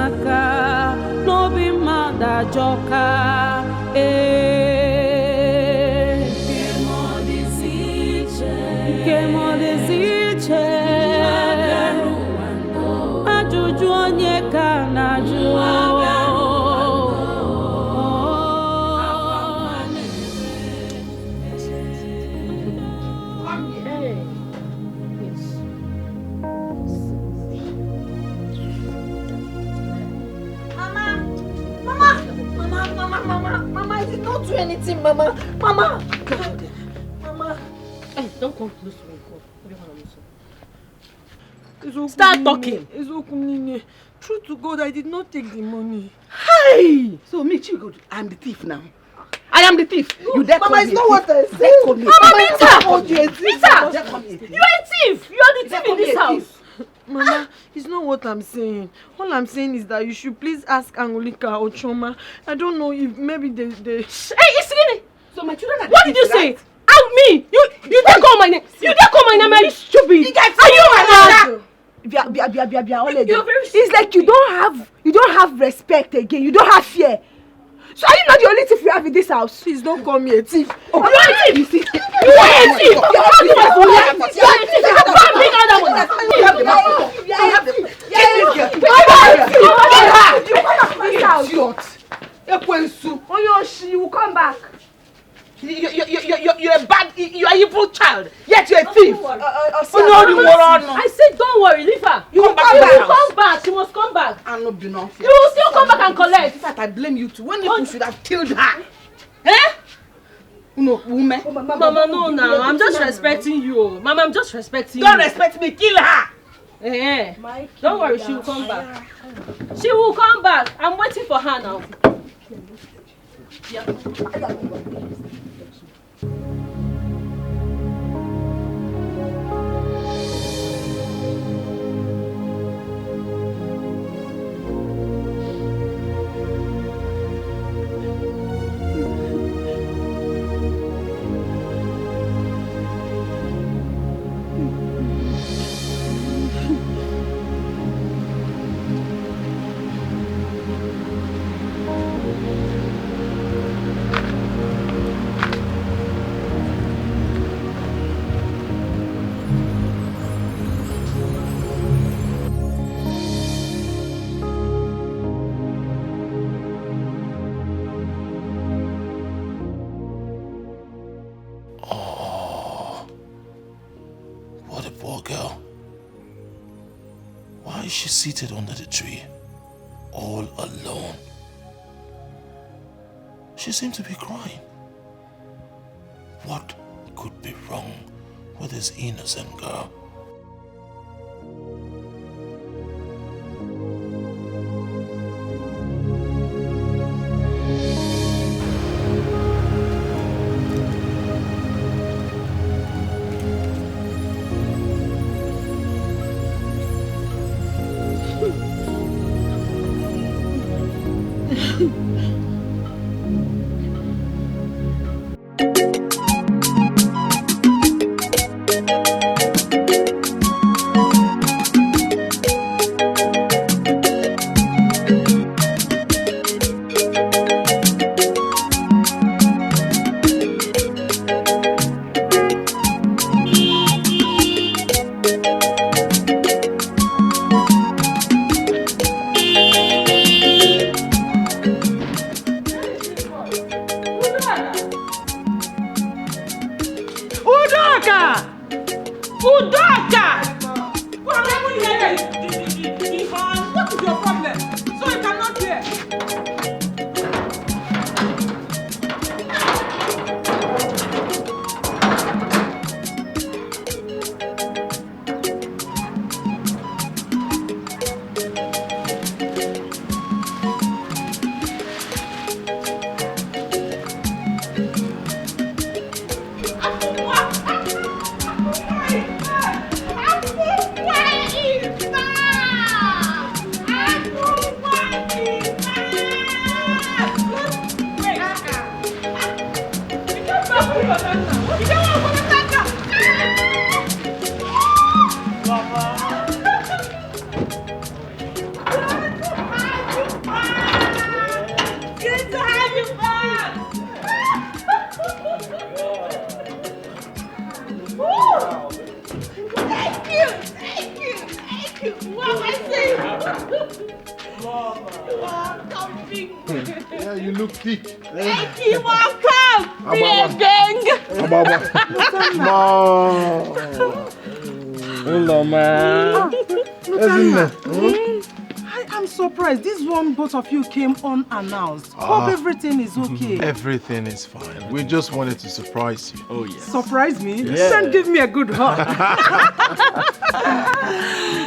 Naka, no be mada joka, que modiziche, ajuju onyeka na Mama, I did not do anything, Mama. Mama. Hey, don't come close to me. Start talking. True to God, I did not take the money. Hey! So me too good. I'm the thief now. I am the thief. You dare Mama, call it's me not what I said. Mama, Mita! Mita! You are a thief! You are the thief in this house! Mama, it's not what I'm saying. All I'm saying is that you should please ask Angolika or Choma. I don't know if maybe they... Hey, Isigini! So my children are the What did you say? Out me! You didn't call my name! You didn't call my name! Are you stupid? Are you mad? It's like you don't have respect again. You don't have fear. So are you not the only thief you have in this house? Please don't call me a thief. Oh, you are a thief! You are a thief! You are a thief! You will come back. You're a bad, you're an evil child. Yet you're a thief. I said don't worry, leave her. You will come back. She must come back. I'm not being unfair. You will still come back and collect. In fact, I blame you too. When you should have killed her. Eh? No, woman. Mama, no, now. I'm just respecting you. Mama, I'm just respecting you. Don't respect me. Kill her. Eh. Don't worry, she will come back. She will come back. I'm waiting for her now. Yeah. Seated under the tree, all alone. She seemed to be crying. What could be wrong with this innocent girl? Yeah, you look thick. Thank you, welcome! Beer gang! Hello, man. I'm surprised. This one, both of you came unannounced. Hope everything is okay. Everything is fine. We just wanted to surprise you. Oh, yes. Surprise me? Yeah. Then give me a good hug.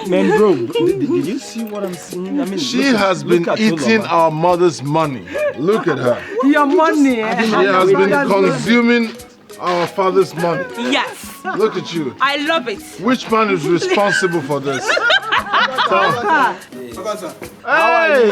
Man, bro, did you see what I'm seeing? I mean, She has been eating our mother's money. Look at her. Your money, She has been consuming our father's money. Yes, Look at you. I love it. Which man is responsible for this? Hey!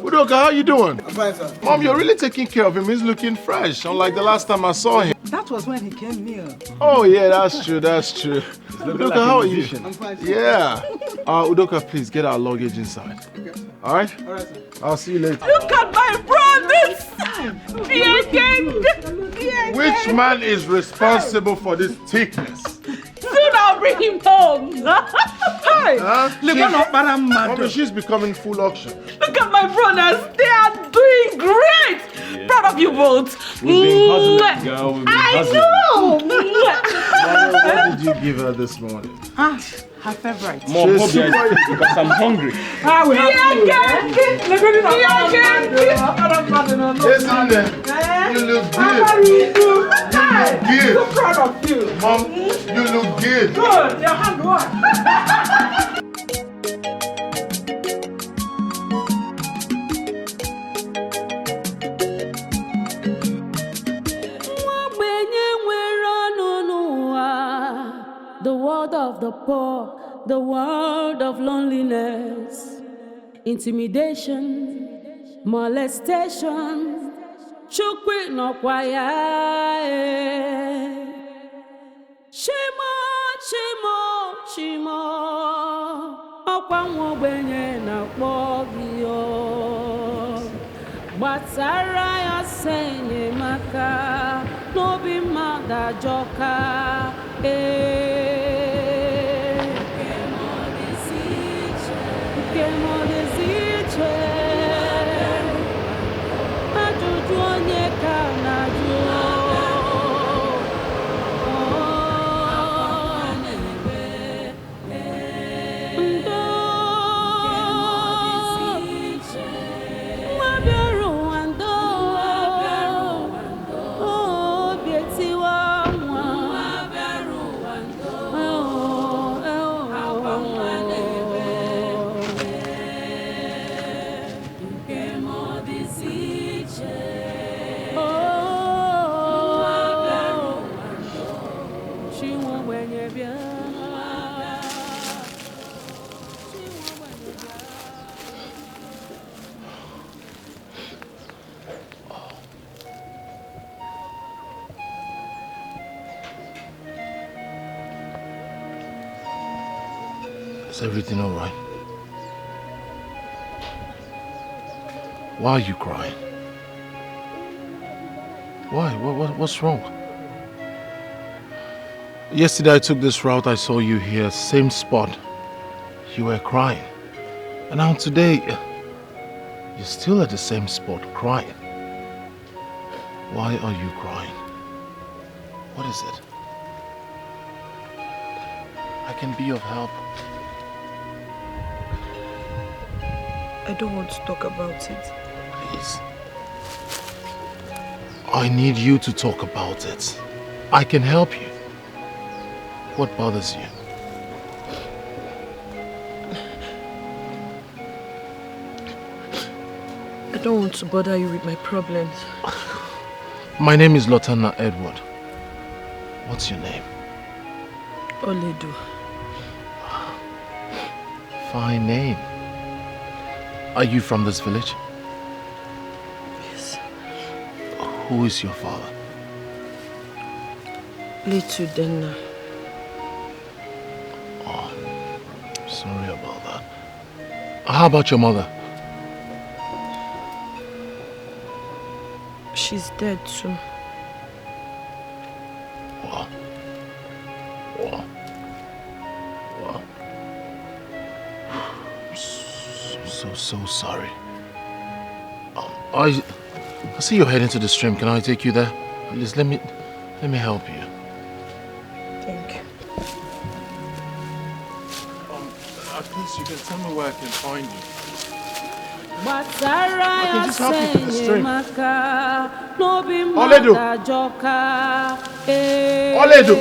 Udoka, how you doing? I'm fine, sir. Mom, you're really taking care of him. He's looking fresh, unlike the last time I saw him. That was when he came near. Oh, yeah, that's true, that's true. Udoka, how are you? I'm fine, sir. Yeah. Udoka, please get our luggage inside. Okay. All right? All right, sir. I'll see you later. Look at my brothers! Beer gang! Which man is responsible for this thickness? Soon I'll bring him home. Hey! Mommy, she's becoming full auction. Look at my brothers. They are doing great. Yeah. Proud of you both. We've been hustling, girl. We've been hustling. What did you give her this morning? Her favorite. More She's beer because I'm hungry. Listen there. You look good. You look good. Proud of you. Mom, you look good. Good. Your hand work. The world of the poor, the world of loneliness, intimidation, molestation, chukwi no kwaya. Shimo, shimo, shimo, okwa ngogbenye na kpogio. Gbatara ya senye maka, nobi mada joka. Is everything all right? Why are you crying? Why? What's wrong? Yesterday I took this route, I saw you here, same spot. You were crying. And now today, you're still at the same spot, crying. Why are you crying? What is it? I can be of help. I don't want to talk about it. Please. I need you to talk about it. I can help you. What bothers you? I don't want to bother you with my problems. My name is Lotana Edward. What's your name? Oledu. Fine name. Are you from this village? Yes. Who is your father? Little Denna. Oh, sorry about that. How about your mother? She's dead too. Wow. Wow. Wow. So sorry. I see you're heading to the stream. Can I take you there? Please, let me help you. Thank you. At least you can tell me where I can find you. Gbasara I can just help you to the stream. N'obi Oledo. mmadụ ajọka. Oledo.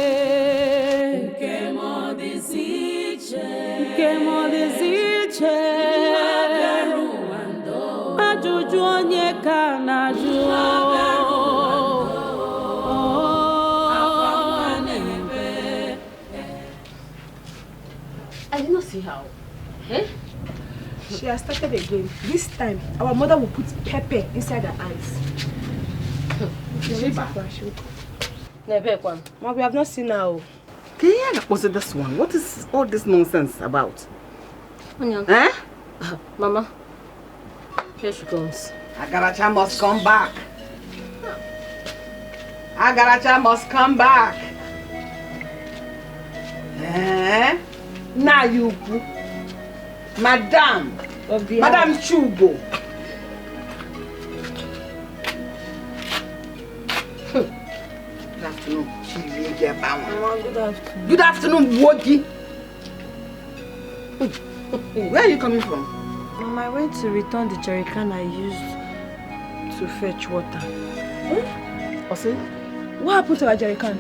Nke m ọ dịzi iche. Ajụjụ onye ka na-ajụ. I did not see how. Eh? She has started again. This time, our mother will put pepper inside her eyes. Ma, we have not seen her. Okay, what's this one? What is all this nonsense about? Eh? Mama, here she comes. Agaracha must come back. Agaracha must come back. Eh? Now you, Madam Chugo. Good afternoon. Good afternoon, Wogi. Where are you coming from? Mama, I went to return the jerry can I used to fetch water. Ose? What happened to our jerry can?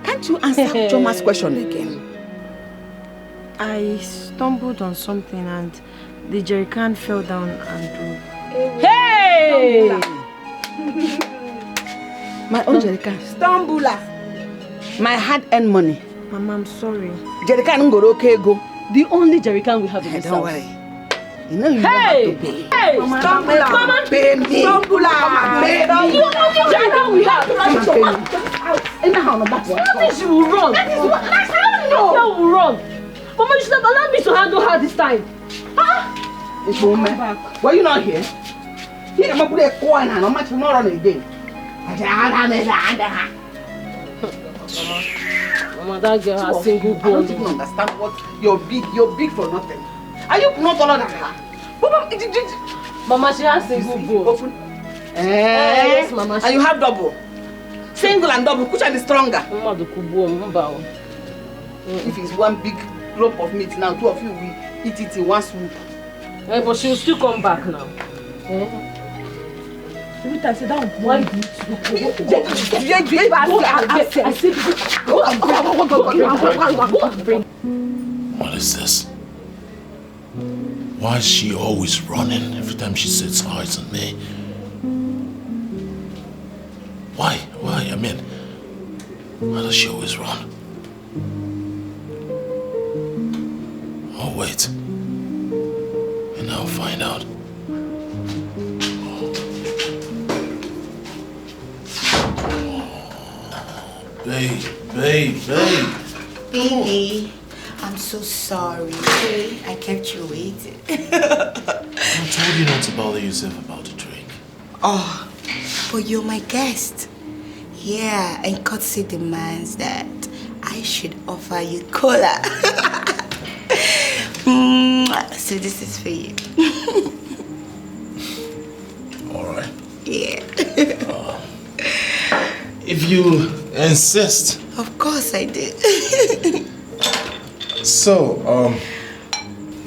Can't you answer Choma's question again? I stumbled on something and the jerry can fell down and broke. Hey! My own jerry can. Stumbler. My hard-earned money. Mama, I'm sorry. Jerry can go okay go. The only jerry can we have in this Don't house. worry. You know you don't have to pay. Hey! Stumbler. Pay me. Stumbler. Pay me. You know the jerry can we have. Nothing she will run. That is what I don't know. Will run. Mama, you should have allowed me to handle her this time. Huh? It's woman. Were you not here? Here, I'm going to put a coin and how much will not run again. Mama, that girl has single I don't even bone. understand what you're big for nothing. Are you not taller than her? Mama, she has single bone. Open. Yes, Mama. And you have double. Single and double, which one is stronger? Mama, the kubo, Mama. If it's one big lump of meat now, two of you will eat it in one swoop. But she will still come back now. Every time I sit down, Why do What is this? Why is she always running every time she sets eyes on me? Why? I mean, why does she always run? Oh, wait. And I'll find out. Babe. Baby, I'm so sorry. Okay? I kept you waiting. I told you not to bother yourself about the drink. Oh, but you're my guest. Yeah, and courtesy demands that I should offer you cola. So this is for you. Alright. Yeah. If you insist. Of course I do. So,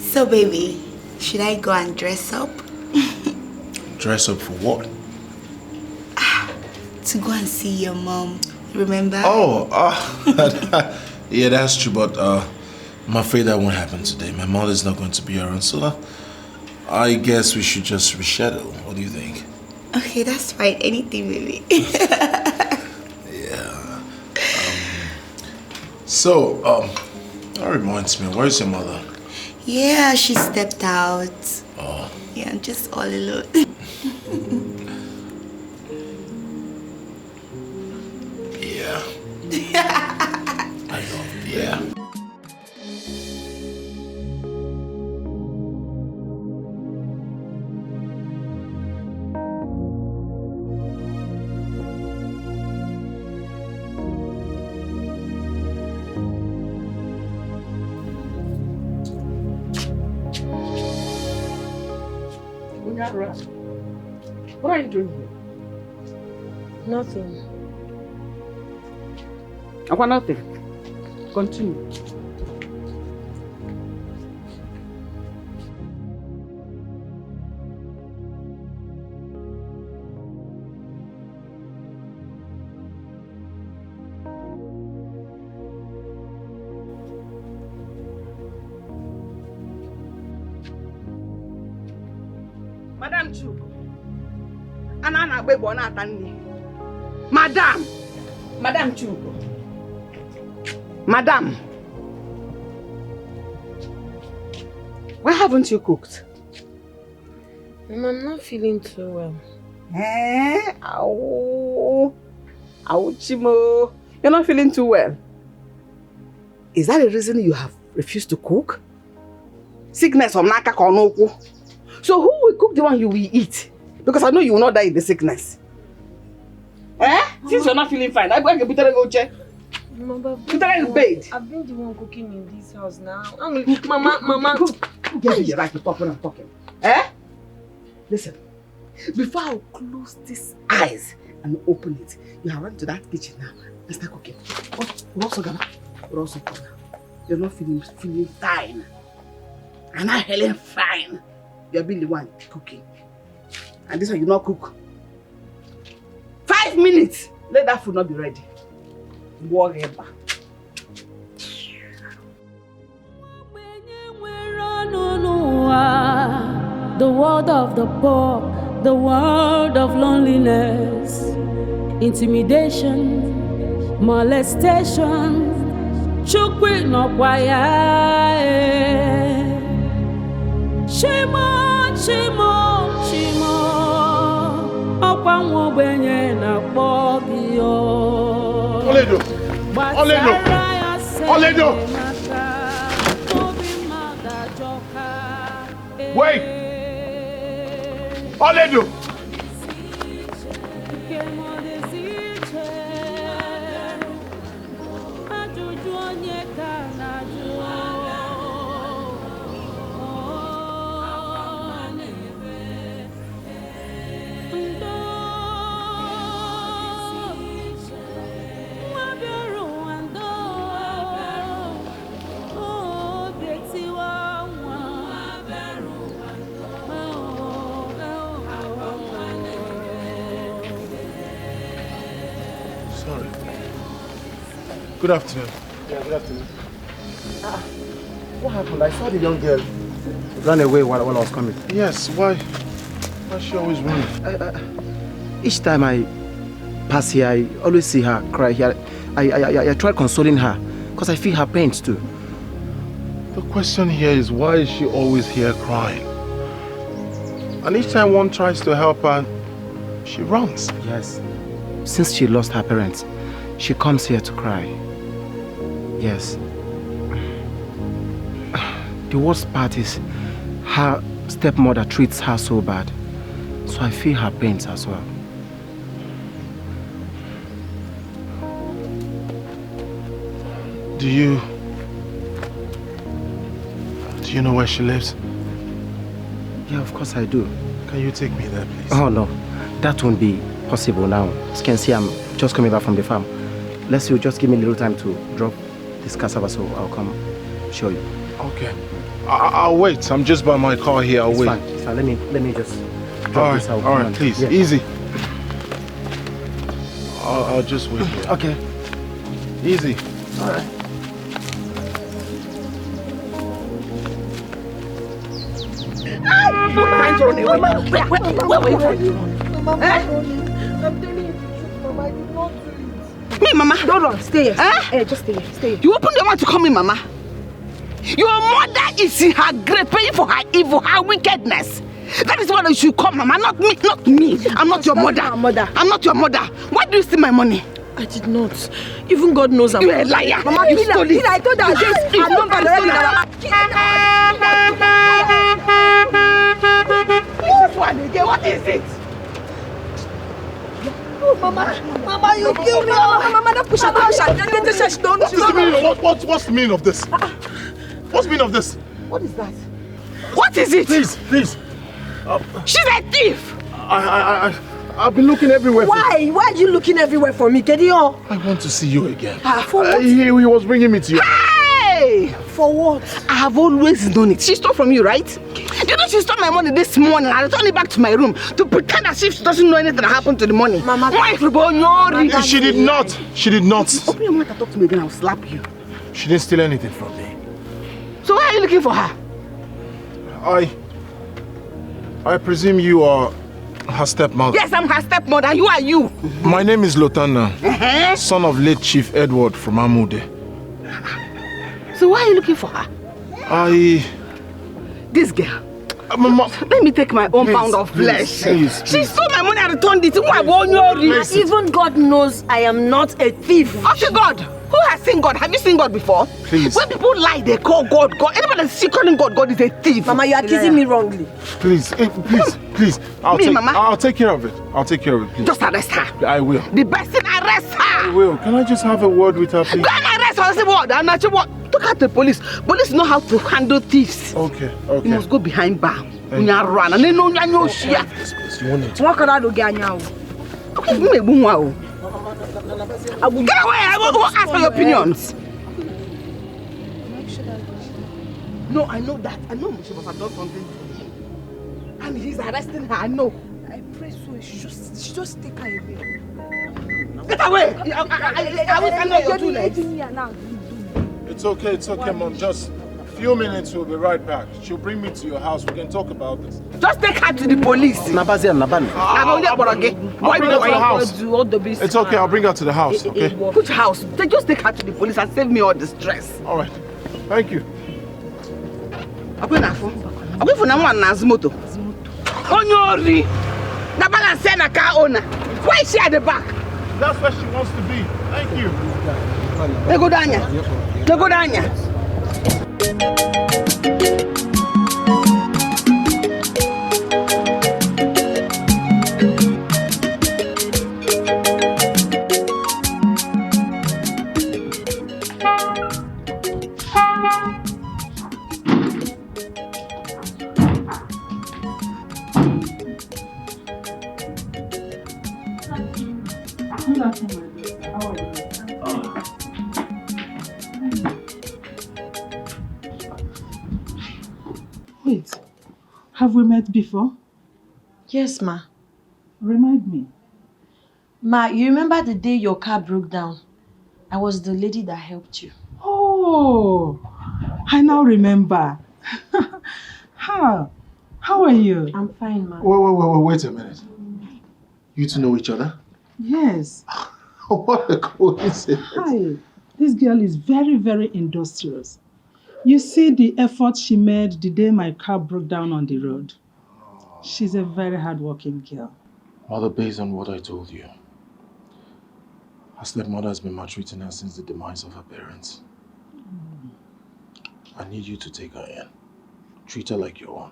So baby, should I go and dress up? Dress up for what? To go and see your mom. Remember? Oh, yeah, that's true, but I'm afraid that won't happen today. My mother's not going to be around, so I guess we should just reschedule. What do you think? Okay, that's fine. Anything, baby. Yeah. That reminds me, where's your mother? Yeah, she stepped out. Oh. Yeah, I'm just all alone. Yeah. I know, yeah. What are you doing here? Nothing. Nothing. Continue. Madam Chu. Anana bebo na atani. Madam Chu. Madam. Why haven't you cooked? Mom, I'm not feeling too well. Chimo. You're not feeling too well. Is that the reason you have refused to cook? Sickness from Naka Konoku. So who will cook the one you will eat? Because I know you will not die in the sickness. Since you're not feeling fine, I can put her go check. Mama, put her in bed. I've been the one cooking in this house now. Mama. Give me the right to talk when I'm talking. Listen, before I close these eyes and open it, you have run to that kitchen now and start cooking. We're also gonna. You're not feeling fine. I'm not feeling fine. You're being the one cooking. And this one you not cook. 5 minutes. Let that food not be ready. Whatever. The world of the poor, the world of loneliness, intimidation, molestation, chukwi no kwaya. Chimo, okwa nwobenye na kpobio. Oledo! Wait! Oledo! Good afternoon. Yeah, good afternoon. What happened? I saw the young girl run away while I was coming. Yes, why she always running? Each time I pass here, I always see her cry here. I try consoling her because I feel her pains too. The question here is, why is she always here crying? And each time one tries to help her, she runs. Yes. Since she lost her parents, she comes here to cry. Yes. The worst part is her stepmother treats her so bad. So I feel her pains as well. Do you know where she lives? Yeah, of course I do. Can you take me there, please? Oh no, that won't be possible now. As you can see, I'm just coming back from the farm. Let's you just give me a little time to drop this cassava, so I'll come show you. Okay. I'll wait. I'm just by my car here. I'll wait. It's fine. Let me just drop this out. All right, please. Yeah. Easy. I'll just wait here. Okay. Easy. All right. Where were you? Mama, I'm telling you, Mama, I did not do it. Me, Mama? Don't run, stay here. Just stay here, stay here. You opened your mouth to call me Mama? Your mother is in her grave paying for her evil, her wickedness. That is why you should call Mama, not me. I'm not your mother. I'm not your mother. Why do you steal my money? I did not. Even God knows I'm a liar. Mama, you stole it. I told her her number already. This one again, what is it? Mama, you killed me. Mama, don't push her. What's the meaning of this? What's the meaning of this? What is that? What is it? Please. She's a thief. I've been looking everywhere. Why? Why are you looking everywhere for me, Kedio? I want to see you again. For what? He was bringing me to you. Hey! For what? I have always known it. She stole from you, right? You know she stole my money this morning. I returned it back to my room to pretend as if she doesn't know anything that happened to the money. Mama, She did not. She did not. Open your mouth and talk to me again. I'll slap you. She didn't steal anything from me. So why are you looking for her? I presume you are her stepmother. Yes, I'm her stepmother. Who are you? My name is Lotana, son of late Chief Edward from Amude. So why are you looking for her? This girl. Mama, let me take my own pound of flesh. Please. She stole my money and returned it. Even God knows I am not a thief. Oh, God. Who has seen God? Have you seen God before? Please. When people lie, they call God God. Anybody that's calling God God is a thief. Mama, you are accusing me wrongly. Please. I'll take care of it. Please. Just arrest her. I will. The best thing, arrest her. I will. Can I just have a word with her, please? Go and arrest her. I say what? I'm not sure what. Look at the police. Police know how to handle thieves. Okay. You must go behind bar. When you run and they know you share. What can I do, Ganyao? Okay, you may boom wow. Get away! I won't ask for your opinions. No, I know that. I know she must have done something to him. And he's arresting her. I know. I pray so. She just take her away. Get away! I will stand on your two legs. It's okay, Mom. Just a few minutes, we'll be right back. She'll bring me to your house. We can talk about this. Just take her to the police. I'll bring her to the house. It's okay, I'll bring her to the house, okay? Which house? Just take her to the police and save me all the stress. All right. Thank you. Why is she at the back? That's where she wants to be. Thank you. Go down here. Go down here. Wait, have we met before? Yes, Ma. Remind me. Ma, you remember the day your car broke down? I was the lady that helped you. Oh, I now remember. How are you? I'm fine, Ma. Wait a minute. You two know each other? Yes. What a coincidence. Hi. This girl is very, very industrious. You see the effort she made the day my car broke down on the road. She's a very hardworking girl. Mother, based on what I told you, her stepmother has been maltreating her since the demise of her parents. I need you to take her in. Treat her like your own.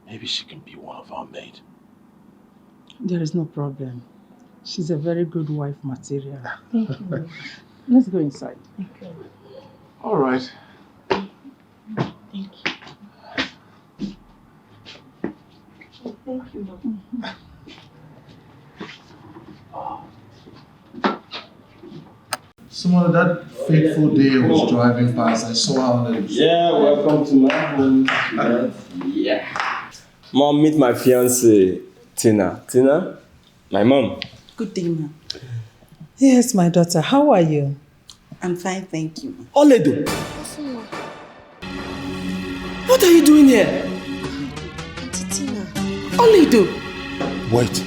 Maybe she can be one of our maids. There is no problem. She's a very good wife material. Thank you. Let's go inside. Okay. All right. Thank you. Oh, thank you, Mom. Someone that fateful day I was driving past, I saw her on the... Yeah, welcome to my home. Yeah. Mom, meet my fiancée, Tina. Tina, my mom. Good day, ma. Yes, my daughter. How are you? I'm fine, thank you. Oledo. What are you doing here? Auntie Tina. Oledo. Wait.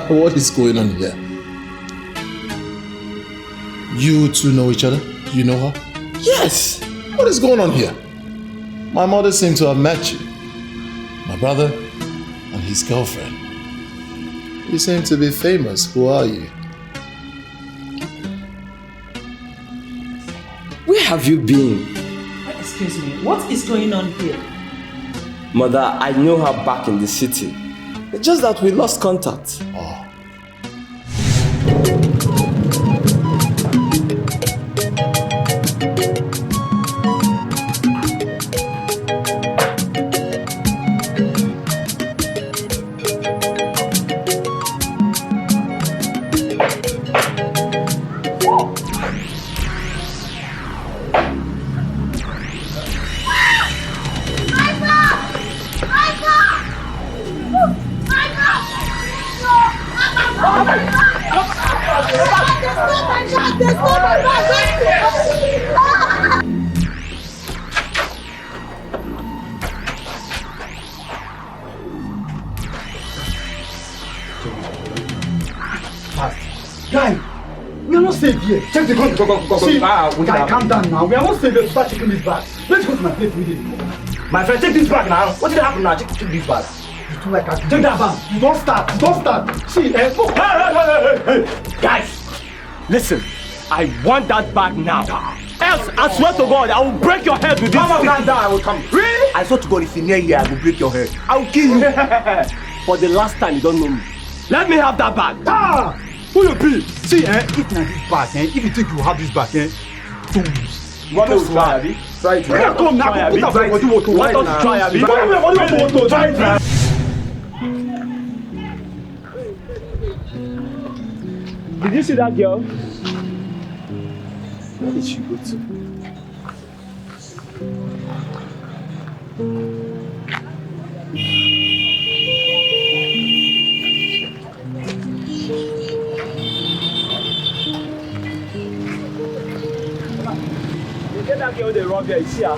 What is going on here? You two know each other? Do you know her? Yes. What is going on here? My mother seemed to have met you. My brother and his girlfriend. You seem to be famous. Who are you? Where have you been? Excuse me, what is going on here? Mother, I know her back in the city. It's just that we lost contact. Oh. here. Check the gun. Go. See, guy, calm down now. We are not serious. Start checking this bag. Let's go to my place immediately. My friend, take this bag now. What did happen now? Check this bag. You do like that. Take that bag. You don't start. See, hey. Guys, listen. I want that bag now. Else, I swear to God, I will break your head with this thing. I will come. Really? I swear to God, if you're near here, I will break your head. I will kill you. For the last time, you don't know me. Let me have that bag. Who you be? See, if not this bag, if you think you have this bag, don't lose. You want to try, Abi? Try it. Come now, put up what you want to Let us try, Abi. Try it. Did you see that girl? Where did she go to? You get that girl the rob here, you see her?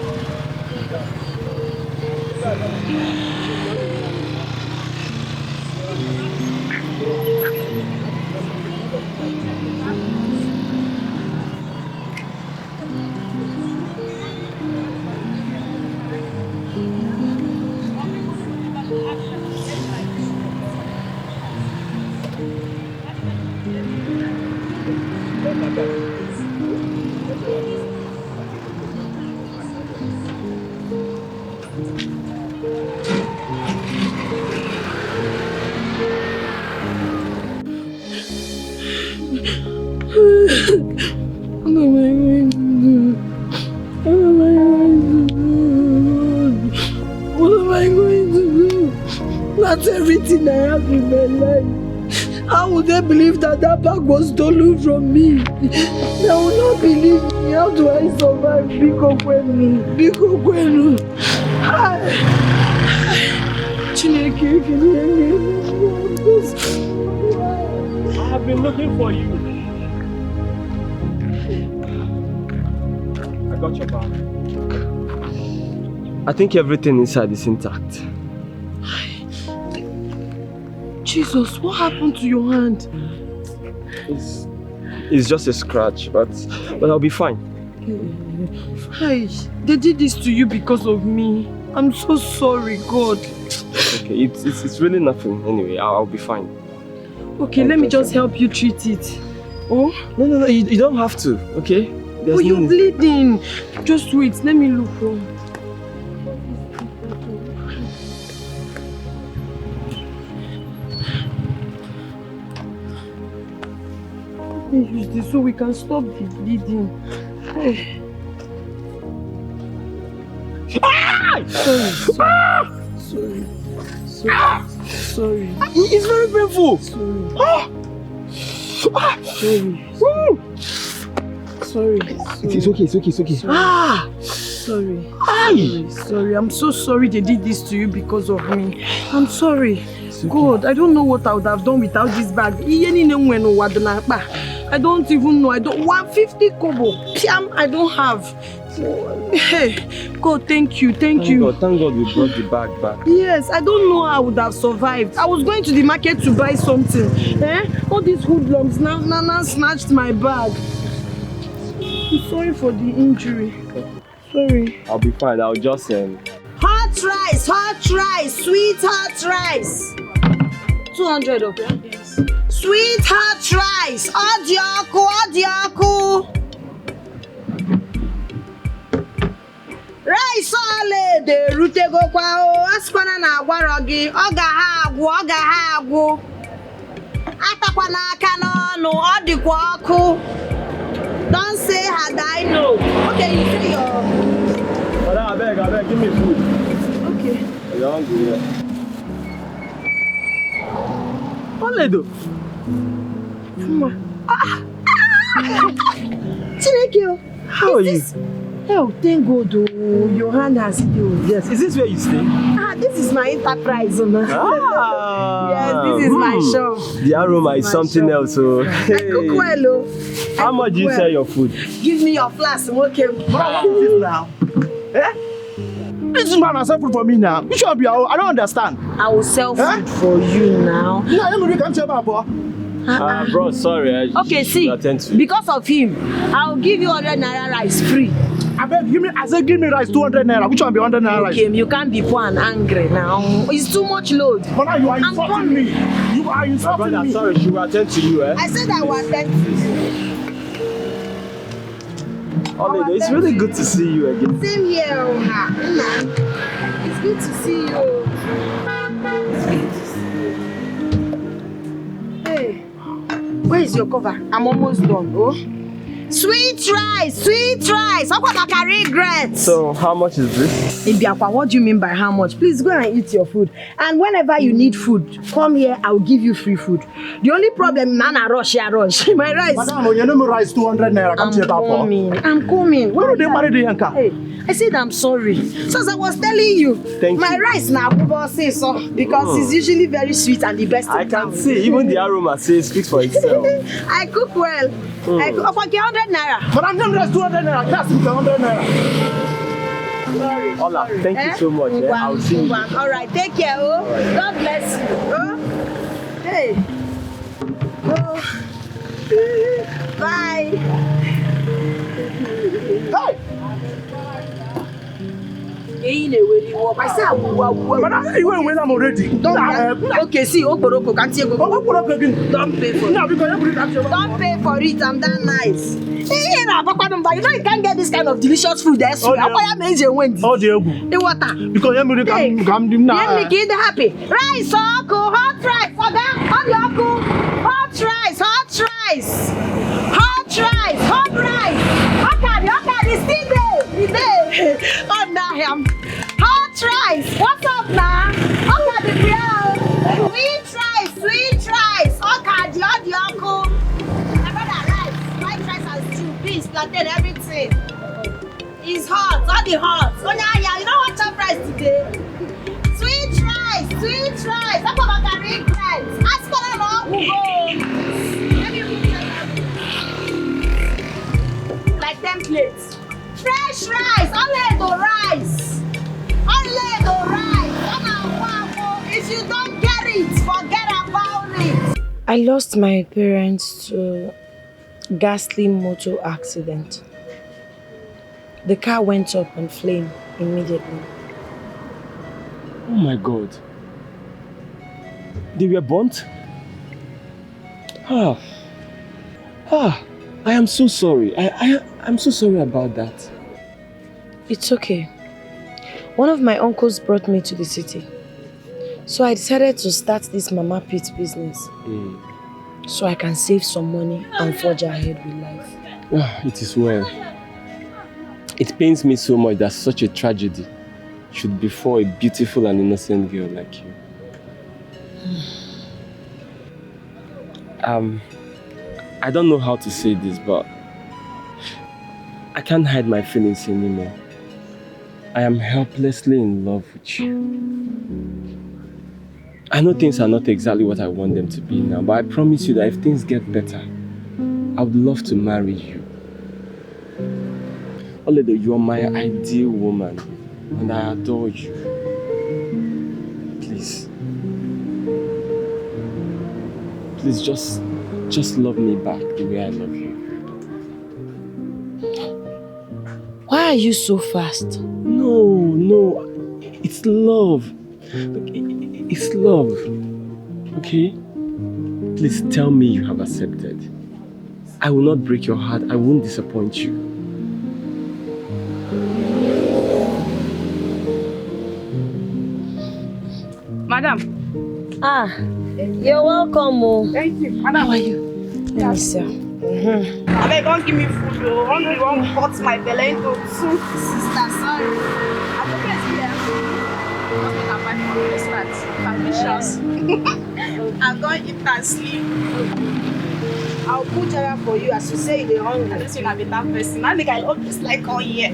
That's everything I have in my life. How would they believe that bag was stolen from me? They will not believe me. How do I survive? Biko Kwenu. Chineke, can you hear me? I have been looking for you. I got your bag. I think everything inside is intact. Jesus, what happened to your hand? It's just a scratch, but I'll be fine. Hey, they did this to you because of me. I'm so sorry, God. Okay, it's really nothing anyway. I'll be fine. Okay, let me just help you treat it. Oh? No, you don't have to, okay? Oh, you're bleeding. Just wait, let me look for. Let me use this so we can stop the bleeding. Hey. Sorry. It's very painful. Sorry. It's okay. Sorry. I'm so sorry they did this to you because of me. I'm sorry. God, I don't know what I would have done without this bag. I don't even know. 150 kobo. Piam, I don't have. Hey, God, thank you. Thank you. Thank God we brought the bag back. Yes, I don't know how I would have survived. I was going to the market to buy something. All these hoodlums now snatched my bag. I'm sorry for the injury. Sorry. I'll be fine. I'll just Hot rice, sweet hot rice. 200 okay? Yes. Sweet hot rice. Odioku. Rice ole de rute go kwa o askwana na agwaro gi oga ha agwu atakwa na aka n'ọnụ ọ dịkwa ọkụ. Don't say had I know. Okay, you say your. But I beg, give me food. Okay. You're hungry, yeah. Oledo. Chineke, how are you? Oh, thank God, your hand has healed. Yes, is this where you stay? This is my enterprise. Yes, this is my shop. The aroma is something else. So. I cook well. How much do you sell your food? Give me your flask. Okay. What is this now? This man has sell food for me now. You should be. I don't understand. I will sell food for you now. No, you can't tell me. Bro, sorry. Okay, see, because of him, I'll give you 100 naira rice free. I said give me rice 200 naira. Which one be 100 naira rice? Okay, you can't be poor and angry now. It's too much load. But now you are insulting me. You are insulting me. Sorry, she will attend to you, eh? I said I will attend to you. Olede, it's really good to see you again. Same here, Ona. It's good to see you. Hey, where is your cover? I'm almost done, oh. Sweet rice, sweet rice. How come I can regret? So, how much is this? Ibiakwa, what do you mean by how much? Please go and eat your food. And whenever you need food, come here, I'll give you free food. The only problem, man, I rush. My rice. Madam, you know me rice 200 naira. I'm coming. Why don't they marry the Yanka? Hey, I said I'm sorry. So as I was telling you, my rice now, say so because it's usually very sweet and the best. I can see, even the aroma speaks for itself. I cook well. I cook 100 naira. But I'm not just 200 naira. Just 100 naira. Sorry. Ola, thank you so much. I'll see you. All right, take care. Oh, God bless you. Oh, hey. Oh. Bye. Hey. I say I will. But you went when I'm already. Okay, see, Oporoko, can't you go? Don't pay for it. Don't pay for it. I'm that nice. You know you can't get this kind of delicious food there. So I'm amazing when the water. Because you come make it happy. Rice, hot rice, hot rice, hot rice, hot rice, hot rice. Okay, still there. Oh, now him. Hot rice. What's up now? Okay, the brown. Sweet rice. Okay, the uncle. My brother rice. White rice and stew, beans, plantain, everything. It's hot. All the hot. Oh, yeah, you don't want chop rice today. Sweet rice. That's what I can regret. Ask for them all who go. Like 10 plates. Fresh rice, Oledo rice. If you don't get it, forget about it. I lost my parents to a ghastly motor accident. The car went up in flame immediately. Oh my God. They were burnt? I am so sorry. I'm so sorry about that. It's okay. One of my uncles brought me to the city. So I decided to start this Mama Pit business. So I can save some money and forge ahead with life. It is well. It pains me so much that such a tragedy should befall a beautiful and innocent girl like you. I don't know how to say this, but I can't hide my feelings anymore. I am helplessly in love with you. I know things are not exactly what I want them to be now, but I promise you that if things get better, I would love to marry you. Oledo, you are my ideal woman, and I adore you. Please. Please just love me back the way I love you. Why are you so fast? No. It's love. It's love. Okay? Please tell me you have accepted. I will not break your heart. I won't disappoint you. Madam. You're welcome. Thank you. Madam, how are you? Let me see. I beg, don't give me food. Hungry won't cut my belly into soup. Sister, sorry. I'm okay here. I'm my phone restaurant. Delicious. I'm going to eat and sleep. I'll put her for you as you say you're hungry. I just want to be that person. I think I look just like on here.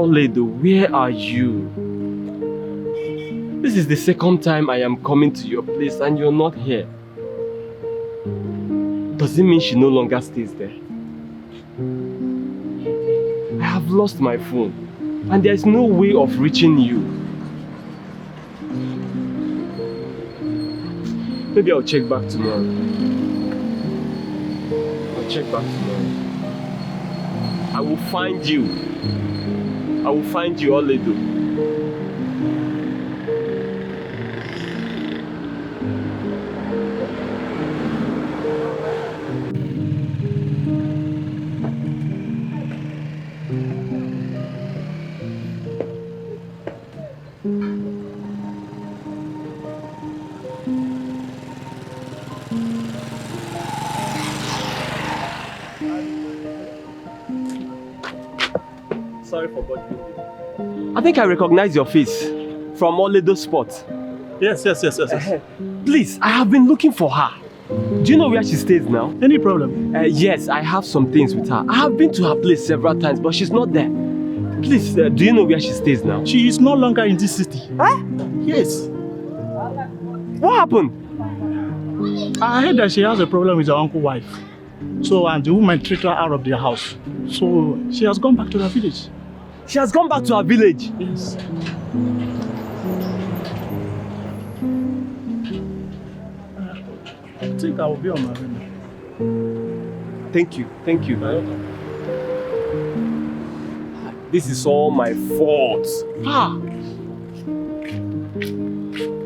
Oledo, where are you? This is the second time I am coming to your place and you're not here. Does it mean she no longer stays there? I have lost my phone and there's no way of reaching you. Maybe I'll check back tomorrow. I'll check back tomorrow. I will find you. I will find you, Oledo. Sorry for bothering you. I think I recognize your face from Oledo's spot. Yes. Please, I have been looking for her. Do you know where she stays now? Any problem? Yes, I have some things with her. I have been to her place several times, but she's not there. Please, do you know where she stays now? She is no longer in this city. Huh? Yes. What happened? I heard that she has a problem with her uncle's wife. So, and the woman treated her out of their house. So, she has gone back to her village. She has gone back to her village? Yes. I think I will be on my way now. Thank you. This is all my fault.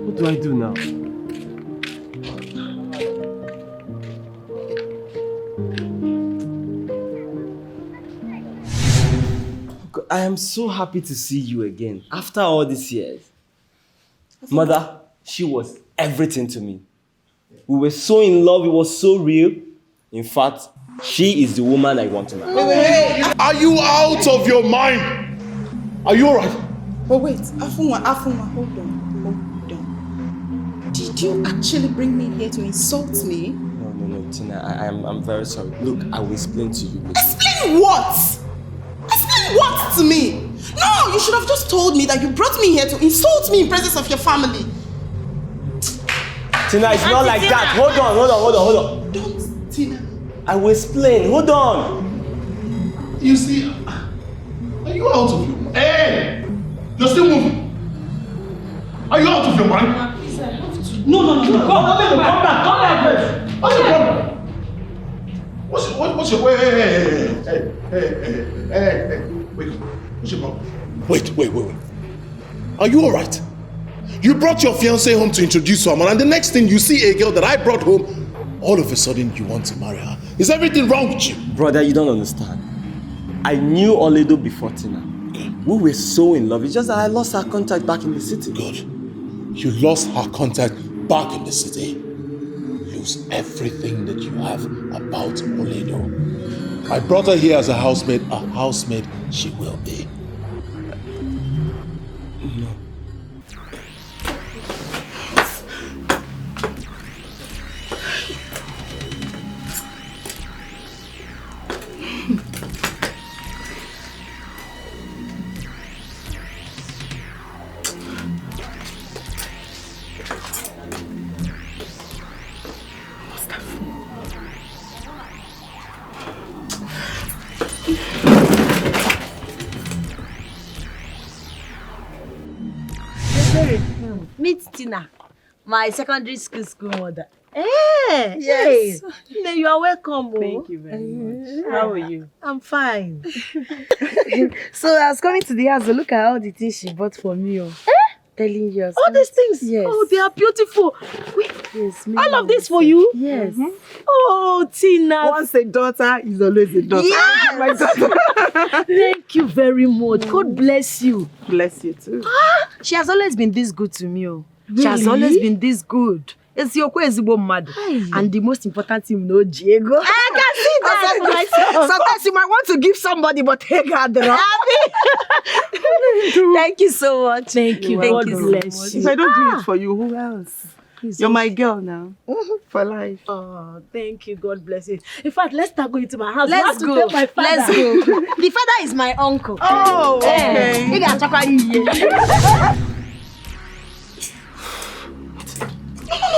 What do I do now? I am so happy to see you again after all these years. Mother, she was everything to me. We were so in love, it was so real. In fact, she is the woman I want to marry. Are you out of your mind? Are you alright? But wait, Afunwa, hold on. Did you actually bring me here to insult me? No, Tina, I'm very sorry. Look, I will explain to you. Explain what? Explain what to me? No, you should have just told me that you brought me here to insult me in presence of your family. Tina, it's not like that. Hold on. Don't, Tina. I will explain. Hold on. You see, are you out of your mind? Hey! You're still moving. Are you out of your mind? Please, I have to. No. Come back first. What's your problem? What's your hey, wait. What's your problem? Wait. Are you alright? You brought your fiancée home to introduce someone, and the next thing you see a girl that I brought home, all of a sudden you want to marry her. Is everything wrong with you? Brother, you don't understand. I knew Oledo before Tina. We were so in love. It's just that I lost her contact back in the city. Good. You lost her contact back in the city. Lose everything that you have about Oledo. I brought her here as a housemaid. A housemaid she will be. No. Meet Tina, my secondary school mother. Yes. Hey, you are welcome. Thank you very much. How are you? I'm fine. So I was coming to the house to look at all the things she bought for me. Telling you. All these things? Yes. Oh, they are beautiful. Wait, yes, all of this for you? Yes. Oh, Tina. Once a daughter is always a daughter. Yes. My daughter. Thank you very much. God bless you. Bless you too. She has always been this good to me. Really? She has always been this good. It's your mad. And the most important thing, Diego. I can see that myself. Sometimes you might want to give somebody, but take her the Thank you so much. Thank you. Thank God you bless so much. you. If I don't do it for you, who else? You're my girl now. For life. Oh, thank you. God bless you. In fact, let's start going to my house. Let's go. Tell my father. Let's go. The father is my uncle. Oh, okay.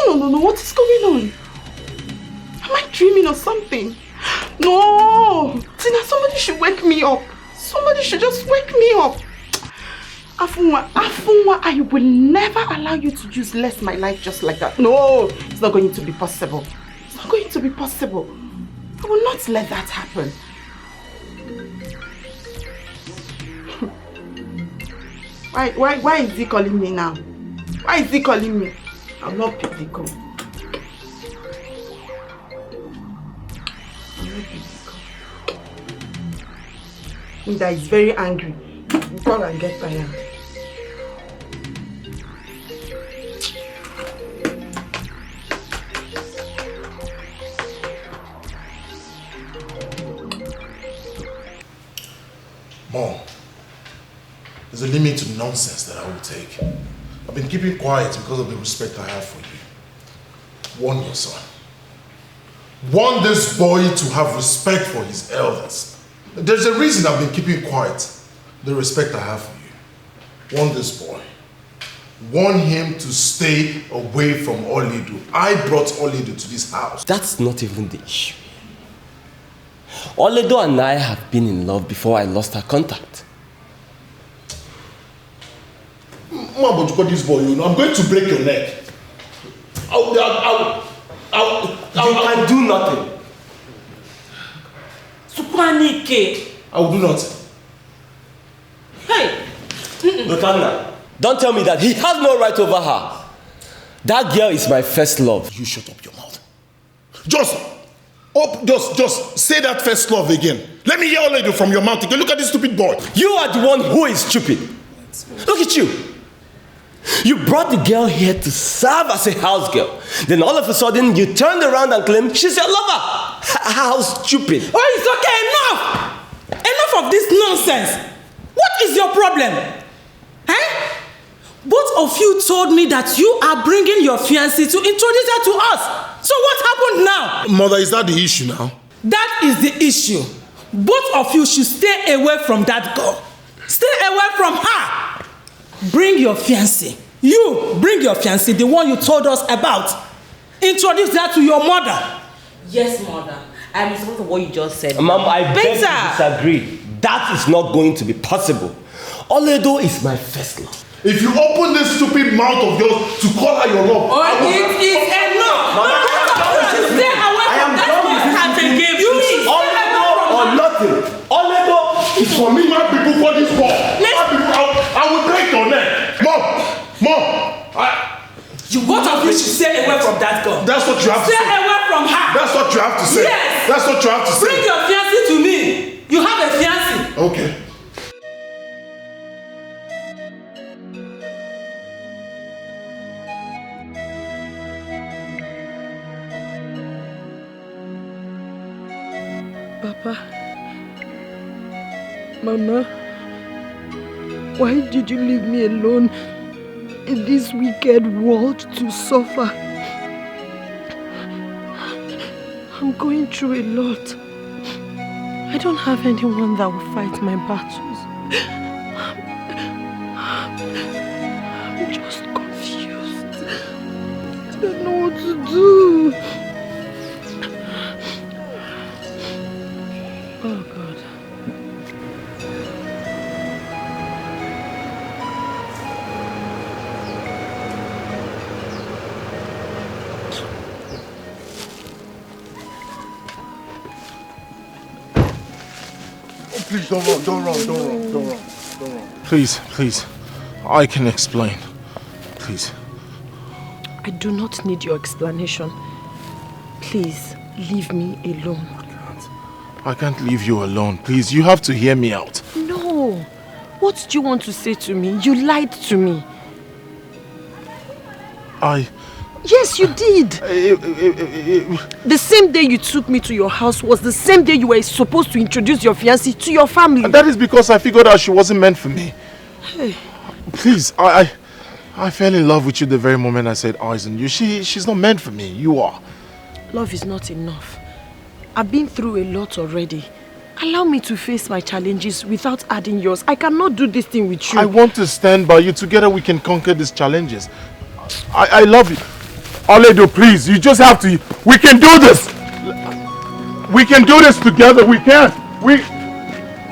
No. What is going on? Am I dreaming or something? No! Tina, somebody should wake me up. Somebody should just wake me up. Afunwa, I will never allow you to useless my life just like that. No, it's not going to be possible. It's not going to be possible. I will not let that happen. Why is he calling me now? Why is he calling me? I'll not pick the call. That is very angry. Call and get tired. Mom, there's a limit to nonsense that I will take. I've been keeping quiet because of the respect I have for you. Warn your son. Warn this boy to have respect for his elders. There's a reason I've been keeping quiet. The respect I have for you. Warn this boy. Warn him to stay away from Olido. I brought Olido to this house. That's not even the issue. Olido and I have been in love before I lost our contact. Mom, but you got this boy, you know, I'm going to break your neck. You can do nothing. I will do nothing. Hey! Lutana, don't tell me that he has no right over her. That girl is my first love. You shut up your mouth. Just say that first love again. Let me hear all of you from your mouth again. Look at this stupid boy. You are the one who is stupid. Look at you. You brought the girl here to serve as a house girl. Then all of a sudden, you turned around and claimed she's your lover. How stupid. Oh, it's okay. Enough! Enough of this nonsense. What is your problem? Eh? Both of you told me that you are bringing your fiancée to introduce her to us. So what happened now? Mother, is that the issue now? That is the issue. Both of you should stay away from that girl. Stay away from her. Bring your fiancé. You bring your fiancé, the one you told us about. Introduce her to your mother. Yes, mother. I'm in support of what you just said. Mom, I beg to disagree. That is not going to be possible. Olido is my first love. If you open this stupid mouth of yours to call her your love, it is enough. Stay away from that man. You Olido or nothing. Olido is for me. My people for this war. I will break your neck. Mom. Both of you should stay away from that girl. That's what you have to say. Stay away from her. That's what you have to say. Yes. That's what you have to say. Bring your fiancé to me. You have a fiancé. Okay. Papa, Mama, why did you leave me alone in this wicked world to suffer? I'm going through a lot. I don't have anyone that will fight my battles. I'm just confused. I don't know what to do. Oh God. Please don't run. Please. I can explain. Please. I do not need your explanation. Please, leave me alone. I can't leave you alone. Please, you have to hear me out. No. What do you want to say to me? You lied to me. Yes, you did. The same day you took me to your house was the same day you were supposed to introduce your fiancé to your family. And that is because I figured out she wasn't meant for me. Hey. Please, I I fell in love with you the very moment I said eyes on you. She's not meant for me. You are. Love is not enough. I've been through a lot already. Allow me to face my challenges without adding yours. I cannot do this thing with you. I want to stand by you. Together we can conquer these challenges. I love you. Oledo, please, you just have to. We can do this. We can do this together. We can.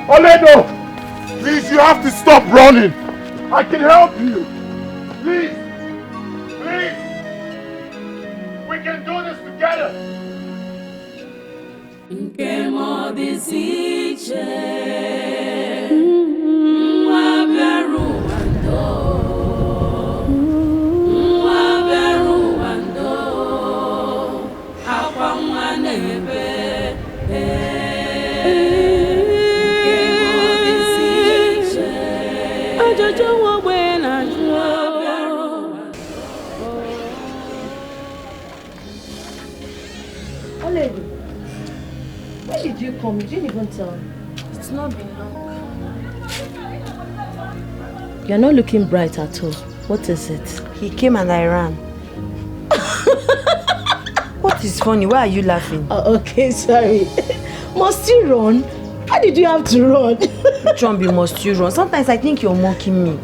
Oledo, please, you have to stop running. I can help you. Please. Please. We can do this together. Nke mo disiche Mwa beru wando Akwa mwa nebe Nke mo disiche Ajojo wabwe na jo Oledi, when did you come? You didn't even tell me. It's not been long. You're not looking bright at all. What is it? He came and I ran. What is funny? Why are you laughing? Oh, okay, sorry. Must you run? Why did you have to run? Chombi, must you run? Sometimes I think you're mocking me.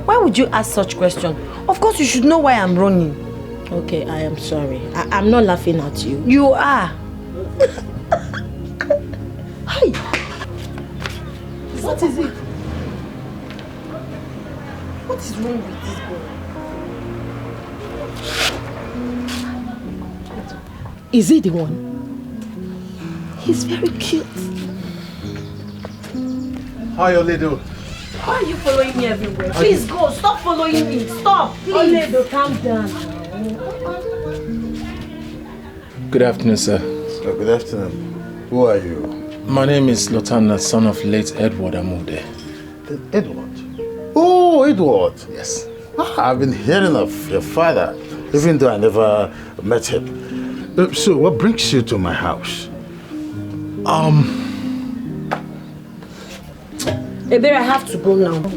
Why would you ask such question? Of course you should know why I'm running. Okay, I am sorry. I'm not laughing at you. You are. Hi. What is it? What is wrong with this boy? Is he the one? He's very cute. Hi, Oledo. Why are you following me everywhere? Please go. Stop following me. Stop. Please. Oledo, calm down. Good afternoon, sir. Good afternoon. Who are you? My name is Lotana, son of late Edward Amude. Edward? Oh, Edward. Yes. I've been hearing of your father, even though I never met him. So, what brings you to my house? Ebere, I have to go now. No,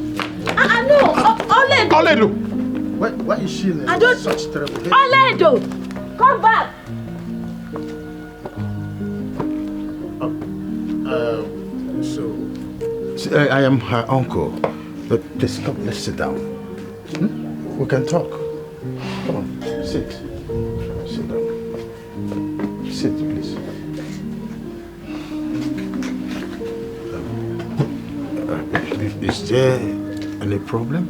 Oledo. Oledo. Why is she in I don't... such terrible haste? Oledo, come back. So, I am her uncle. But please come, let's sit down. We can talk. Come on, sit. Sit down. Sit, please. Is there any problem?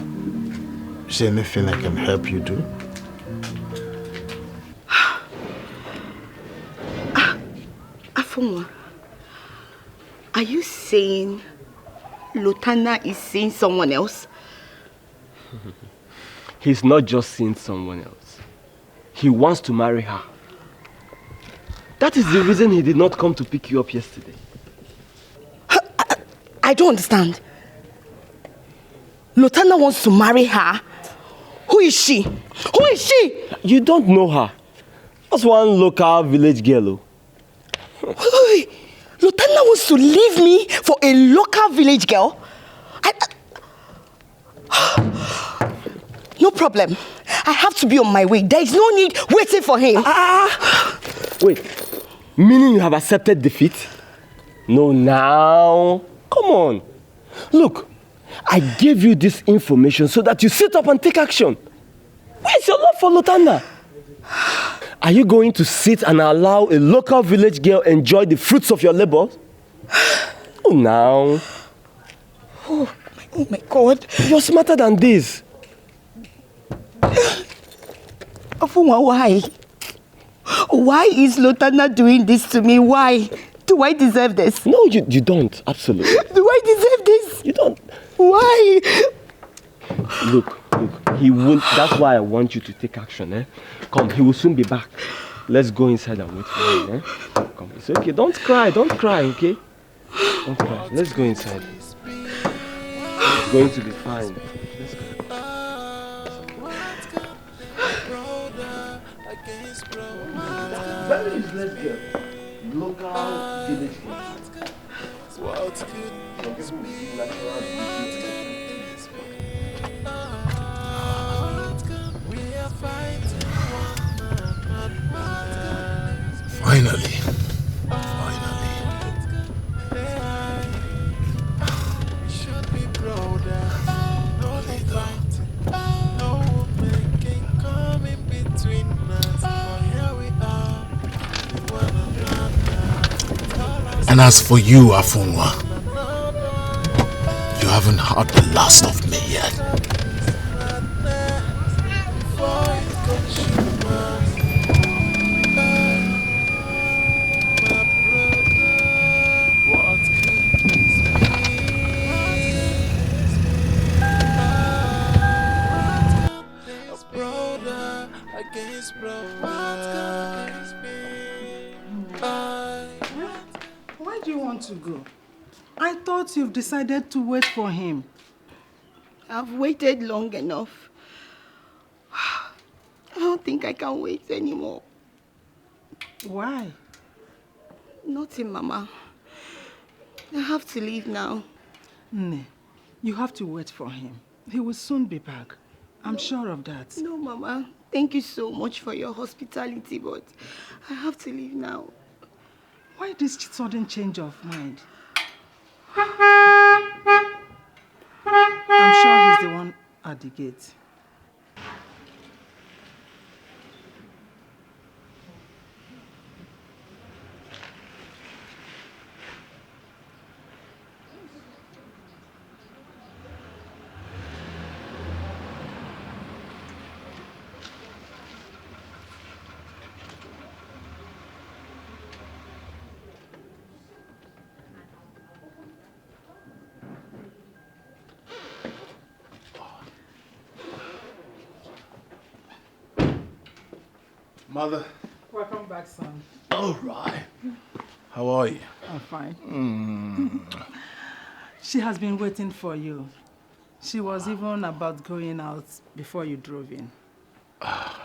Is there anything I can help you do? Afumwa, are you saying Lotana is seeing someone else? He's not just seeing someone else. He wants to marry her. That is the reason he did not come to pick you up yesterday. I don't understand. Lotana wants to marry her? Who is she? Who is she? You don't know her. That's one local village girl. Wait. Lotana wants to leave me for a local village girl? No problem. I have to be on my way. There is no need waiting for him. Wait. Meaning you have accepted defeat? No, now. Come on. Look, I gave you this information so that you sit up and take action. Where's your love for Lotana? Are you going to sit and allow a local village girl enjoy the fruits of your labor? Oh, now. Oh my God. You're smarter than this. Afuma, why? Why is Lotana doing this to me? Why? Do I deserve this? No, you don't. Absolutely. Do I deserve this? You don't. Why? Look, he won't. That's why I want you to take action, eh? Come, he will soon be back. Let's go inside and wait for him, eh? Come, it's okay. Don't cry, okay? Don't cry. Let's go inside. It's going to be fine. Let's go. Very useless girl. Local village girl. Finally. And as for you, Afunwa, you haven't heard the last of me yet. Why do you want to go? I thought you've decided to wait for him. I've waited long enough. I don't think I can wait anymore. Why? Nothing, Mama. I have to leave now. No, you have to wait for him. He will soon be back. I'm sure of that. No, Mama. Thank you so much for your hospitality, but I have to leave now. Why this sudden change of mind? I'm sure he's the one at the gate. Mother. Welcome back, son. All right. How are you? I'm fine. She has been waiting for you. She was even about going out before you drove in. Hi.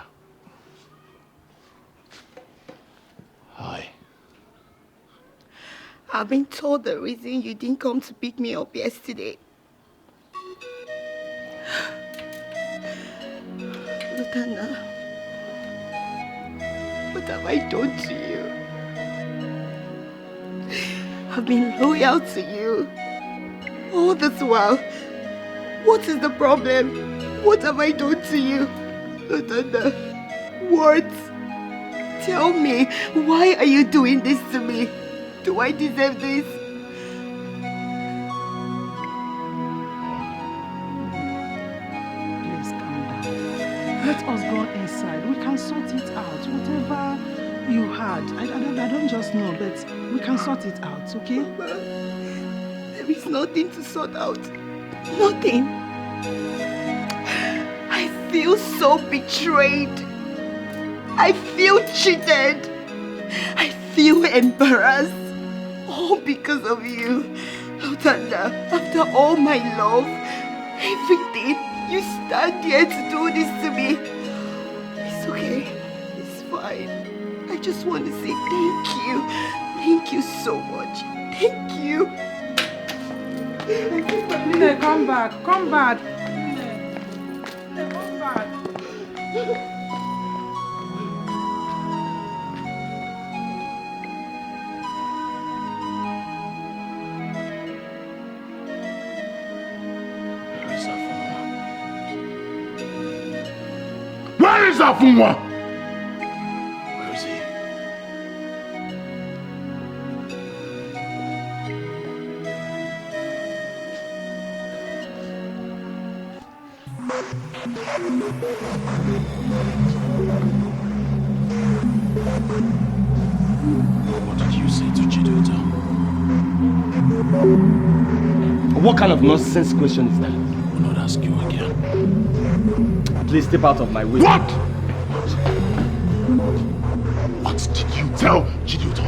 I've been told the reason you didn't come to pick me up yesterday. Lutana, what have I done to you? I've been loyal to you all this while. What is the problem? What have I done to you? Lutana, what? Tell me, why are you doing this to me? Do I deserve this? Please calm down. Let us go inside. We can sort it out. Whatever you had. I don't just know, but we can sort it out, okay? Mama, there is nothing to sort out. Nothing. I feel so betrayed. I feel cheated. I feel embarrassed. All because of you. Lutanda, after all my love, everything, you stand here to do this to me. It's okay. It's fine. I just want to say thank you. Thank you so much. Thank you. Nne, come back. Come back. Nne, come back. Where is Afunwa? Where is he? What did you say to Chiduta? What kind of nonsense question is that? I will not ask you again. Please step out of my way. What? What did you tell Chiduta?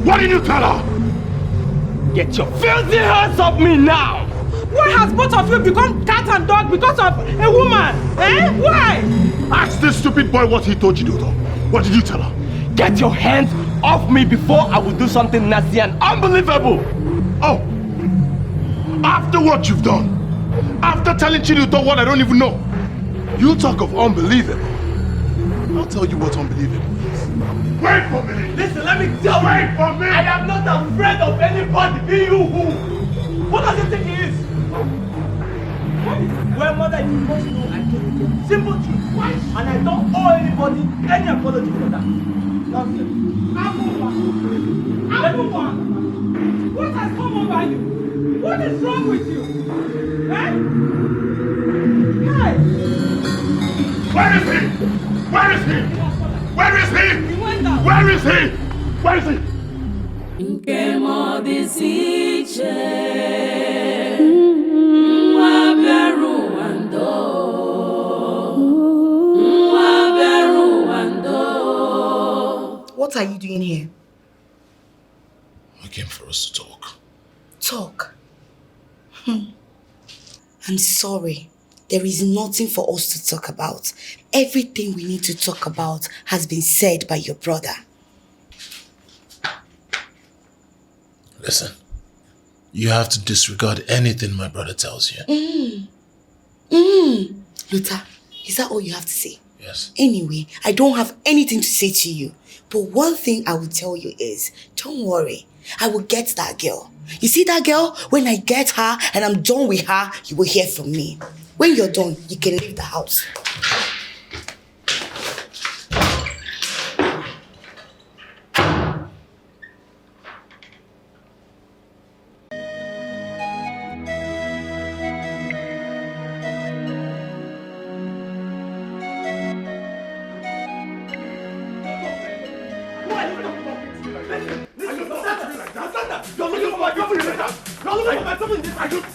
What did you tell her? Get your filthy hands off me now! Why has both of you become cat and dog because of a woman? Eh? Why? Ask this stupid boy what he told Chiduta. What did you tell her? Get your hands off me before I will do something nasty and unbelievable! Oh! After what you've done, after telling Chiduta what I don't even know, you talk of unbelievable. I'll tell you what's unbelievable is. Wait for me! Listen, let me tell you! Wait for me! I am not afraid of anybody, be you who? What does it think he is? Well, mother, you must know I told you the simple truth. And I don't owe anybody any apology for that. Nonsense. Abuwa! What has come over you? What is wrong with you? Eh? Hey! Where is he? Where is he? Where is he? He went out. Where is he? Where is he? Nkemo disiche Mwaberu wando. What are you doing here? I came for us to talk. Talk? I'm sorry. There is nothing for us to talk about. Everything we need to talk about has been said by your brother. Listen, you have to disregard anything my brother tells you. Luther, is that all you have to say? Yes. Anyway, I don't have anything to say to you. But one thing I will tell you is, don't worry, I will get that girl. You see that girl? When I get her and I'm done with her, you will hear from me. When you're done, you can leave the house.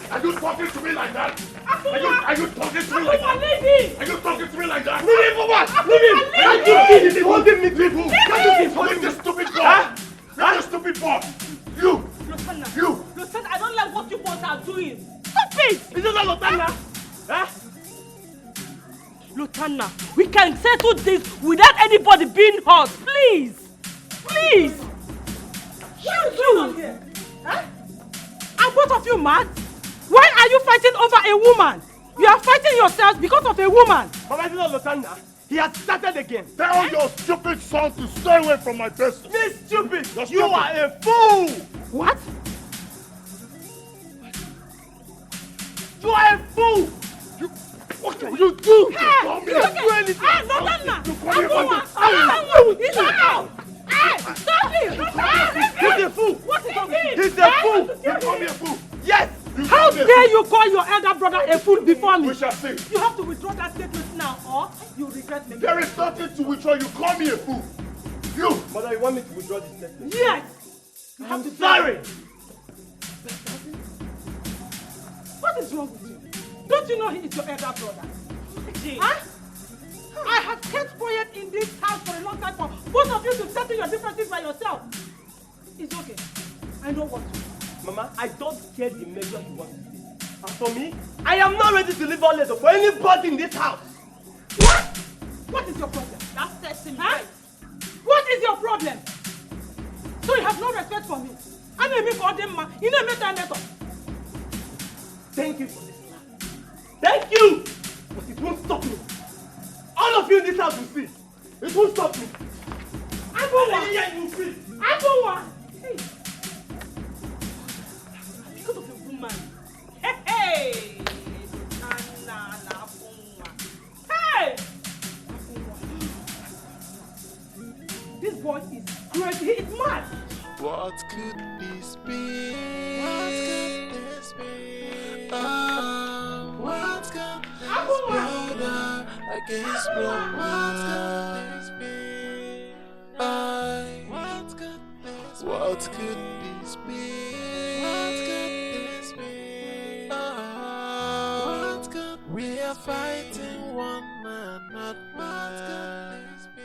Are you talking to me like that? Are you talking to me like that? Are you talking to me like that? Leave him for what? Leave him! Can't you see he's holding me, people? Can't you see he's holding You're me? the stupid boy! You're the stupid boy! You! You! Lutana, I don't like what you both are doing. Stop it! Is it not Lutana? Huh? Lutana, we can settle this without anybody being hurt. Please! Please! What you? Huh? Are both of you mad? Why are you fighting over a woman? You are fighting yourselves because of a woman. But I not Lutana. He has started again. Tell your stupid son to stay away from my business. Me stupid! You are a fool! What? You are a fool! What can you do? Hey! Come You here. can... Do anything. Hey, Lutana! He's out! Hey! Stop him! He's a fool! What is wrong with him? He's a fool! You call me a fool. Yes! How dare you call your elder brother a fool before me? We shall see. You have to withdraw that statement now, or you regret me. There is nothing to withdraw. You call me a fool. You! Mother, you want me to withdraw this statement? Yes! You have to sorry! What is wrong with you? Don't you know he is your elder brother? Huh? I have kept quiet in this house for a long time for both of you to settle your differences by yourself. It's okay. I know what to do. Mama, I don't care the measure you want to take. As for me, I am not ready to leave all letter for anybody in this house. What? What is your problem? That sets him right. What is your problem? So you have no respect for me. I may make all them man. You know, make that method. Thank you for this land. Thank you! But it won't stop me. All of you in this house will see. It won't stop me. Abuwa! Yeah, you will see. Abuwa! Hey. Because of a woman. Hey! Hey! This boy is crazy. He is mad. What could this be? What could this be? Oh, what could this brother against brother? What could this be? What could this be? What could this be? Oh, what could we are fighting one man, not what could this be?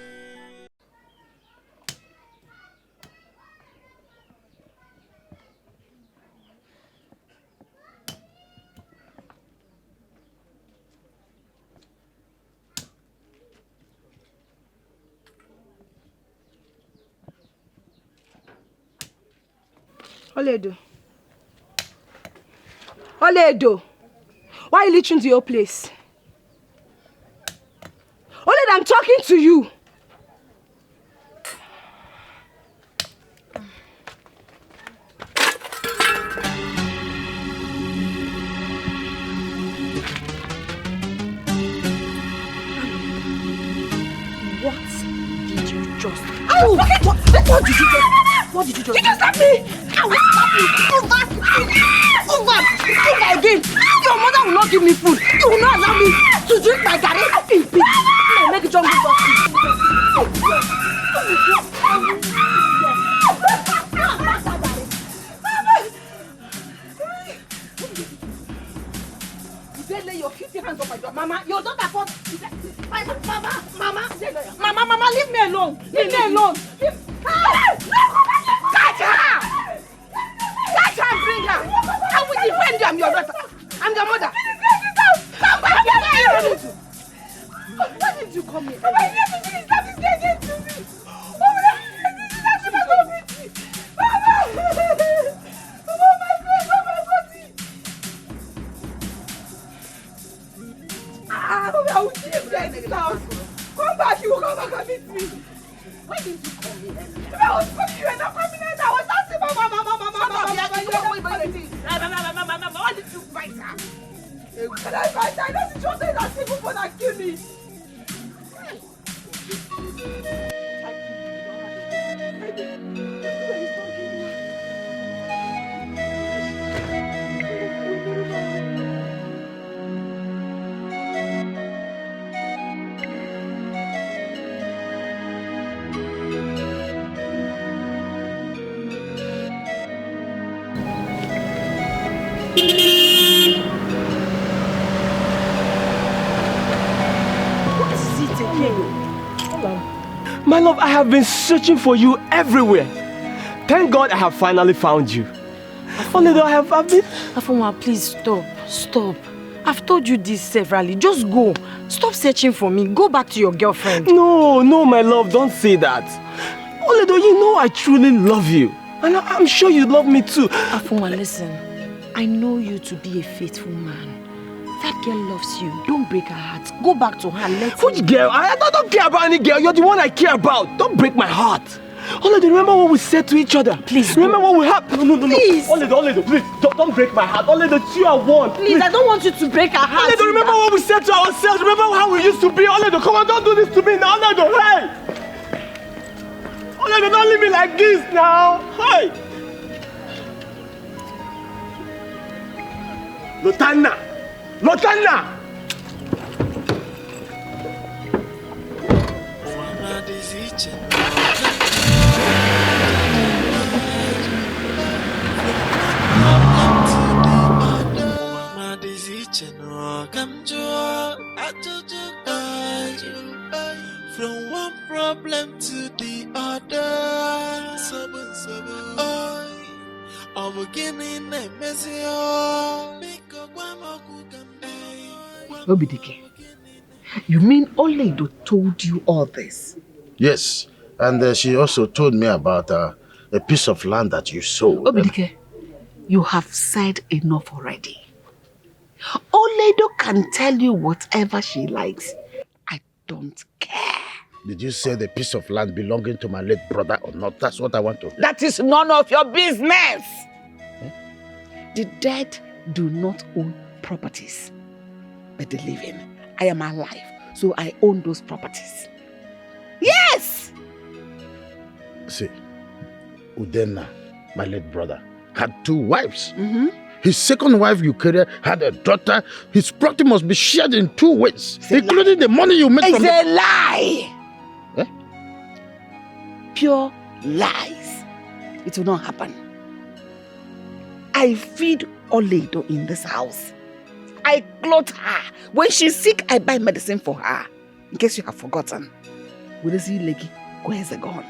Oledo. Oledo. Why are you leeching to your place? Oledo, I'm talking to you. just? Oh, what did you just? What did you just? You just slapped me! I will slap you! Over again! Your mother will not give me food! You will not allow me to drink my garri in peace! No, make it jump with us! You dare lay your filthy hands on my daughter? Mama, your daughter fought! Mama, leave me alone! Leave me alone! Catch her! Catch her and bring her! I will defend you, I'm your daughter! I'm your mother! Come back here! Why did you come here? Mama, I need to finish that is getting to me! Mama, my face, my body! I will kill you in this house! Come back, you will come back and meet me! Why did you come here? If I was coming, you were not coming in. I was asking Mama. Why did you fight her? Can I fight her? I know she just said that people for that kill me. What is it again? My love, I have been searching for you everywhere. Thank God I have finally found you. Only though I have been... Afonwa, please stop. I've told you this severally. Just go. Stop searching for me. Go back to your girlfriend. No, my love, don't say that. Only though you know I truly love you. And I'm sure you love me too. Afonwa, listen. I know you to be a faithful man. That girl loves you. Don't break her heart. Go back to her. Which girl? I don't care about any girl. You're the one I care about. Don't break my heart. Oledo, remember what we said to each other? Please. Remember what we have? No. Please. Oledo, please. Don't break my heart. Oledo, you are one. Please, I don't want you to break her heart. Oledo, remember what we said to ourselves? Remember how we used to be? Oledo, come on, don't do this to me now. Oledo, hey! Oledo, don't leave me like this now. Hey! Lotana! From one problem to the other. I'm beginning a mess. Dikeh, you mean Nollywood told you all this? Yes, and she also told me about a piece of land that you sold. Dikeh, you have said enough already. Nollywood can tell you whatever she likes. I don't care. Did you say the piece of land belonging to my late brother or not? That's what I want to know. That is none of your business. The dead do not own properties, but the living. I am alive, so I own those properties. Yes! See, Udenna, my late brother, had 2 wives. Mm-hmm. His second wife, Ukere, had a daughter. His property must be shared in 2 ways, including the money you make from the... It's a lie! Eh? Pure lies. It will not happen. I feed Nollywood in this house. I clothe her. When she's sick, I buy medicine for her. In case you have forgotten. Will you see Leggy? Where's the gun?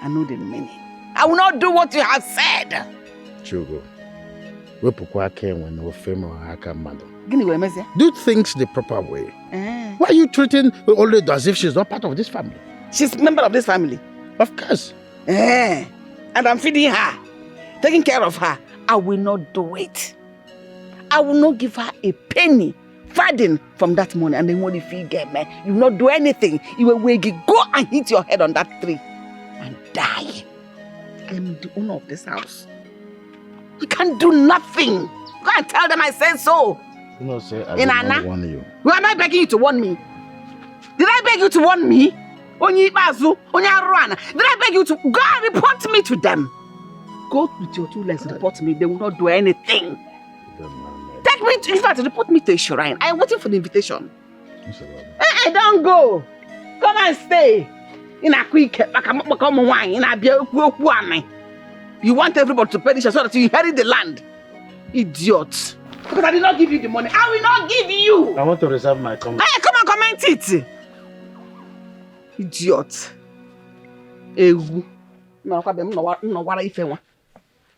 I know the meaning. I will not do what you have said. Chugo, do things the proper way. Why are you treating Nollywood as if she's not part of this family? She's a member of this family. Of course. And I'm feeding her, taking care of her. I will not do it. I will not give her a penny farthing from that money. And then when if you get me, you will not do anything. You will go and hit your head on that tree and die. I am the owner of this house. You can't do nothing. Go and tell them I said so. You know, say I did not warn you. Why am I begging you to warn me? Did I beg you to warn me? Onye Ibazu, Onye Arwana. Did I beg you to go and report me to them? Go with your 2 legs, report me. They will not do anything. Take me to, in fact, report me to a shrine. I am waiting for the invitation. Hey, don't go. Come and stay. In a quick, you want everybody to perish so that you inherit the land. Idiot. Because I did not give you the money. I will not give you. I want to reserve my comment. Hey, come and comment it. Idiot.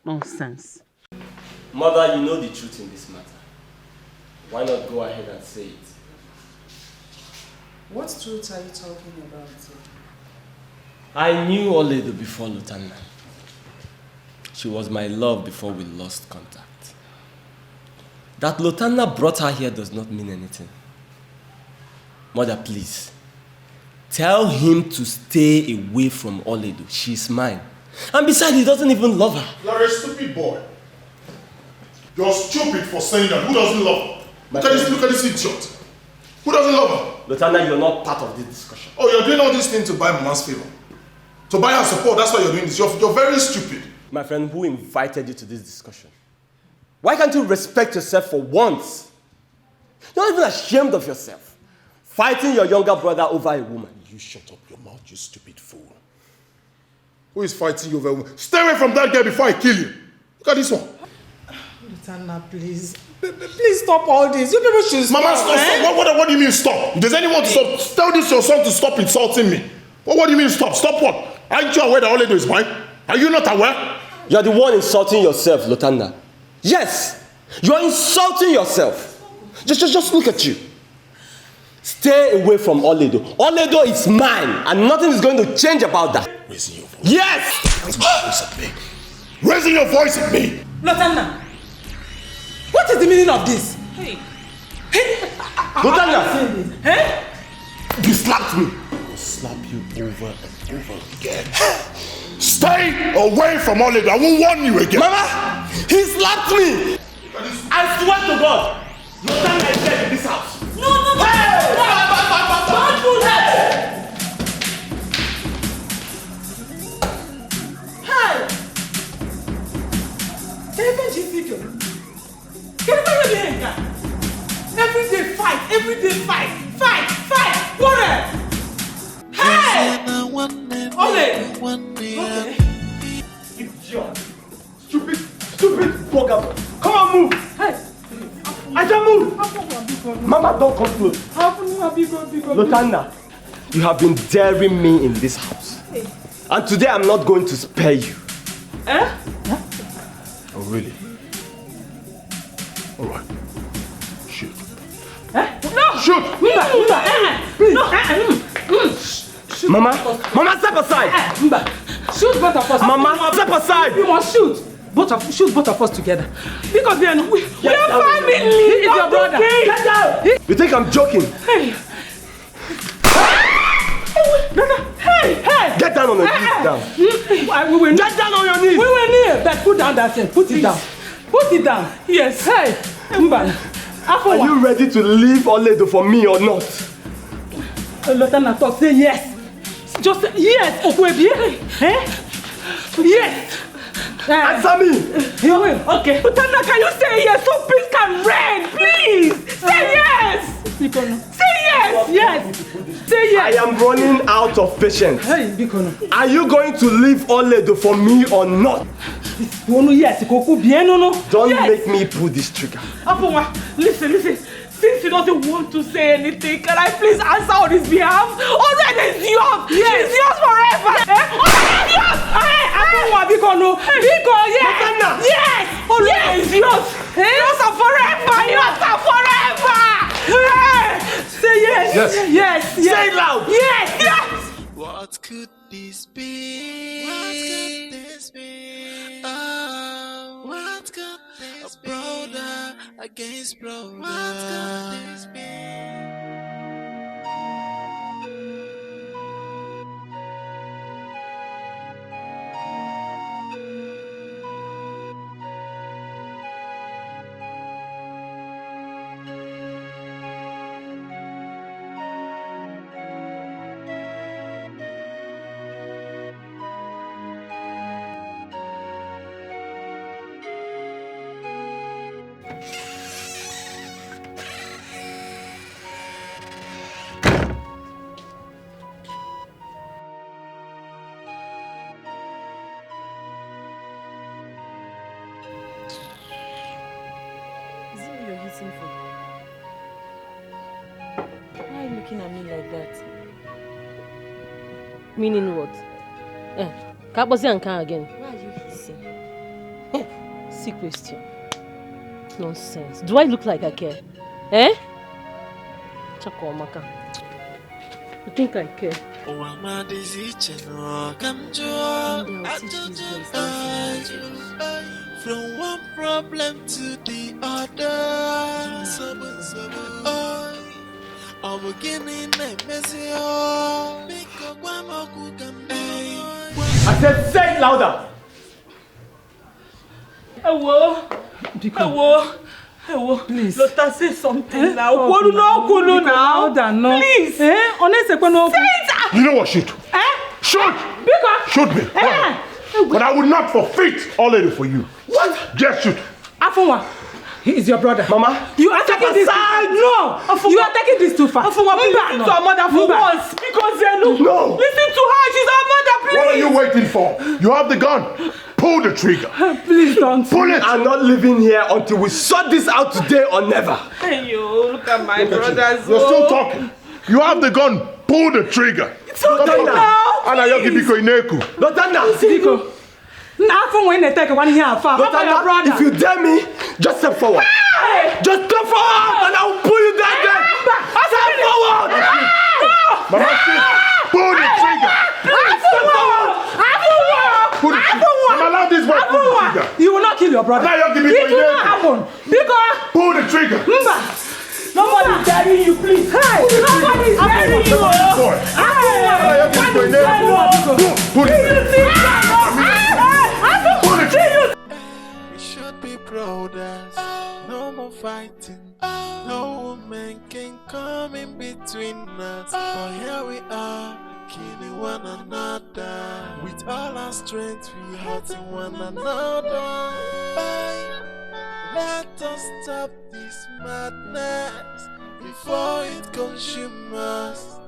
Nonsense. Mother, you know the truth in this matter. Why not go ahead and say it? What truth are you talking about? I knew Oledo before Lutana. She was my love before we lost contact. That Lutana brought her here does not mean anything. Mother, please. Tell him to stay away from Oledo. She's mine. And besides, he doesn't even love her. You're a stupid boy. You're stupid for saying that. Who doesn't love her? Look at this idiot. Who doesn't love her? Lutana, you're not part of this discussion. Oh, you're doing all these things to buy Mama's favor. To buy her support, that's why you're doing this. You're very stupid. My friend, who invited you to this discussion? Why can't you respect yourself for once? You're not even ashamed of yourself. Fighting your younger brother over a woman. You shut up your mouth, you stupid fool. Who is fighting you over a woman? Stay away from that girl before I kill you. Look at this one. Lutana, please. Please stop all this. You people should stop. Mama, stop. What do you mean stop? Does anyone stop? Tell this your son to stop insulting me. What do you mean stop? Stop what? Aren't you aware that Oledo is mine? Are you not aware? You're the one insulting yourself, Lutana. Yes, you're insulting yourself. Just look at you. Stay away from Oledo. Oledo is mine, and nothing is going to change about that. Raising your voice. Yes! Raising your voice at me. Raising your voice at me. Lutana, what is the meaning of this? Hey. Lutana! Hey? You slapped me. I'll slap you over and over again. Stay away from Oledo. I won't warn you again. Mama! He slapped me! I swear to God! Lutana is dead in this house. No! Hey! Don't do that! Hey! Every day fight! What? Hey! Okay. Idiot! Stupid bugger! Come on, move! Hey! I can move! Mama, don't come close. Lutana, you have been daring me in this house. Hey. And today I'm not going to spare you. Eh? Oh, really? All right. Shoot. Eh? No! Shoot! Shoot. Mama, step aside! Shoot both of us. Mama, step aside! You must shoot. Shoot both of us together. Because we are family. He is your brother. Get down. You think I'm joking? Hey! Hey! Get down on your knees down. We will Get down on your knees. We will kneel. But put down that thing. Put it down. Put it down. Yes. Hey! Are you ready to leave Oledo for me or not? Lutana talk. Say yes. Just say yes. Okwebi. Eh? Yes. Answer me. He will. Okay. Lutana, can you say yes so peace can reign? Please. Say yes. Say yes. Yes. Say yes. I am running out of patience. Hey, Bikono. Are you going to leave Oledo for me or not? Yes. Don't make me pull this trigger. Listen. Since he doesn't want to say anything, can I please answer on his behalf? Already is yours! Yes. She's yours forever! Already is yours! Biko, yes! Yes! Already is yours! Yours are forever! Yours are forever! Say yes! Yes! Say it loud! Yes! What could this be? What could this be? Oh, what could this be? A brother against brother. What could this be? waiting for? Why are you looking at me like that? Meaning what? Kabosi and Khan again. Why are you hissing? See question. Nonsense. Do I look like I care? Chako Maka. You think I care? From one problem to the other. I'm beginning a messy. I said, say it louder. Hello, please. Lotta, say something now. Louder, no. Please. Say it. You know what? Shoot. Shoot. Shoot me. But I will not forfeit all lady for you. What? Just shoot. Afunwa, he is your brother. Mama, you are taking this. No, you are taking this too far. Afunwa, please listen to our mother for once. Because no. Listen to her. She's our mother, please. What are you waiting for? You have the gun. Pull the trigger. Please don't. Pull it. I'm not leaving here until we sort this out today or never. Hey, yo, look at my brothers. You're still talking. You have the gun. Pull the trigger. It's okay now. Ana yogi biko ineku. Lotana. Biko. When they take one here far. Lotana, if you dare me, just step forward. Hey. Just step forward and I will pull you down there. Step forward. Mama, pull the trigger. Allow this one pull the trigger. You will not kill your brother. It will not happen. Because pull the trigger. Nobody's daring you, please. Hey, nobody's daring you. We should be brothers. No more fighting. No woman can come in between us. But here we are, killing one another. With all our strength, we hurting one another. Let us stop this madness before it consumes us.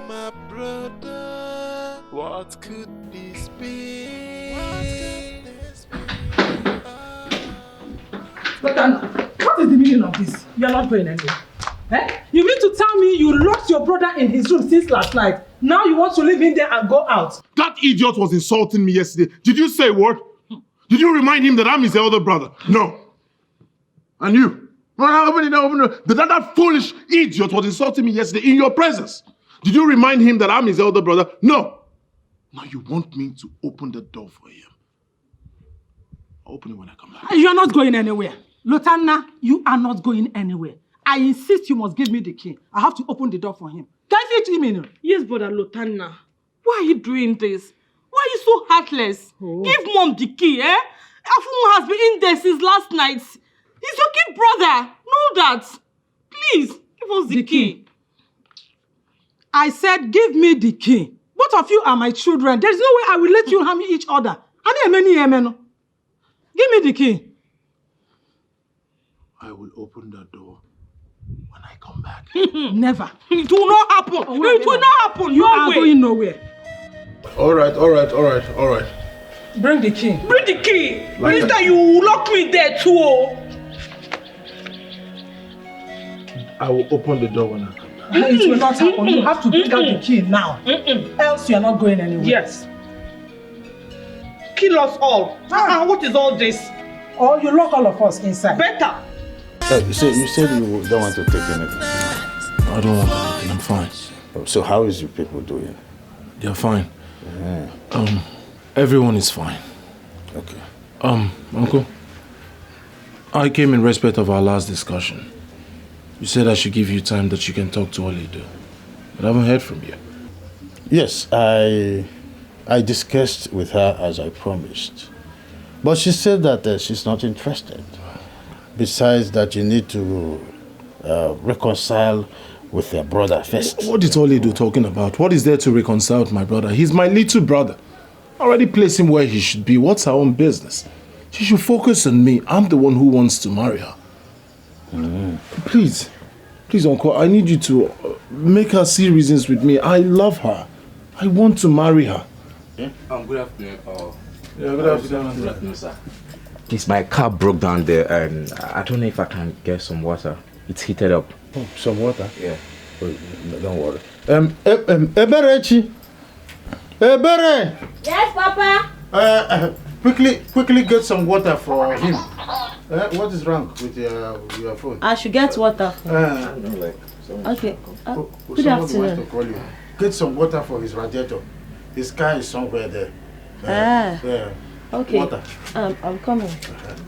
My brother, what could this be? what is the meaning of this? You are not going anywhere. You mean to tell me you locked your brother in his room since last night? Now you want to leave him there and go out? That idiot was insulting me yesterday. Did you say a word? Did you remind him that I'm his elder brother? No. And you? That foolish idiot was insulting me yesterday in your presence. Did you remind him that I'm his elder brother? No. Now you want me to open the door for him. I'll open it when I come back. You are not going anywhere. Lotana, you are not going anywhere. I insist you must give me the key. I have to open the door for him. Can you see me? Yes, brother Lotana. Why are you doing this? Why are you so heartless? Give mom the key, Afunwa has been in there since last night. He's your kid brother. Know that. Please, give us the key. I said, give me the key. Both of you are my children. There's no way I will let you harm each other. Give me the key. I will open the door when I come back. Never. It will not happen. It will not happen. You are going nowhere. All right. Bring the key. Bring the key. Mister, you lock me there too. I will open the door when I come back. It will not happen. You have to bring out the key now. Else you are not going anywhere. Yes. Kill us all. What is all this? Or you lock all of us inside. Better. You said you don't want to take anything. I don't want anything. I'm fine. So how is your people doing? They're fine. Yeah. Everyone is fine. Okay. Uncle, I came in respect of our last discussion. You said I should give you time that you can talk to Ini Edo, but I haven't heard from you. Yes, I discussed with her as I promised. But she said that she's not interested. Besides that, you need to reconcile with your brother first. What is Ini Edo talking about? What is there to reconcile with my brother? He's my little brother. I already placed him where he should be. What's her own business? She should focus on me. I'm the one who wants to marry her. Please, Uncle, I need you to make her see reasons with me. I love her. I want to marry her. Good afternoon. Good afternoon, sir. Please, my car broke down there and I don't know if I can get some water. It's heated up. Oh, some water? Yeah. Oh, don't worry. Eberechi. Ebere! Yes, Papa? Quickly get some water for him. What is wrong with your phone? I should get water. Okay. Good afternoon. Wants to call you. Get some water for his radiator. His car is somewhere there. Yeah. Okay. Water. I'm coming.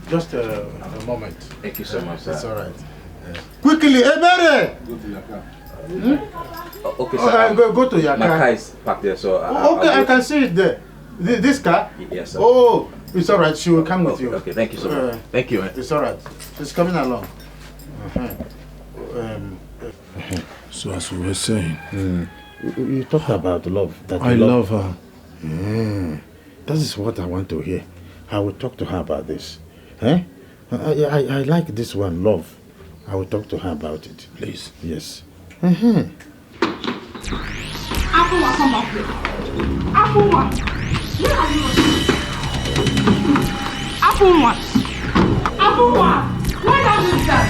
Just a moment. Thank you so much, sir. It's alright. Quickly, Ebere! Go to your car. Okay, sir. Go to your car. My car is parked there, so... I can see it there. This car? Yes, sir. Oh, it's alright. She will come with you. Okay, thank you so much. Thank you. It's alright. She's coming along. So as we were saying... You talked about love. That I love her. That is what I want to hear. I will talk to her about this. I like this one, love. I will talk to her about it. Please. Yes. Apple, come back here. Apple, where are you? Apple, where are you, sir?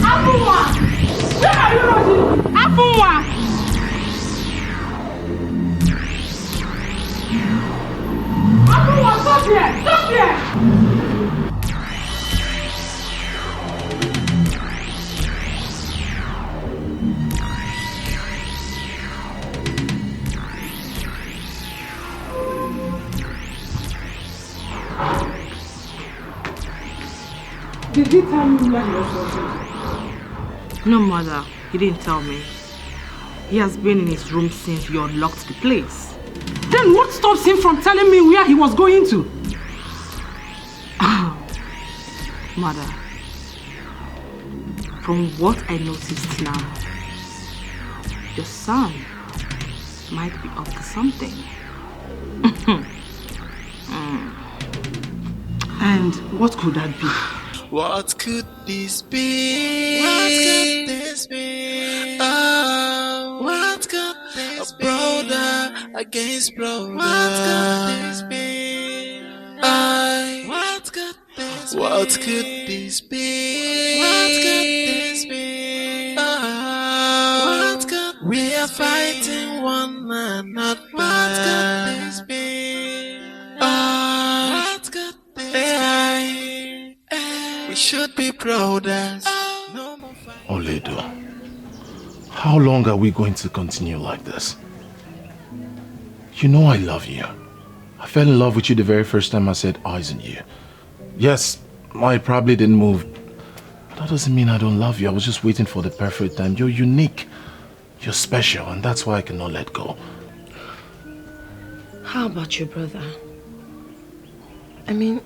Apple, where are you? Apple, stop here! Stop here! Did he tell you where he was working? No, mother. He didn't tell me. He has been in his room since you unlocked the place. Then what stops him from telling me where he was going to? Mother, from what I noticed now, your son might be up to something. And what could that be? What could this be? What could this be? Oh, what could this be? A brother against brother. What could this be? What could this be? What could this be? What could this be? Oh, what could we are fighting one another. What could this be? Oh, what could this be? We should be brothers. Oledo, how long are we going to continue like this? You know I love you. I fell in love with you the very first time I set eyes on you. Yes, I probably didn't move. But that doesn't mean I don't love you. I was just waiting for the perfect time. You're unique. You're special, and that's why I cannot let go. How about your brother? I mean,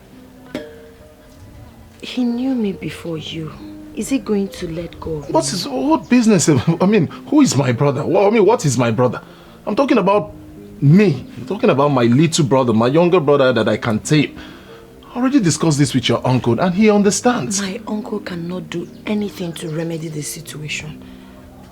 he knew me before you. Is he going to let go of me? What business? I mean, who is my brother? Well, I mean, what is my brother? I'm talking about me. I'm talking about my little brother, my younger brother that I can tame. I already discussed this with your uncle and he understands. My uncle cannot do anything to remedy the situation.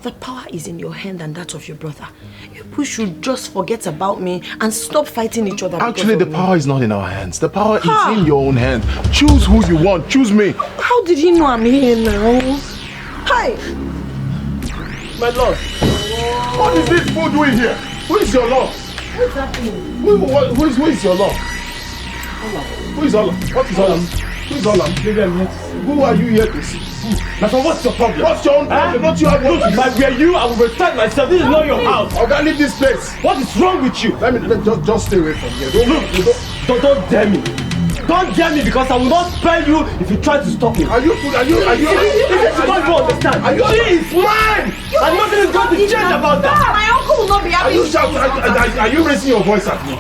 The power is in your hand and that of your brother. You people should just forget about me and stop fighting each other. Actually, the power is not in our hands. The power is in your own hand. Choose who you want. Choose me. How did he know I'm here now? Hi! My lord. What is this fool doing here? Who is your lord? What's happening? Who is your lord? Who is Allah? What is Allah? Who is Allah? Who are you here to see? Now, so what's your problem? What's your own problem? Don't you have one? If I were you, I would return myself. This is not your house. Okay, leave this place. What is wrong with you? Just stay away from here. Don't dare me. Don't dare me because I will not spare you if you try to stop me. Are you? This is what you understand. She is mine. And nothing is going to change about that. My uncle will not be happy. Are you raising your voice at me?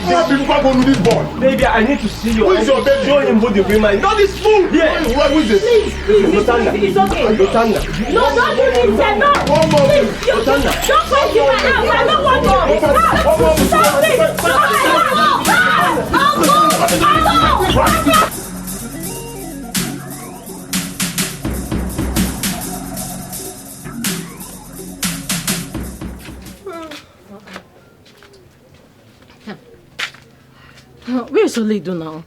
How people can go to this boy? Baby, I need to see you. Who is your baby? Show him who the woman. Not this fool. Yeah. Who is it? Please, it's okay. Lotanda. No, don't do this, sir. No. Please, Lotanda. don't fight in my house. I don't want to. Stop it. Where's Oledo now?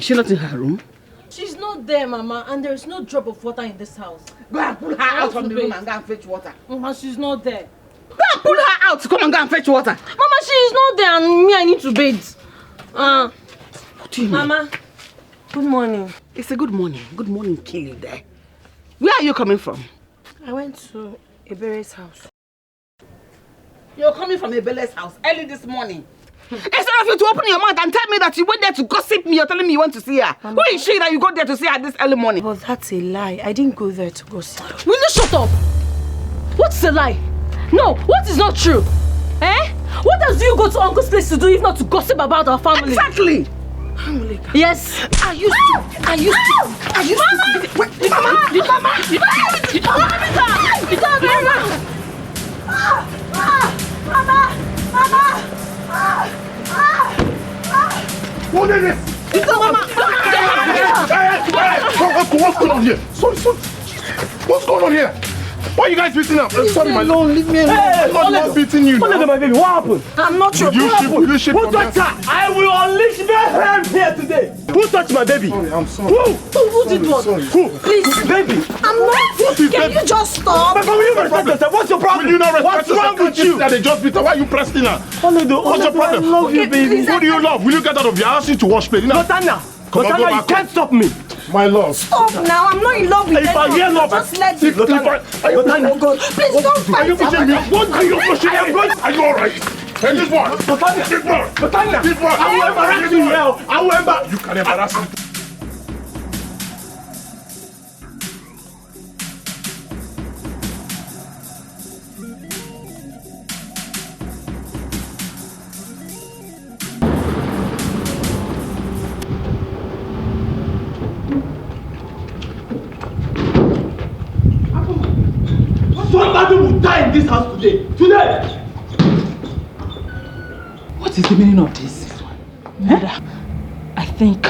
Is she not in her room? She's not there, Mama, and there is no drop of water in this house. Go and pull her out from the room and go and fetch water. Mama, she's not there. Go and pull her out. Come and go and fetch water. Mama, she is not there, and me, I need to bathe. What do you mean? Mama, good morning. It's a good morning. Good morning, kill you there. Where are you coming from? I went to Ebere's house. You're coming from Ebele's house early this morning. Instead of you to open your mouth and tell me that you went there to gossip me, you're telling me you want to see her. Mama, who is she that you go there to see her this early morning? But that's a lie. I didn't go there to gossip. Will you shut up? What's a lie? No, what is not true? Eh? What does you go to Uncle's place to do if not to gossip about our family? Exactly! Yes. I used to. Wait, What is this? What's going on here? Sorry. What's going on here? Why are you guys beating up? Sorry, my lord. Leave me alone. I'm not beating you. What my baby? What happened? I'm not sure. You ship Who touched her? I will unleash mayhem here today. Who touched my baby? Sorry, I'm sorry. Who did what? Who? Please. Baby. I'm not. Can you just stop? But will you respect yourself? What's your problem? Will you not respect What's wrong with you? That they just beat her. Why are you pressing her? What's your problem? I love you, baby. Who do you love? Will you get out of here? I asked you to wash plate. Lotana, you can't stop me. My love. Stop now. I'm not in love with If I hear love, just let it go. Oh God. Please don't fight. Are you pushing me? What are you pushing me? Are you alright? Hey, this one. This one. I will embarrass you now. I will embarrass you. Can embarrass me. Somebody will die in this house today. Today! What is the meaning of this? Mother, I think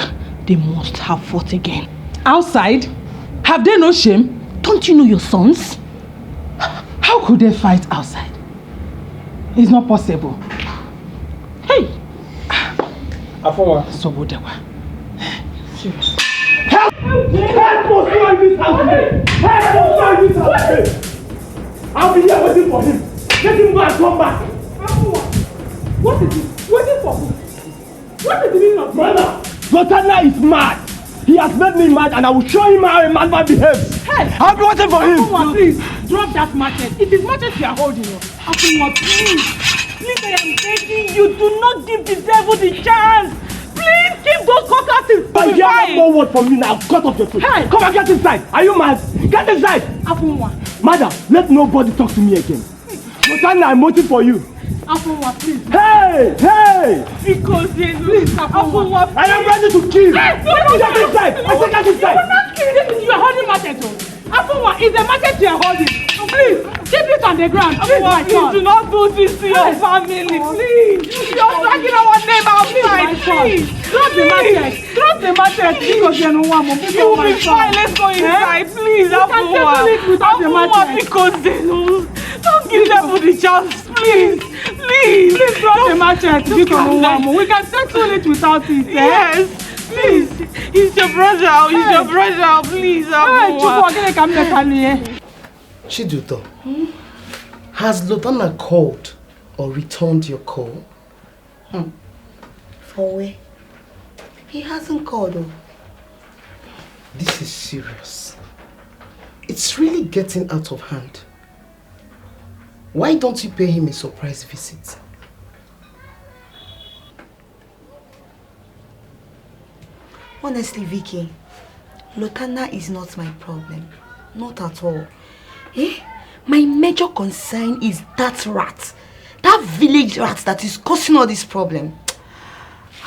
they must have fought again. Outside? Have they no shame? Don't you know your sons? How could they fight outside? It's not possible. Hey! Afowa. Sobodewa. Seriously. Help! Help must go in this house today! Help must go in this house today! I'll be here waiting for him. Let him go and come back. What is it? Waiting for who? What is the meaning of Mother, Lotana is mad. He has made me mad and I will show him how a madman behaves. Hey! I'll be waiting for him. Afunwa, please, drop that machete. It is machete you are holding. Afunwa, please. Please, I am begging you, do not give the devil the chance. Please keep those cockases. If I hear one word from you now, cut off your throat. Hey! Come and get inside. Are you mad? Get inside. Afunwa. Madam, let nobody talk to me again. Lotana, I'm waiting for you. Afunwa, please. Hey! Hey! Because please, Afunwa. I am ready to kill. Hey! Get inside. I said get inside. You will not kill. This is you are holding machete. Afunwa, it's a machete you are holding. Please, keep it on the ground. Afunwa, please do not do this to your family, please. You're dragging our name outside, please. Drop the machete. Drop the machete because you don't want me. You will be fine. Let's go inside, please. Afunwa, because they don't give them the chance, please. Please drop the machete. We can settle it without it. Yes. Please, he's your brother. He's your brother. Please, Chiduto, has Lotana called or returned your call? For where? He hasn't called though. This is serious. It's really getting out of hand. Why don't you pay him a surprise visit? Honestly, Vicky, Lotana is not my problem. Not at all. My major concern is that rat. That village rat that is causing all this problem.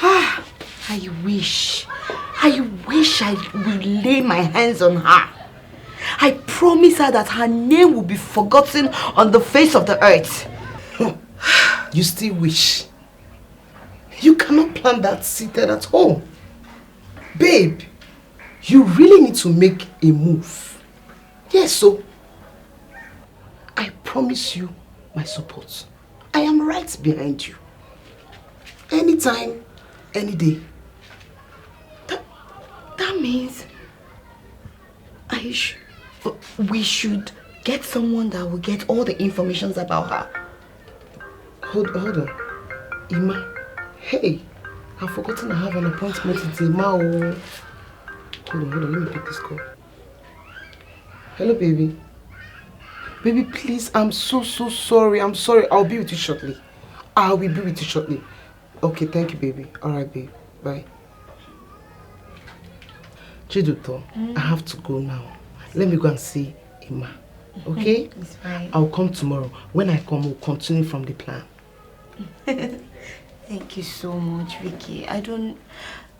I wish I will lay my hands on her. I promise her that her name will be forgotten on the face of the earth. You still wish? You cannot plan that seated at home. Babe, you really need to make a move. Yes, so I promise you my support. I am right behind you. Anytime, any day. means we should get someone that will get all the information about her. Hold on. Ima. Hey, I've forgotten I have an appointment with Ima. Hold on, let me pick this call. Hello, baby. Baby, please, I'm so sorry. I'm sorry. I'll be with you shortly. I will be with you shortly. Okay, thank you, baby. Alright, babe. Bye. Chiduto, I have to go now. Let me go and see Ima. Okay? It's fine. I'll come tomorrow. When I come, we'll continue from the plan. Thank you so much, Vicky.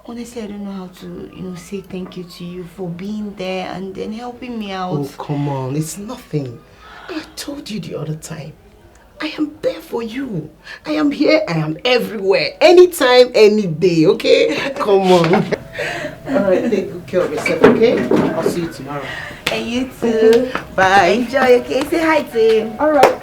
Honestly, I don't know how to, say thank you to you for being there and then helping me out. Oh, come on. It's nothing. I told you the other time. I am there for you. I am here. I am everywhere. Anytime, any day. Okay? Come on. Alright, take good care of yourself, okay? I'll see you tomorrow. And you too. Bye. Enjoy, okay? Say hi to him. Alright.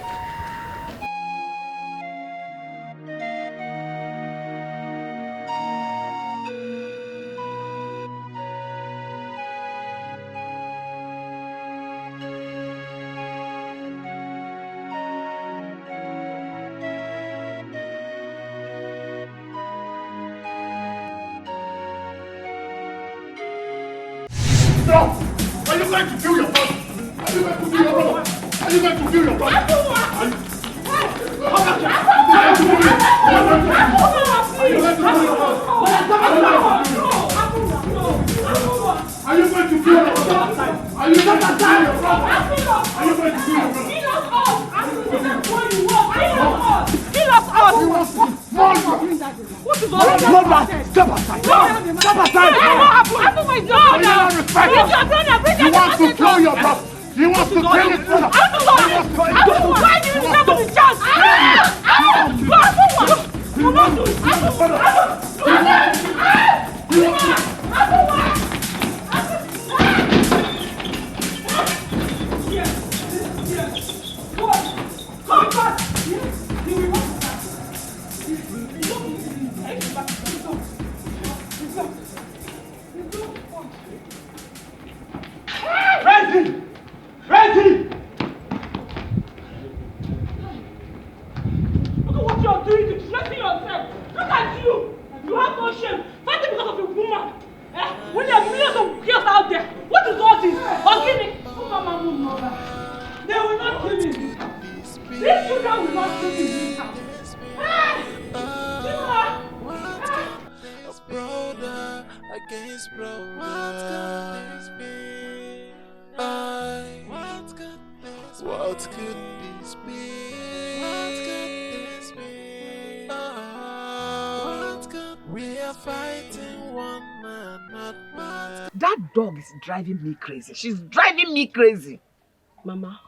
Stop! Are you going to kill your brother? Are you going to kill your brother? Are you going to kill your brother? Are you going to kill your brother? Are you going to kill your brother? Are you going to kill your brother? Kill us all! What is all that? Step aside! Step aside! What happened? My daughter! You want to kill your brother! You want to kill his brother! Why do you never be just? Ready! Look at what you are doing, disrespecting yourself. Look at you. You have no shame. Fighting because of a woman. When there are millions of girls out there, what is all this? Organic. They will not kill me. These children will not kill me. Brother against brother. What could this be? We are fighting one another. That dog is driving me crazy. She's driving me crazy. Mama,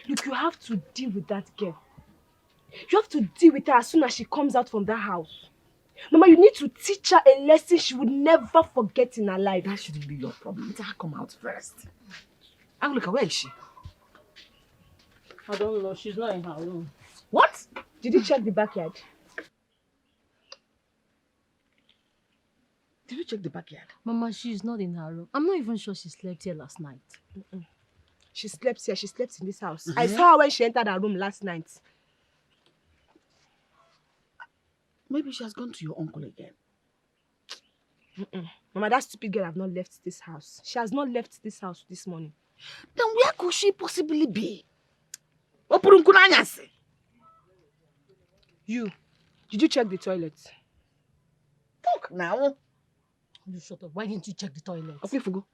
look, you have to deal with that girl. You have to deal with her as soon as she comes out from that house. Mama, you need to teach her a lesson she would never forget in her life. That shouldn't be your problem. Let her come out first. Angelica, where is she? I don't know. She's not in her room. What? Did you check the backyard? Did you check the backyard? Mama, she's not in her room. I'm not even sure she slept here last night. She slept here. She slept in this house. I saw her when she entered her room last night. Maybe she has gone to your uncle again. Mama, that stupid girl has not left this house. She has not left this house this morning. Then where could she possibly be? You, did you check the toilet? Talk now. You shut up. Why didn't you check the toilet? Okay, Fugo.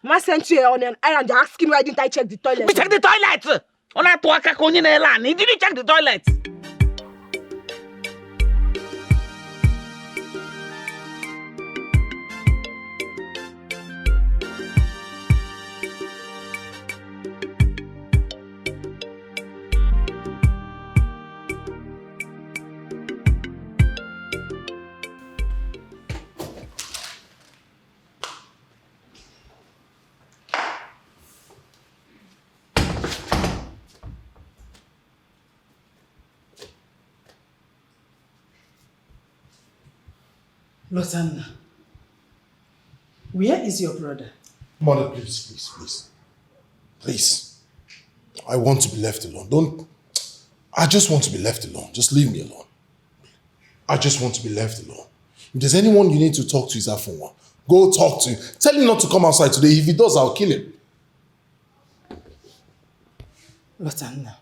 Mama sent you on an errand. You're asking me why didn't I check the toilet? We check the toilet! Did you check the toilet? Where is your brother? Mother, please. Please. I want to be left alone. I just want to be left alone. Just leave me alone. I just want to be left alone. If there's anyone you need to talk to, is Afunwa. Go talk to him. Tell him not to come outside today. If he does, I'll kill him. Lotanna,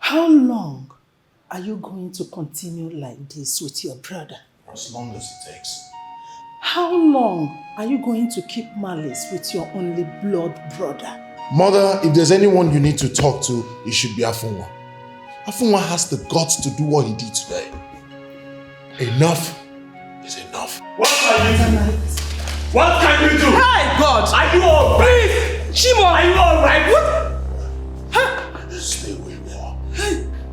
how long are you going to continue like this with your brother? As long as it takes. How long are you going to keep malice with your only blood brother? Mother, if there's anyone you need to talk to, it should be Afunwa. Afunwa has the guts to do what he did today. Enough is enough. What can you do? What can you do? Hey, God! Are you alright? Chimo! Are you alright? Huh? Stay where you are.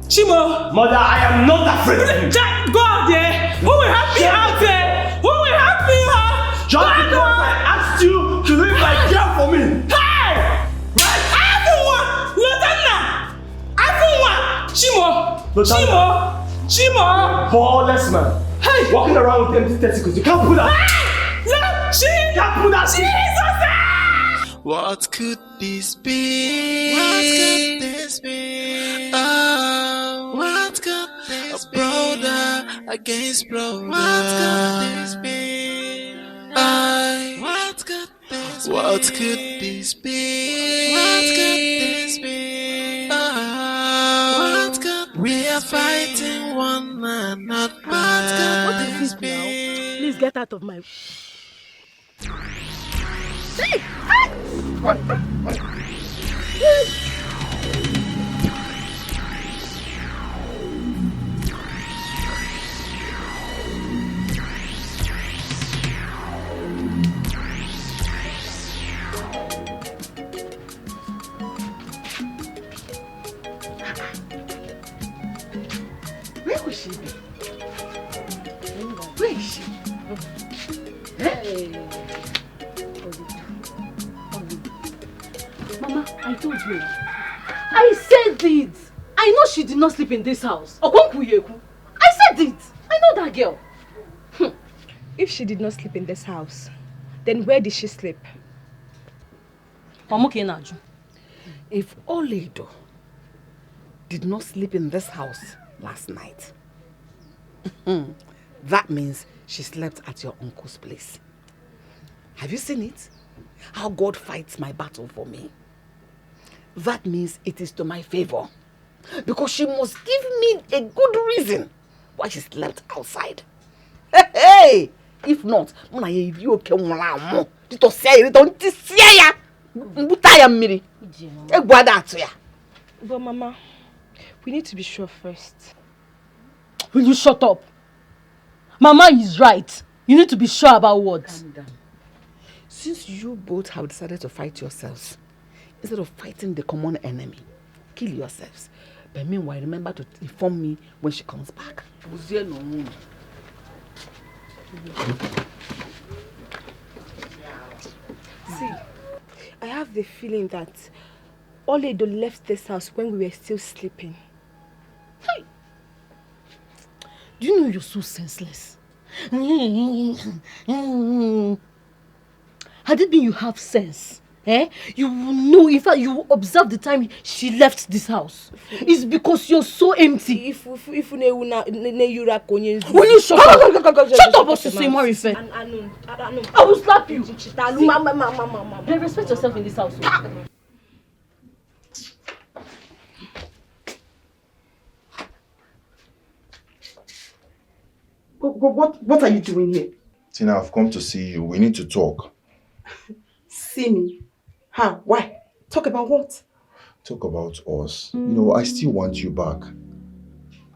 Chimo! Mother, I am not afraid of you. God, yeah! Who will help me out there? Who will help me out? Just because I asked you to leave my girl for me. Hey! Afunwa! Lotanna! Afunwa! Chimo! Chimo! Ballless man. Hey! Walking around with empty testicles. You can't put that. Hey! You can't put that. Jesus! What could this be? What could this be? Oh, what could this be? Brother against brother. What could this be? What could this be? What could this be? What could this be? Oh, what could we are fighting one another. What is this now? Please get out of my... Hey! Where could she be? Where is she? Hey! Mama, I told you. I said it. I know she did not sleep in this house. I said it. I know that girl. If she did not sleep in this house, then where did she sleep? If Ini Edo did not sleep in this house last night, that means she slept at your uncle's place. Have you seen it? How God fights my battle for me. That means it is to my favor. Because she must give me a good reason why she slept outside. Hey! If not, but Mama, we need to be sure first. Will you shut up? Mama is right. You need to be sure about what? Calm down. Since you both have decided to fight yourselves, instead of fighting the common enemy, kill yourselves. But meanwhile, remember to inform me when she comes back. See, I have the feeling that Ini Edo left this house when we were still sleeping. Hey. Do you know you're so senseless? Had it been you have sense, you will know, in fact, you will observe the time she left this house. It's because you're so empty. Will you shut up? Shut up, I will slap you. Hey, respect yourself in this house. What are you doing here? Tina, I've come to see you. We need to talk. See me? Huh? Why? Talk about what? Talk about us. You know, I still want you back.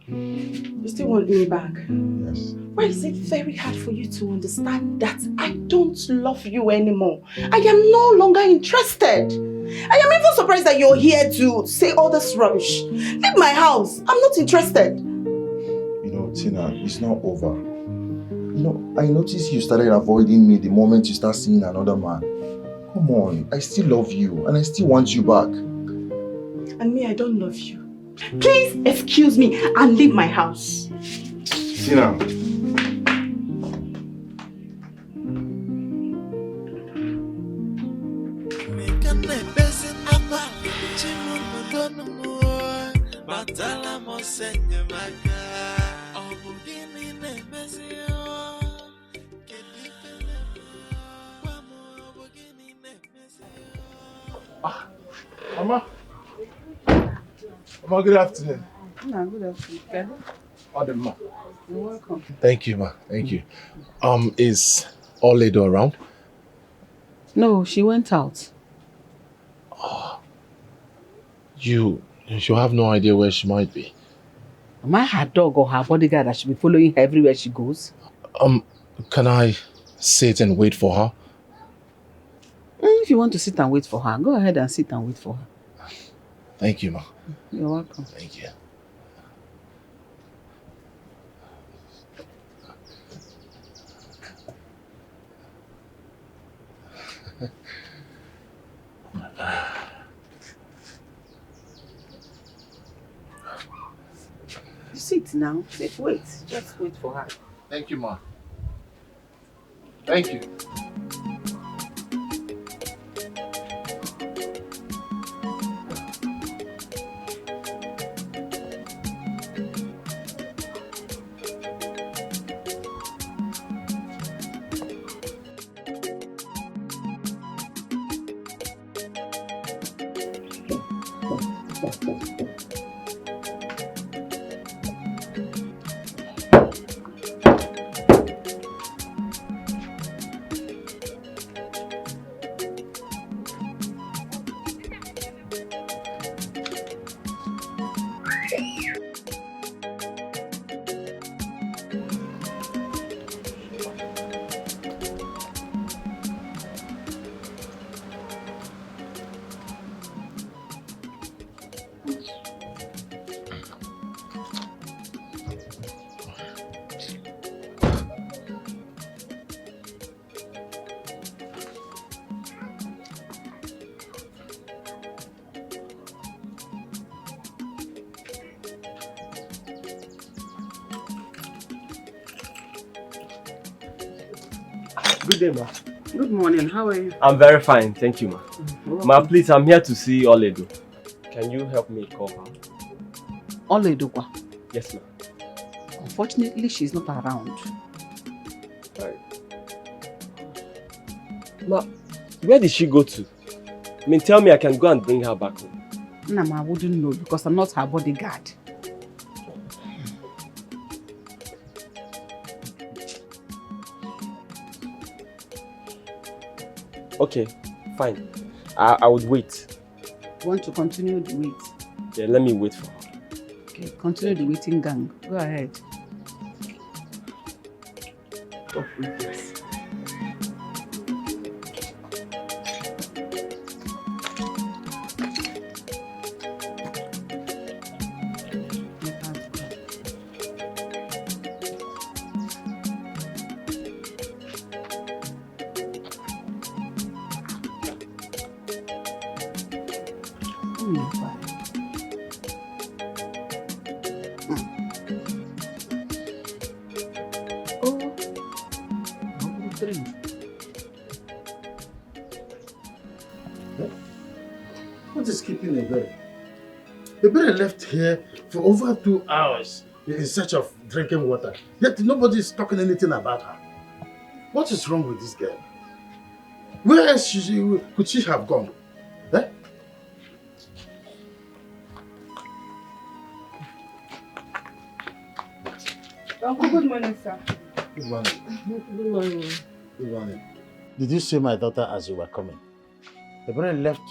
You still want me back? Yes. Why is it very hard for you to understand that I don't love you anymore? I am no longer interested. I am even surprised that you're here to say all this rubbish. Leave my house. I'm not interested. You know, Tina, it's not over. You know, I noticed you started avoiding me the moment you start seeing another man. Come on, I still love you and I still want you back. And me, I don't love you. Please excuse me and leave my house. Tina. Matala mo senye maka Obugini ne mesio Mama. Mama, good afternoon. No, good afternoon. Ma. You're welcome. Thank you, ma. Thank you. Is Oledo around? No, she went out. You have no idea where she might be. Am I her dog or her bodyguard that should be following her everywhere she goes? Can I sit and wait for her? If you want to sit and wait for her, go ahead and sit and wait for her. Thank you, ma. You're welcome. Thank you. Sit now. Sit, wait. Just wait for her. Thank you, ma. Thank you. Good day, ma. Good morning. How are you? I'm very fine, thank you, ma. Ma, please, I'm here to see Oledo. Can you help me call her? Oledo? Yes, ma. Unfortunately, she's not around. Right. Ma, where did she go to? I mean, tell me I can go and bring her back home. No, I wouldn't know because I'm not her bodyguard. Okay, fine. I would wait. Want to continue the wait? Yeah, let me wait for her. Okay, continue the waiting gang. Go ahead. Oh, please. What is keeping Ebere? Ebere left here for over 2 hours in search of drinking water. Yet nobody is talking anything about her. What is wrong with this girl? Where else could she have gone? Eh? Uncle, good morning, sir. Good morning. Good morning. Good morning. Did you see my daughter as you were coming? Ebere left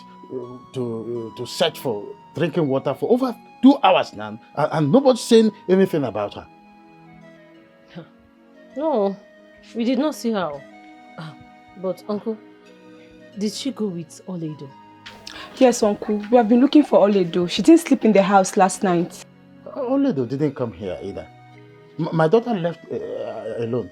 to search for drinking water for over 2 hours now, and nobody's saying anything about her. No, we did not see her. But uncle, did she go with Oledo? Yes, uncle. We have been looking for Oledo. She didn't sleep in the house last night. Oledo didn't come here either. My daughter left alone.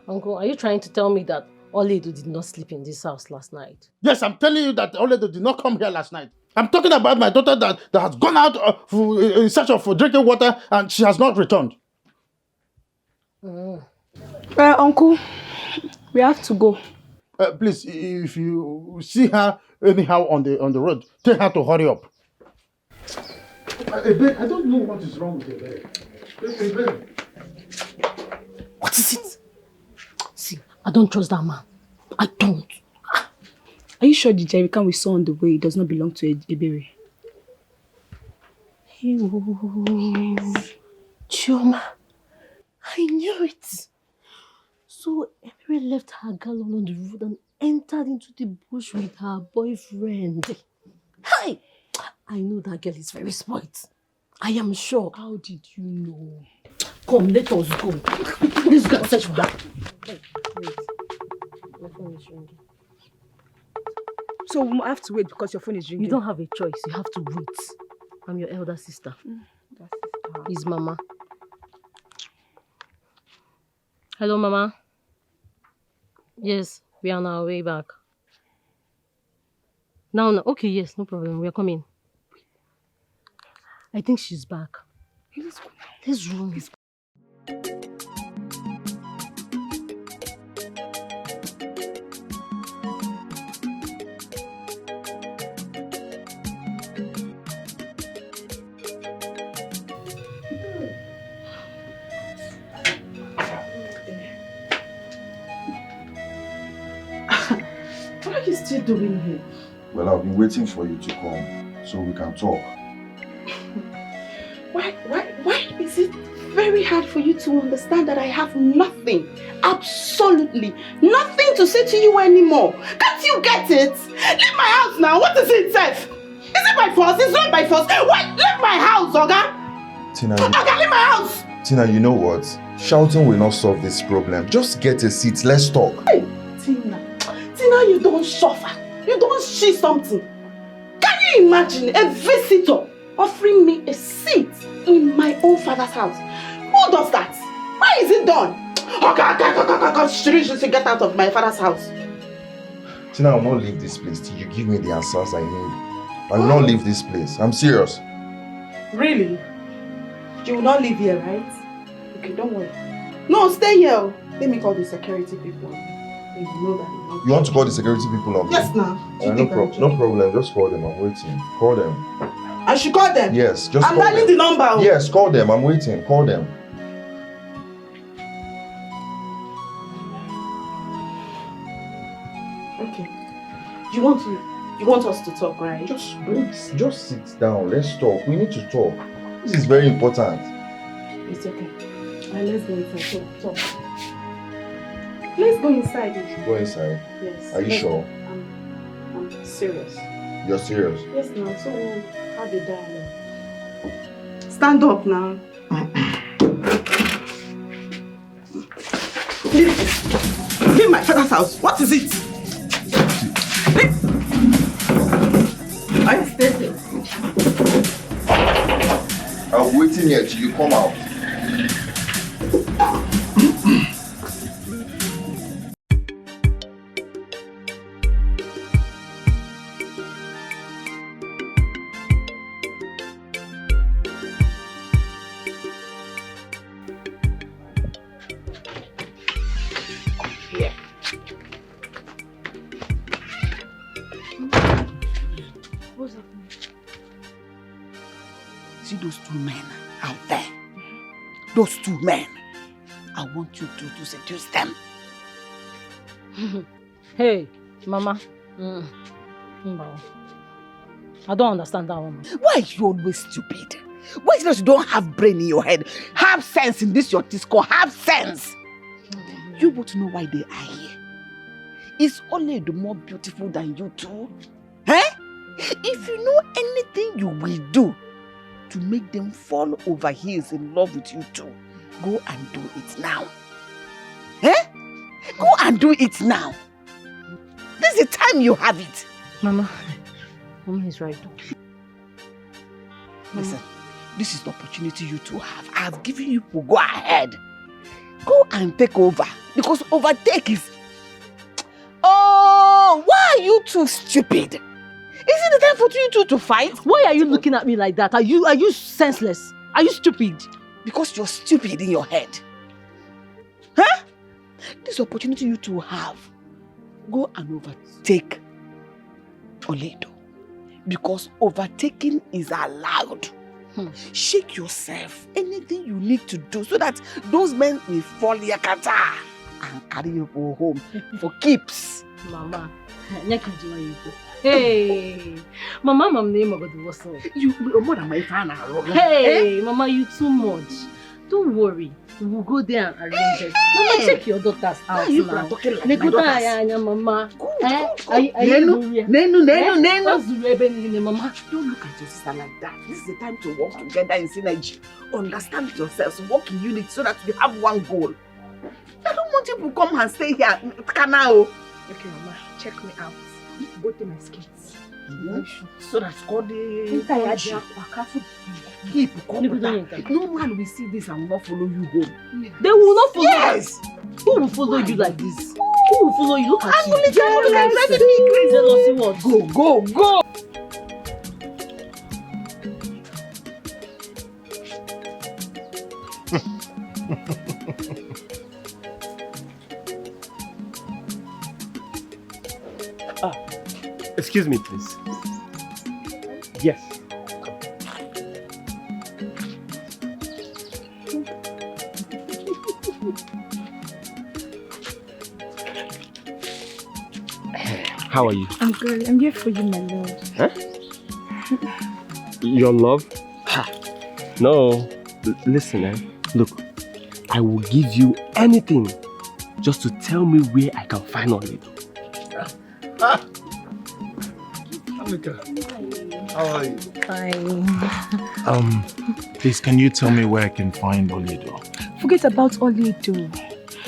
Uncle, are you trying to tell me that Oledo did not sleep in this house last night? Yes, I'm telling you that Oledo did not come here last night. I'm talking about my daughter that has gone out in search of drinking water and she has not returned. Uncle, we have to go. Please, if you see her anyhow on the road. Tell her to hurry up. Babe, I don't know what is wrong with your babe. Babe. What is it? See, I don't trust that man. I don't. Are you sure the jerrycan we saw on the way does not belong to Ebere? Chioma, I knew it. So Ebere left her gallon on the road and entered into the bush with her boyfriend. Hi! I know that girl is very spoilt. I am sure. How did you know? Come, let us go. Let's go and search for her. Wait. My phone is ringing. So we have to wait because your phone is ringing? You don't have a choice. You have to wait. I'm your elder sister. He's Mama. Hello, Mama. Yes, we are on our way back. Now, okay, yes, no problem. We are coming. I think she's back. Let's go. Let's run. What are you still doing here? Well, I've been waiting for you to come so we can talk. Why is it very hard for you to understand that I have nothing, absolutely nothing to say to you anymore? Can't you get it? Leave my house now. What is it, Seth? Is it my fault? It's not my fault. Why? Leave my house, Oga. Tina, Oga, leave my house. Tina, you know what? Shouting will not solve this problem. Just get a seat. Let's talk. Hey, Tina, you don't suffer. You don't see something. Can you imagine a visitor offering me a seat in my own father's house? Who does that? Why is it done? Okay, should get out of my father's house. Tina, I will not leave this place till you give me the answers I need. I will not leave this place. I'm serious. Really? You will not leave here, right? Okay, don't worry. No, stay here. Let me call the security people. You know that. You want to call the security people on? Yes, now. No problem. Just call them. I'm waiting. Call them. I should call them? Yes, just I'm call them. dialing the number. Yes, call them. I'm waiting. Call them. Okay. You want us to talk, right? Just sit down. Let's talk. We need to talk. This is very important. It's okay. Let's go inside. Talk. Let's go inside. Go inside. Yes. Are you sure? I'm serious. You're serious? Yes, now. So we'll have a dialogue. Stand up now. Leave my father's house. What is it? I stay there. I'm waiting here till you come out. See those two men out there? Those two men. I want you to seduce them. Hey, Mama. No. I don't understand that woman. Why are you always stupid? Why is it that you don't have brain in your head? Have sense in this your disco. Have sense. You both know why they are here. Is only the more beautiful than you two? Eh? If you know anything you will do to make them fall over heels in love with you two, go and do it now. Eh? Go and do it now. This is the time you have it. Mama is right. Listen, this is the opportunity you two have. I have given you to go ahead. Go and take over. Because overtake is... Oh, why are you two stupid? Is it the time for you two to fight? Why are you looking at me like that? Are you senseless? Are you stupid? Because you're stupid in your head. Huh? This opportunity you two have. Go and overtake Oledo. Because overtaking is allowed. Shake yourself. Anything you need to do so that those men will fall yakata and carry you home for keeps. Mama, hey, Mama, Mama, name of the was you more than my fan. Hey, Mama, you too much. Don't worry. We will go there and arrange it. Mama, check your daughter's house you now. Talking like my daughters. Mama. Mama, don't look at your sister like that. This is the time to work together in synergy. Understand yourselves, work in unity so that we have one goal. I don't want you to come and stay here. Canal. Okay, Mama, check me out. Go to my skates. So that's called the keep no one will see this and will not follow you home. They will not follow. Yes. Who will follow you like this? Who will follow you? Look at you. Go. Excuse me, please. Yes. How are you? I'm good. I'm here for you, my love. Huh? Your love? Ha. No. Listen, Look, I will give you anything just to tell me where I can find Nollywood. How are you? Fine. Please, can you tell me where I can find Oledo? Forget about Oledo.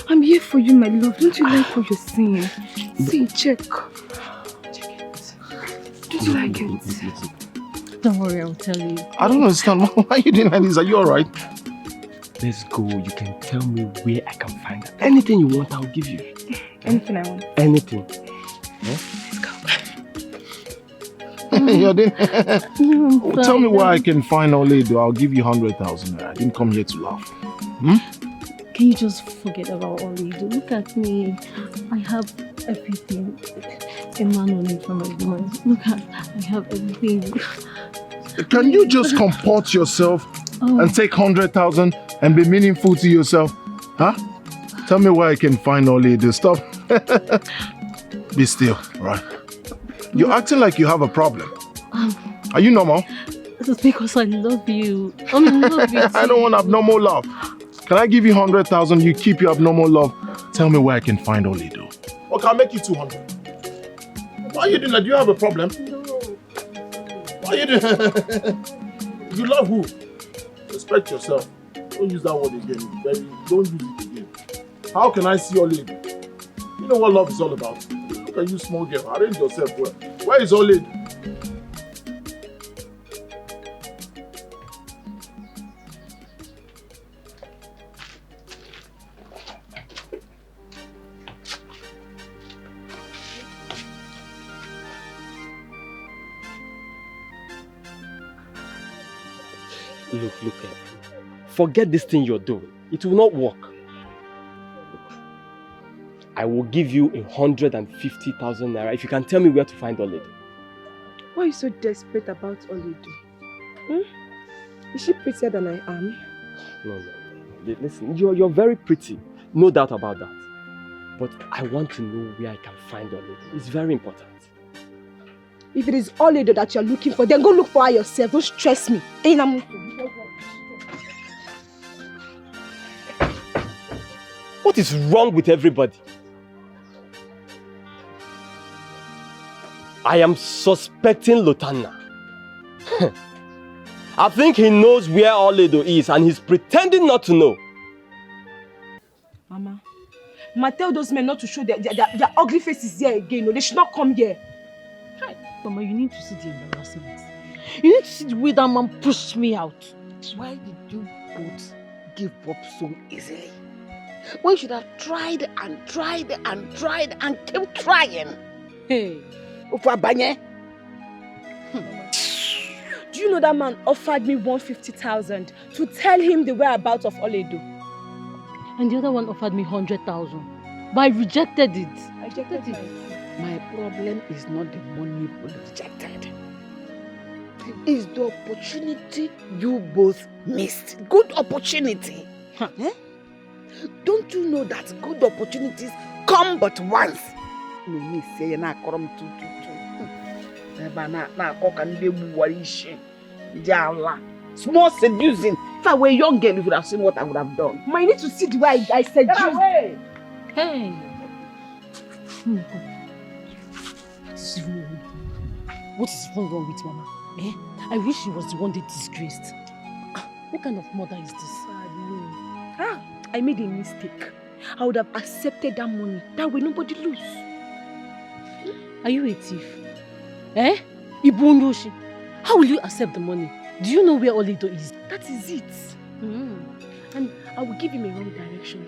I'm here for you, my love. Don't you like what you're saying? See, check. Check it. Don't you like it? Don't worry, I'll tell you. I don't understand. Why are you doing like this? Are you alright? Let's go. You can tell me where I can find it. Anything you want, I'll give you. Anything I want. Anything. Let's go. You're doing... Tell me where I can find Oledo. I'll give you 100,000. I didn't come here to laugh. Can you just forget about Oledo? Look at me. I have everything. A man only from my woman. Look at, I have everything. Can you just comport yourself and take 100,000 and be meaningful to yourself? Huh? Tell me where I can find Oledo. Stop. Be still, right? You're acting like you have a problem. Are you normal? It's because I love you. I'm in love with you. I don't want abnormal love. Can I give you 100,000? You keep your abnormal love. Tell me where I can find Oledo. Okay, I'll make you 200. Why are you doing that? Do you have a problem? No. Why are you doing You love who? Respect yourself. Don't use that word again. Don't use it again. How can I see Oledo? You know what love is all about. Look at you, small girl. Arrange yourself well. Where is Oledo? Look. Forget this thing you're doing. It will not work. Look, I will give you 150,000 naira if you can tell me where to find Oledo. Why are you so desperate about Oledo? Is she prettier than I am? No. Listen, you're very pretty. No doubt about that. But I want to know where I can find Oledo. It's very important. If it is Oledo that you're looking for, then go look for her yourself. Don't stress me. What is wrong with everybody? I am suspecting Lotanna. I think he knows where Oledo is and he's pretending not to know. Mama, tell those men not to show their ugly faces here again. No, they should not come here. Mama, you need to see the embarrassment. You need to see the way that man pushed me out. Why did you both give up so easily? When you should have tried and kept trying. Hey. Do you know that man offered me 150,000 to tell him the whereabouts of Oledo? And the other one offered me 100,000. But I rejected it. I rejected it. My problem is not the money you rejected. It's the opportunity you both missed. Good opportunity. Eh? Don't you know that good opportunities come but once? No, me say na korom tu. Eba na koka nde buwarishi. Jala. Small seducing. If I were a young girl, you would have seen what I would have done. Ma, you need to see the way I seduce. Get away! Hey. What is even wrong with Mama? Eh? I wish she was the one they disgraced. What kind of mother is this? I made a mistake. I would have accepted that money. That way nobody lose. Are you a thief? Eh? Ibunyoshi. How will you accept the money? Do you know where Olido is? That is it. And I will give him a wrong direction.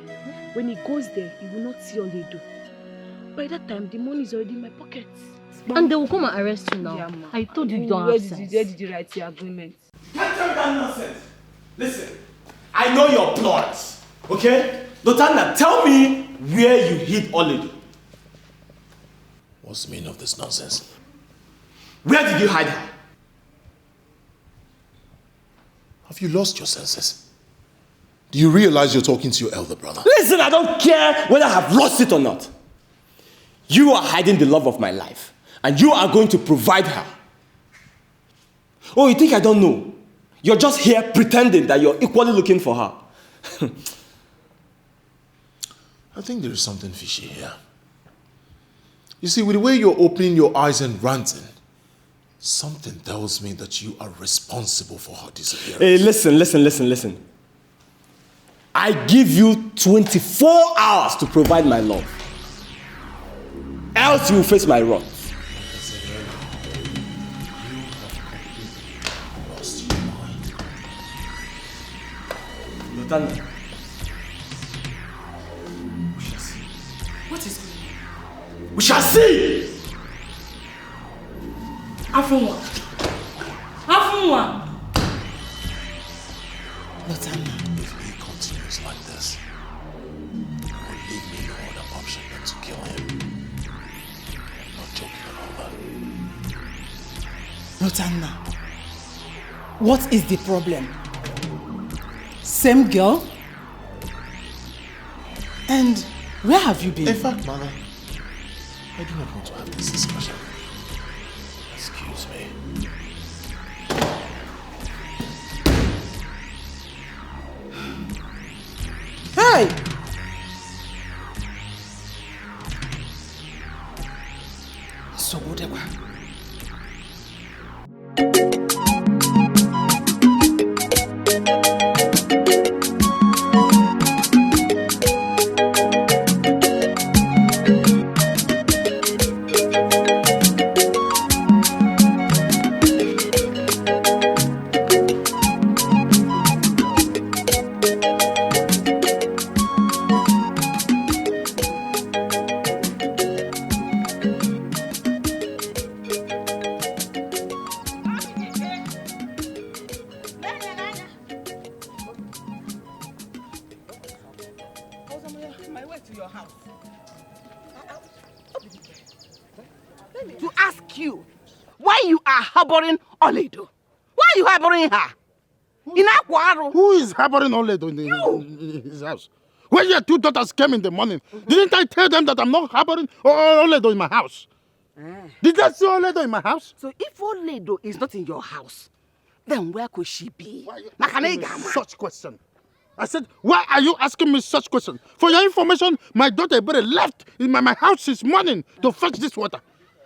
When he goes there, he will not see Olido. By that time, the money is already in my pockets. And they will come and arrest you now. Yeah, I told you don't have sense. Where did you write your agreement? Can't tell that nonsense. Listen, I know your plots, okay? Lotanda, tell me where you hid Olido. What's the meaning of this nonsense? Where did you hide her? Have you lost your senses? Do you realize you're talking to your elder brother? Listen, I don't care whether I have lost it or not. You are hiding the love of my life, and you are going to provide her. Oh, you think I don't know? You're just here pretending that you're equally looking for her. I think there is something fishy here. You see, with the way you're opening your eyes and ranting, something tells me that you are responsible for her disappearance. Hey, listen. I give you 24 hours to provide my love. Else you will face my wrath. Lotanda. What is it? We shall see! Afunwa. Lotanda. If he continues like this, he will leave me no other option than to kill him. I'm not joking about that. Lotanda, what is the problem? Same girl? And where have you been? In fact, Mama, I do not want to have this discussion. Excuse me. Hey! So good, To ask you why you are harboring Olido. Why are you harboring her? Who is harboring Oledo in his house? When your two daughters came in the morning, didn't I tell them that I'm not harboring Oledo in my house? Did I see Oledo in my house? So if Oledo is not in your house, then where could she be? Such question. I said, why are you asking me such question? For your information, my daughter left in my house this morning to fetch this water.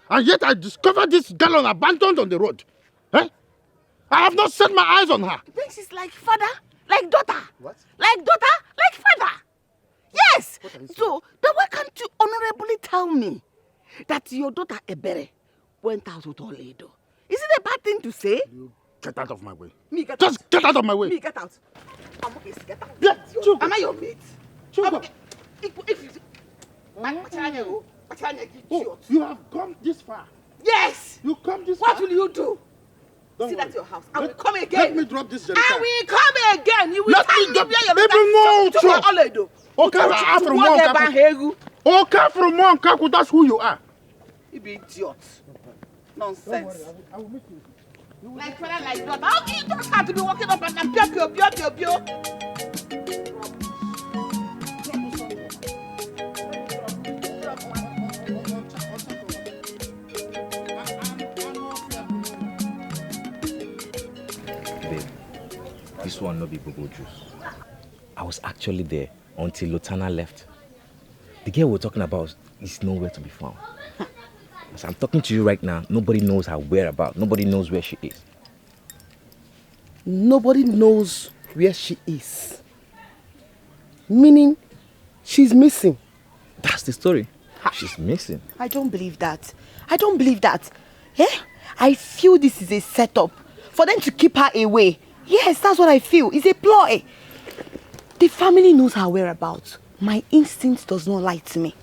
And yet I discovered this gallon abandoned on the road. Eh? I have not set my eyes on her. Then she's like father, like daughter. What? Like daughter, like father. Yes. So then why can't you honorably tell me that your daughter Ebere went out with Oledo? Is it a bad thing to say? You get out of my way. Me get Just out. Get out of my way. Me get out. I'm okay, get out. Yeah, am I your mate? Oh, you have come this far. Yes. You come this far. What will you do? Don't See, worry. that's your house. I will come again. Let me drop this jerrycan. I will come again. You will Let me drop Oledo. Okay, from one. Okay, from one. That's who you are. You be idiot. Nonsense. I will meet you. Like father, like daughter. How can you talk her to be walking up and pio? Babe, this one no be bobo juice. I was actually there until Lotana left. The girl we're talking about is nowhere to be found. As I'm talking to you right now, nobody knows her whereabouts. Nobody knows where she is. Nobody knows where she is. Meaning, she's missing. That's the story. She's missing. I don't believe that. I don't believe that. Yeah? I feel this is a setup for them to keep her away. Yes, that's what I feel. It's a ploy. The family knows her whereabouts. My instinct does not lie to me.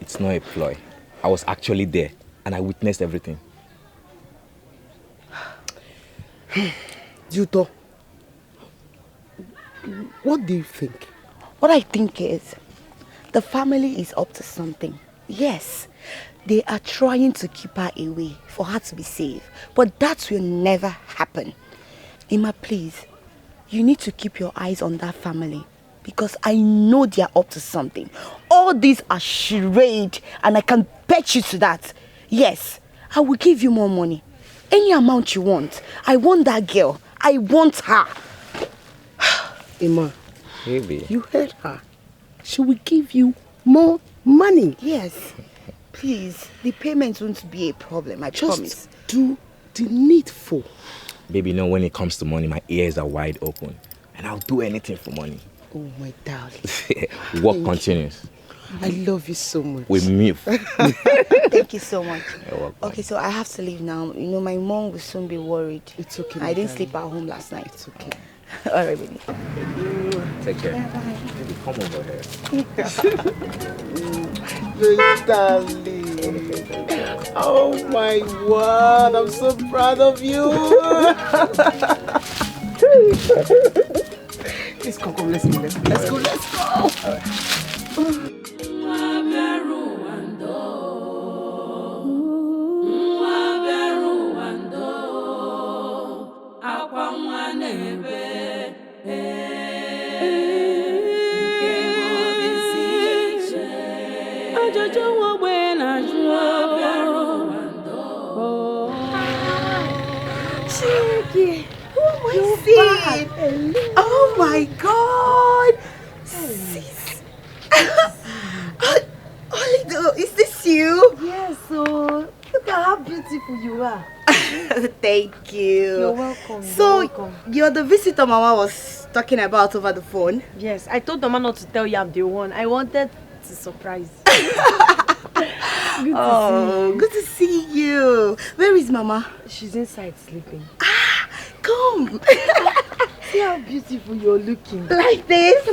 It's not a ploy. I was actually there and I witnessed everything. Juto, what do you think? What I think is, the family is up to something. Yes, they are trying to keep her away for her to be safe. But that will never happen. Emma, please, you need to keep your eyes on that family. Because I know they are up to something. All these are charade, and I can bet you to that. Yes, I will give you more money. Any amount you want. I want that girl. I want her. Emma, Baby. You heard her. She will give you more money. Yes. Please, the payment won't be a problem, I promise. Just do the needful. Baby, you know, when it comes to money, my ears are wide open. And I'll do anything for money. Oh, my darling. Work continues. I love you so much. With me. Thank you so much. You're welcome. Okay, so I have to leave now. You know, my mom will soon be worried. It's okay. I didn't sleep at home last night. It's okay. All right, baby. Take care. Bye-bye. Baby, come over here. Darling. Oh my word, I'm so proud of you. Please come, let's go. Chiki, who am I seeing? Oh my God! Sis. Olido, is this you? Yes, so look at how beautiful you are. Thank you. You're welcome. So, you're the visitor Mama was talking about over the phone? Yes, I told Mama not to tell you I'm the one. I wanted to surprise. Good to see you. Where is Mama? She's inside sleeping. Come. See how beautiful you're looking. Like this?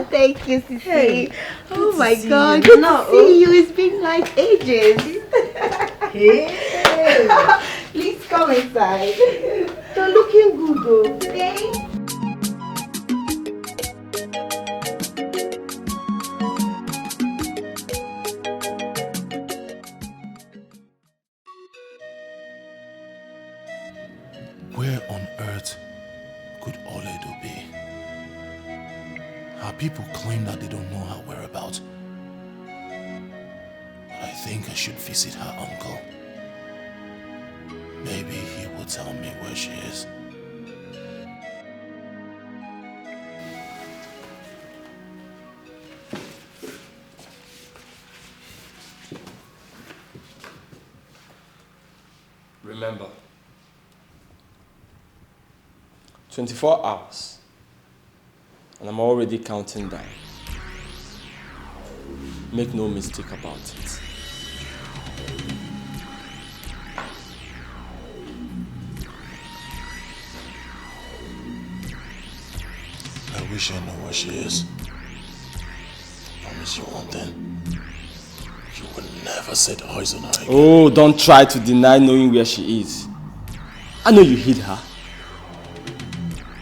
Thank you, Sissy. Hey, oh my God. You. Good to see you. It's been like ages. Hey. Please come inside. You're looking good though. Thanks. Where on earth could Oledo be? Our people claim that they don't know her whereabouts. But I think I should visit her uncle. Maybe he will tell me where she is. Remember, 24 hours, and I'm already counting down. Make no mistake about it. I wish I know where she is. Promise you one thing. You will never set eyes on her again. Oh, don't try to deny knowing where she is. I know you hid her,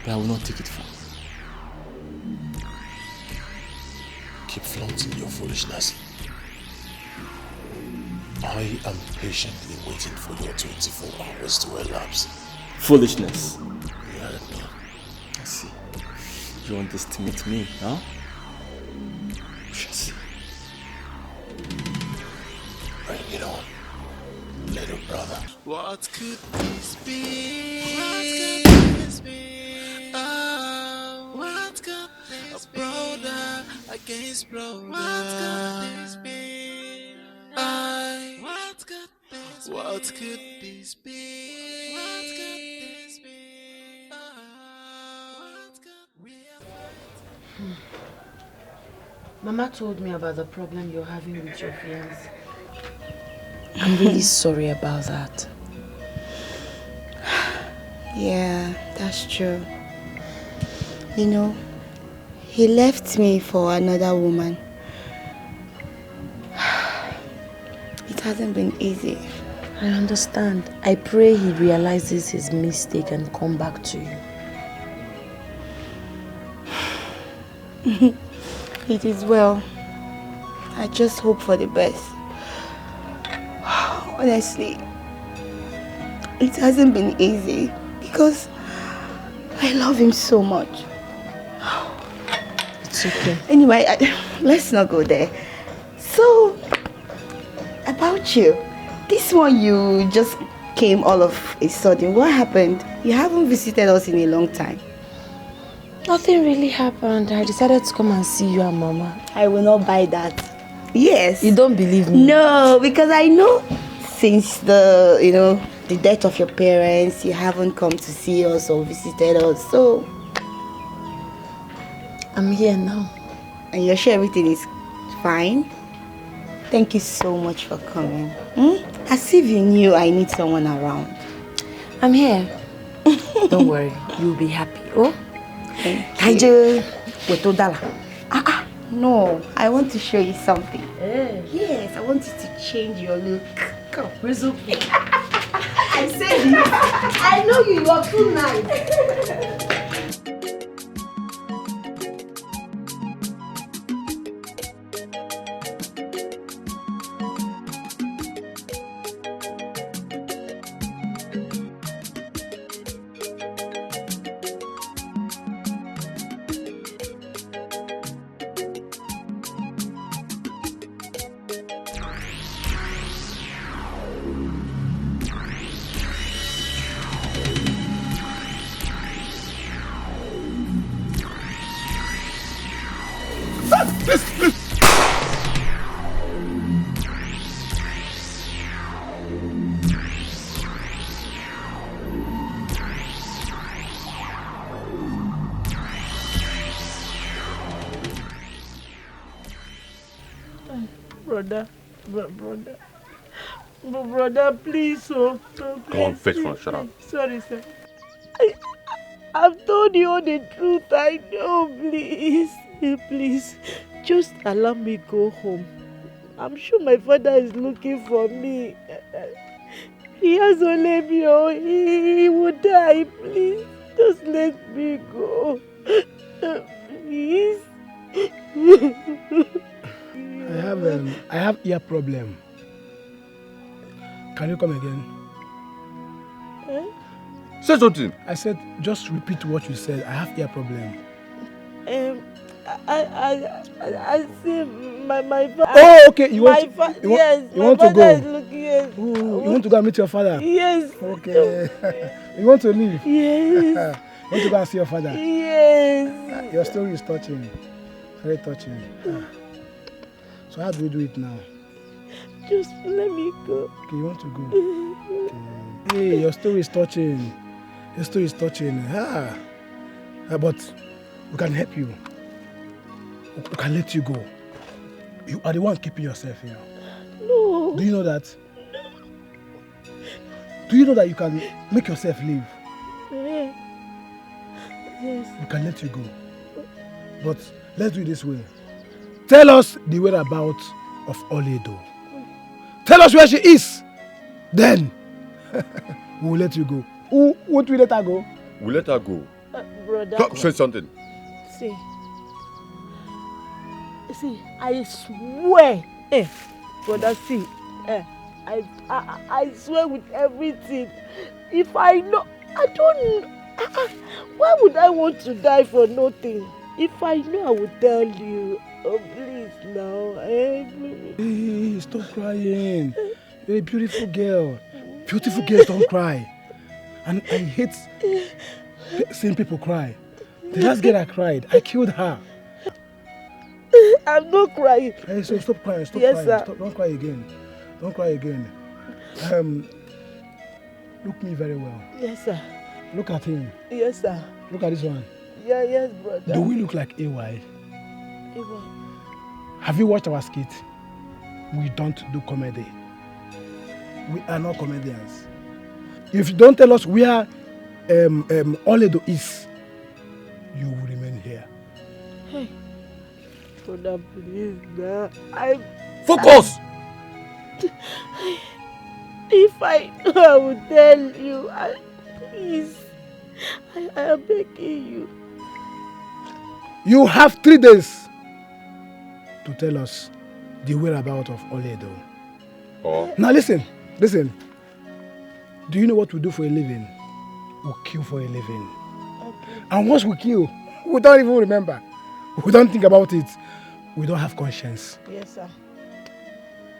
but I will not take it from you. Keep flaunting your foolishness. I am patiently waiting for your 24 hours to elapse. Foolishness. You heard me. I see. You underestimate me, huh? We shall see. Bring it on, little brother. What could this be? What could this be? Oh, what could this be? Brother against brother. What could this be? What could this be? What could this be? What could this be? What could we have? Mama told me about the problem you're having with your fiancé. I'm really sorry about that. Yeah, that's true. You know, he left me for another woman. It hasn't been easy. I understand. I pray he realizes his mistake and come back to you. It is well. I just hope for the best. Honestly, it hasn't been easy because I love him so much. It's okay. Anyway, let's not go there. So, about you, this one you just came all of a sudden. What happened? You haven't visited us in a long time. Nothing really happened. I decided to come and see you and Mama. I will not buy that. Yes. You don't believe me? No, because I know since the death of your parents, you haven't come to see us or visited us. So I'm here now. And you're sure everything is fine? Thank you so much for coming. As if you knew I need someone around. I'm here. Don't worry, you'll be happy. Oh? Thank you. No, I want to show you something. Yes, I want you to change your look. Come, resume. I said it. I know you are too nice. Brother, please, oh. Come on, fetch one, shut up. Sorry, sir. I've told you all the truth, I know, please. Please, just allow me go home. I'm sure my father is looking for me. He has only me, oh, he would die, please. Just let me go. Please. I have ear problem. Can you come again? Say something. I said, just repeat what you said. I have ear problem. I see my father. Oh, okay. You want to go? Is looking, yes. Ooh, you want to go and meet your father? Yes. Okay. You want to leave? Yes. You want to go and see your father? Yes. Your story is touching. Very touching. So how do we do it now? Just let me go. Okay, you want to go? Okay. Hey, your story is touching. Your story is touching. But we can help you. We can let you go. You are the one keeping yourself here. No. Do you know that? Do you know that you can make yourself live? Yeah. Yes. We can let you go. But let's do it this way. Tell us the whereabouts of Ini Edo. Tell us where she is. Then we will let you go. Won't we let her go? We let her go. Brother. Come, say something. See, I swear, brother, see, I swear with everything. If I know, I don't. Why would I want to die for nothing? If I know, I would tell you. Oh, please now. Hey, stop crying. You're a beautiful girl. Beautiful girls don't cry. And I hate seeing people cry. The last girl I cried, I killed her. I'm not crying. Hey, so stop crying. Stop Yes, crying. sir. Stop, don't cry again. Don't cry again. Look me very well. Yes, sir. Look at him. Yes, sir. Look at this one. Yeah, yes, brother. Do we look like AY? AY. Have you watched our skit? We don't do comedy. We are not comedians. If you don't tell us where Oledo is, you will remain here. Hey. Brother, please, nah. Focus! If I know, I will tell you. Please. I am begging you. You have 3 days to tell us the whereabouts of Oledo. Oh. Now listen. Do you know what we do for a living? We kill for a living. Okay. And once we kill, we don't even remember. We don't think about it. We don't have conscience. Yes, sir.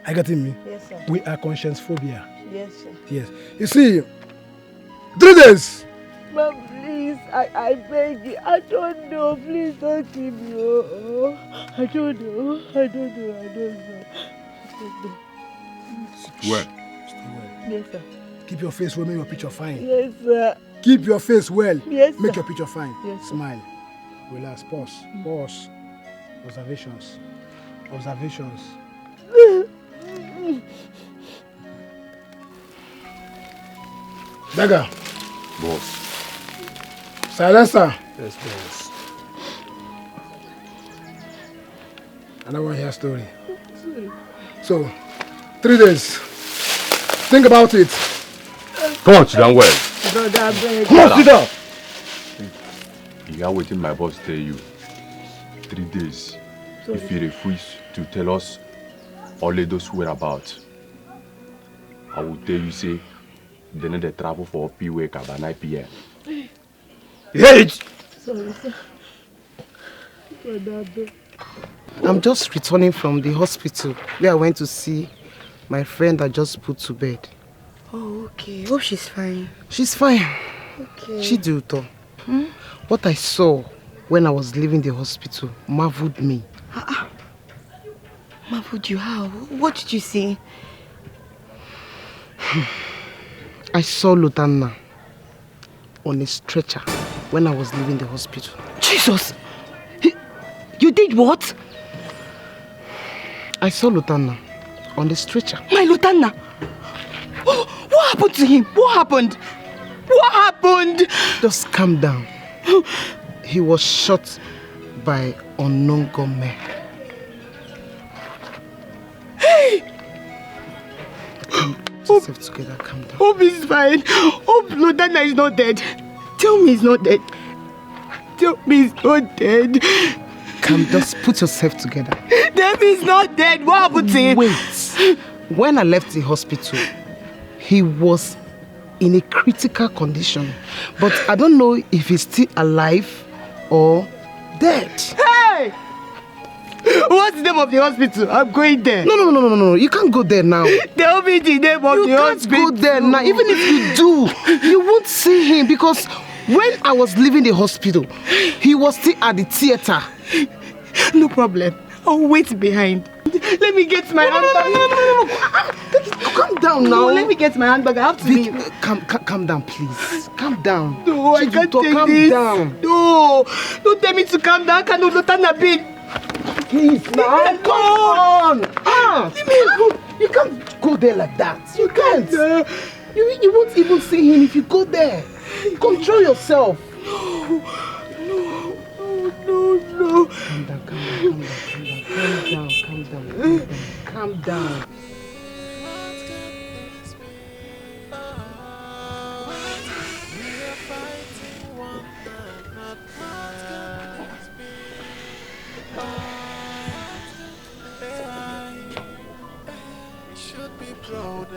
Are you getting me? Yes, sir. We are conscience phobia. Yes, sir. Yes. You see, 3 days. Mom, please, I beg you. I don't know. Please don't keep me. I don't know. Well. Yes, sir. Keep your face well, make your picture fine. Yes, sir. Keep your face well. Yes, make sir. your picture fine. Yes, sir. Smile. Relax. Pause. Observations. Dagger. Boss. Silencer. Yes, boss. I don't want to hear a story. So, 3 days. Think about it. Come on, sit down well. Brother, I beg. Come on, sit down. You are waiting my boss tell you. 3 days. Sorry. If you refuse to tell us Oledo's whereabouts, I will tell you say they need to travel for P wake by 9 p.m. Hey! Sorry, sir. Brother, I beg. I'm just returning from the hospital where I went to see my friend I just put to bed. Oh, okay. Hope she's fine. She's fine. Okay. She do though. What I saw when I was leaving the hospital marveled me. Marveled you? How? What did you see? I saw Lutana on a stretcher when I was leaving the hospital. Jesus! You did what? I saw Lutana on the stretcher. My Lutana! Oh, what happened to him? What happened? What happened? Just calm down. He was shot by unknown gunmen. Hey! Put yourself together, calm down. Hope is fine. Hope Lutana is not dead. Tell me he's not dead. Tell me he's not dead. Just put yourself together. Tell me he's not dead. What happened to him? Wait. When I left the hospital, he was in a critical condition. But I don't know if he's still alive or dead. Hey! What's the name of the hospital? I'm going there. No. You can't go there now. Tell me the name of the hospital. You can't go there now. Even if you do, you won't see him because when I was leaving the hospital, he was still at the theater. No problem. I'll wait behind. Let me get my handbag. No. Calm down now. No, let me get my handbag. I have to leave. Calm down, please. Calm down. No, I can't take calm this. Down. No, don't tell me to calm down. I can't Lutana be. Please, now. Come on. You can't go there like that. You can't. You won't even see him if you go there. Control yourself. No. Calm down. Should be proud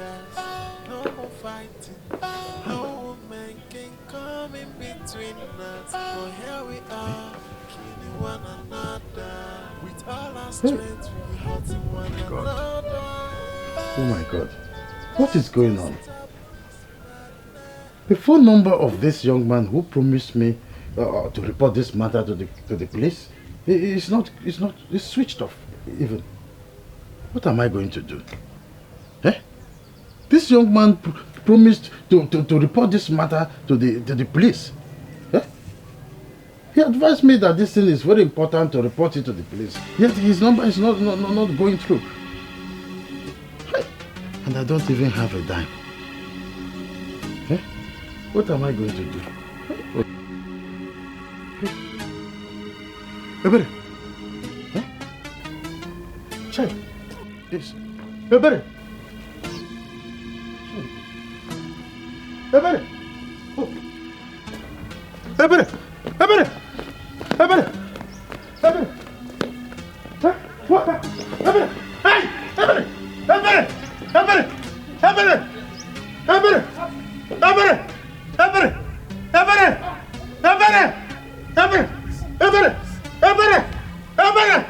between us. But here we are, killing one another. With all our strength, we hurting one another. Oh my God. What is going on? The phone number of this young man who promised me to report this matter to the police is it's switched off even. What am I going to do? Eh? This young man promised to report this matter to the police. Eh? He advised me that this thing is very important to report it to the police. Yet his number is not going through. And I don't even have a dime. Eh? What am I going to do? Ebere! Eh? Chai! Yes. Ebere! Ebere! Oh! Ebere! Ebere! Ebere! Ebere! Huh? What? Ebere! Hey! Ebere! Ebere! Ebere! Ebere! Ebere! Ebere! Ebere! Ebere! Ebere! Ebere! Ebere! Ebere! Ebere!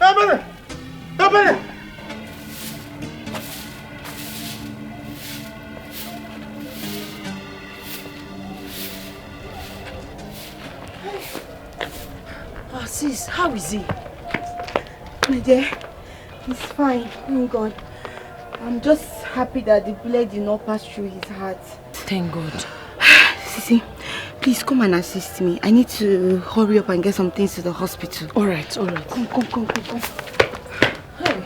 Ebere! Ebere! Oh, sis, how is he? My dear, he's fine. Thank God. I'm just happy that the bullet did not pass through his heart. Thank God. Sisi, please come and assist me. I need to hurry up and get some things to the hospital. All right, all right. Come. Hey.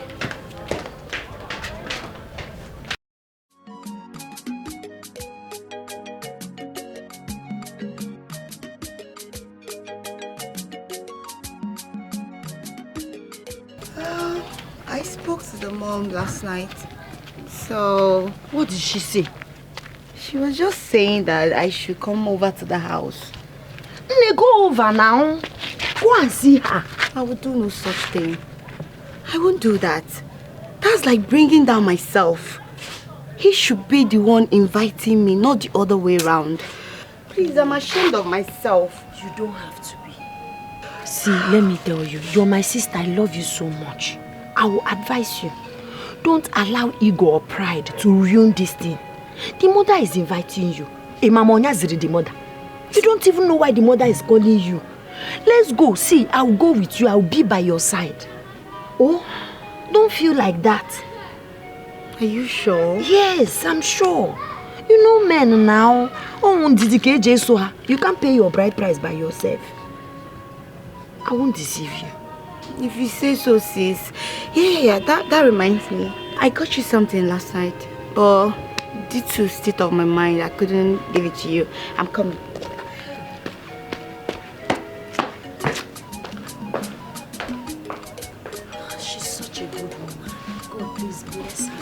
I spoke to the mom last night. So... What did she say? She was just saying that I should come over to the house. Go over now. Go and see her. I will do no such thing. I won't do that. That's like bringing down myself. He should be the one inviting me, not the other way around. Please, I'm ashamed of myself. You don't have to be. See, let me tell you, you're my sister. I love you so much. I will advise you. Don't allow ego or pride to ruin this thing. The mother is inviting you. The mother. You don't even know why the mother is calling you. Let's go. See, I'll go with you. I'll be by your side. Oh, don't feel like that. Are you sure? Yes, I'm sure. You know men now. Oh, Dikeh, you can't pay your bride price by yourself. I won't deceive you. If you say so, sis. Yeah, that reminds me. I got you something last night, but due to state of my mind, I couldn't give it to you. I'm coming. She's such a good woman. God, please bless her.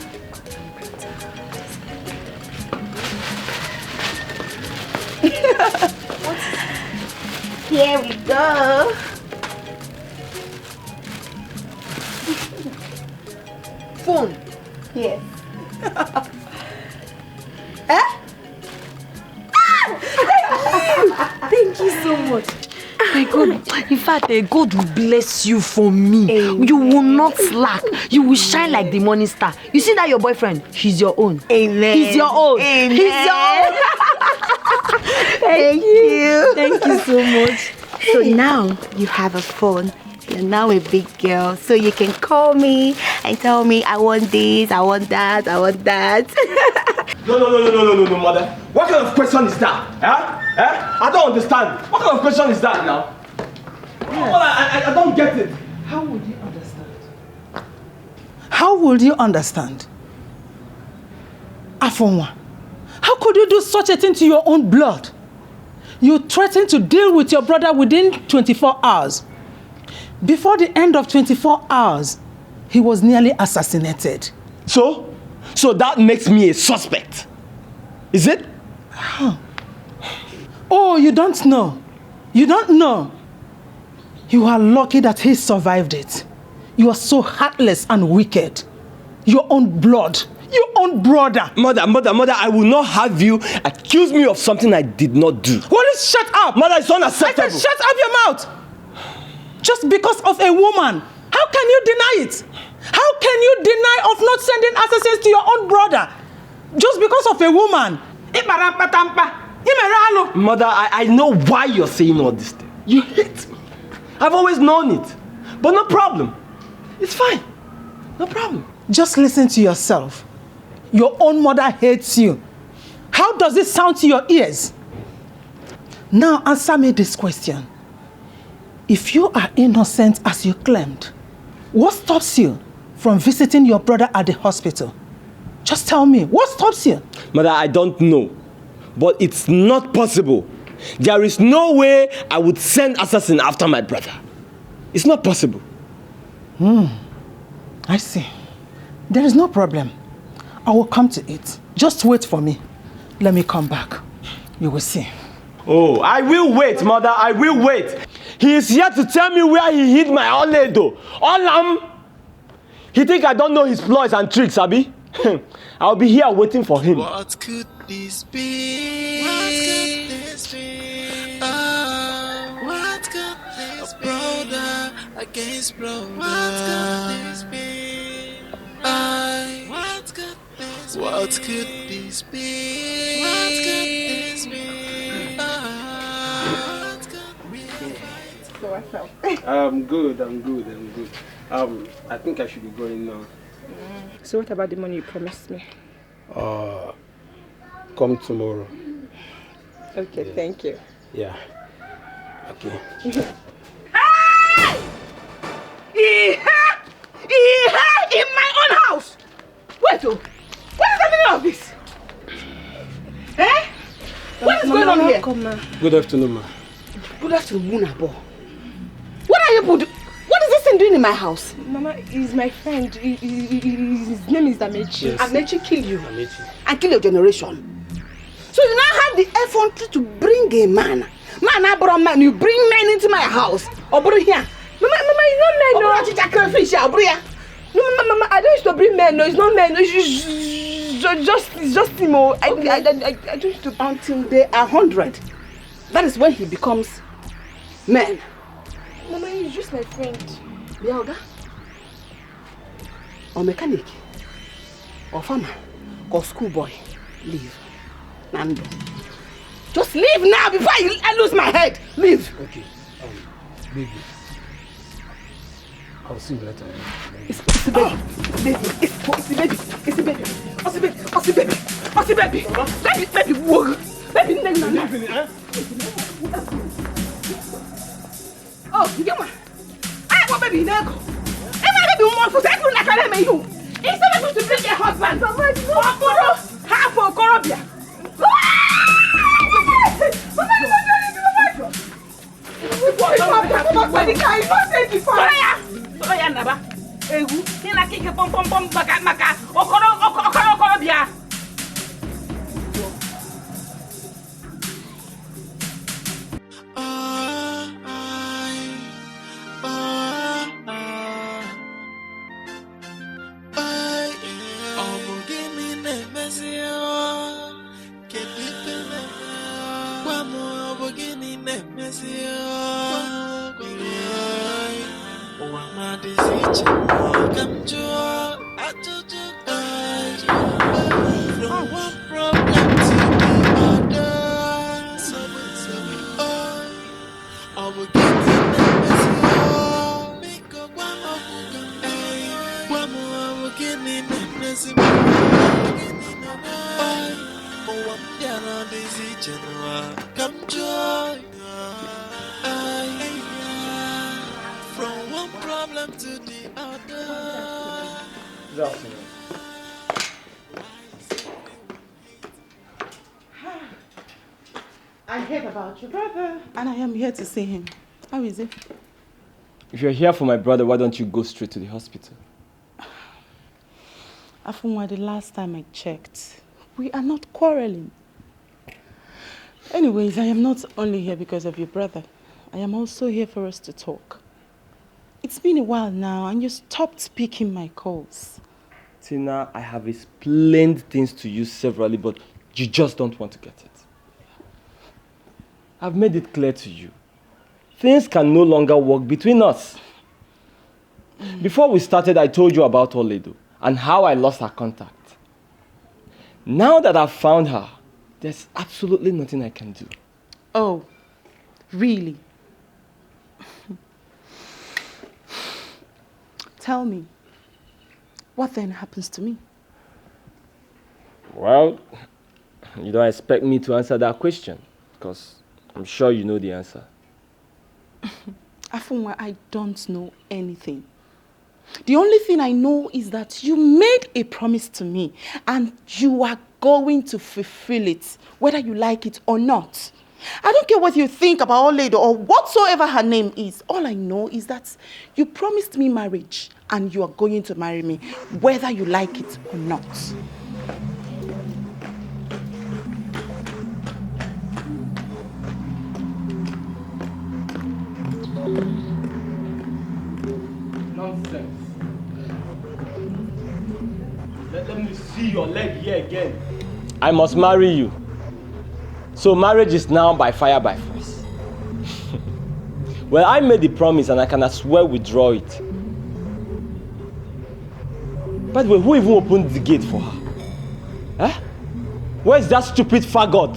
What is it? Here we go. Phone. Yes. Thank you so much. My God, in fact, God will bless you for me. Amen. You will not slack. You will shine like the morning star. You see that your boyfriend? He's your own. Amen. He's your own. Amen. He's your own. Thank you. Thank you so much. So now you have a phone. You're now a big girl, so you can call me and tell me I want this, I want that, I want that. No, mother. What kind of question is that? I don't understand. What kind of question is that now? Yes. I don't get it. How would you understand? How would you understand? Afonwa, how could you do such a thing to your own blood? You threatened to deal with your brother within 24 hours. Before the end of 24 hours, he was nearly assassinated. So that makes me a suspect. Is it? Huh. Oh, you don't know. You don't know. You are lucky that he survived it. You are so heartless and wicked. Your own blood. Your own brother. Mother, I will not have you accuse me of something I did not do. What is shut up? Mother, it's unacceptable. I said shut up your mouth. Just because of a woman. How can you deny it? How can you deny of not sending assassins to your own brother? Just because of a woman. Mother, I know why you're saying all this thing. You hate me. I've always known it. But no problem. It's fine. No problem. Just listen to yourself. Your own mother hates you. How does it sound to your ears? Now answer me this question. If you are innocent as you claimed, what stops you from visiting your brother at the hospital? Just tell me, what stops you? Mother, I don't know. But it's not possible. There is no way I would send assassin after my brother. It's not possible. I see. There is no problem. I will come to it. Just wait for me. Let me come back. You will see. Oh, I will wait, Mother. I will wait. He is here to tell me where he hid my Oledo. Olam! He think I don't know his ploys and tricks, Abi? I'll be here waiting for him. What could this be? What could this be? Oh, what could this be? Brother against brother. What could this be? What could this be? What could this be? What could this be? What could be? I'm good. I think I should be going now. So what about the money you promised me? Come tomorrow. Okay, Yeah. thank you. Yeah. Okay. In my own house! Wait, what is the meaning of this? Eh? What is going on here? Good afternoon, ma. Good afternoon, Abo. What are you doing? What is this thing doing in my house? Mama, he's my friend. His name is Amechi. Yes. Amechi kill you. Amechi. And kill your generation. So you now have the effrontery to bring a man. Man, I brought man. You bring men into my house. Obro here. Mama, it's not men. No, Mama, I don't used to bring men. No, it's not men. It's just him. I don't used to. Until they are 100. That is when he becomes man. Mama, he's just my friend. Biaoga? Or mechanic? Or farmer? Or schoolboy? Leave. Nando. Just leave now before I lose my head. Leave. Okay. Baby. I'll see you later. It's the baby. It's the baby. It's the baby. What's the baby? What's the baby? What's the baby? Baby. Whoa. Baby. Oh, you get one. I want baby Nego. Baby want for that like I am you. Instead of to bring your husband. Half of Corobia. From one problem to the other. Good afternoon. I heard about your brother and I am here to see him. How is he? If you're here for my brother, why don't you go straight to the hospital? Afunwa, the last time I checked, we are not quarreling. Anyways, I am not only here because of your brother. I am also here for us to talk. It's been a while now and you stopped picking my calls. Tina, I have explained things to you severally, but you just don't want to get it. I've made it clear to you. Things can no longer work between us. Before we started, I told you about Oledo and how I lost her contact. Now that I've found her, there's absolutely nothing I can do. Oh, really? Tell me, what then happens to me? Well, you don't expect me to answer that question, because I'm sure you know the answer. Afunwa, I don't know anything. The only thing I know is that you made a promise to me and you are going to fulfill it, whether you like it or not. I don't care what you think about Oledo or whatsoever her name is. All I know is that you promised me marriage and you are going to marry me, whether you like it or not. Nonsense. Let me see your leg here again. I must marry you. So marriage is now by fire by force. Well, I made the promise and I can as well withdraw it. By the way, who even opened the gate for her? Huh? Where's that stupid faggot?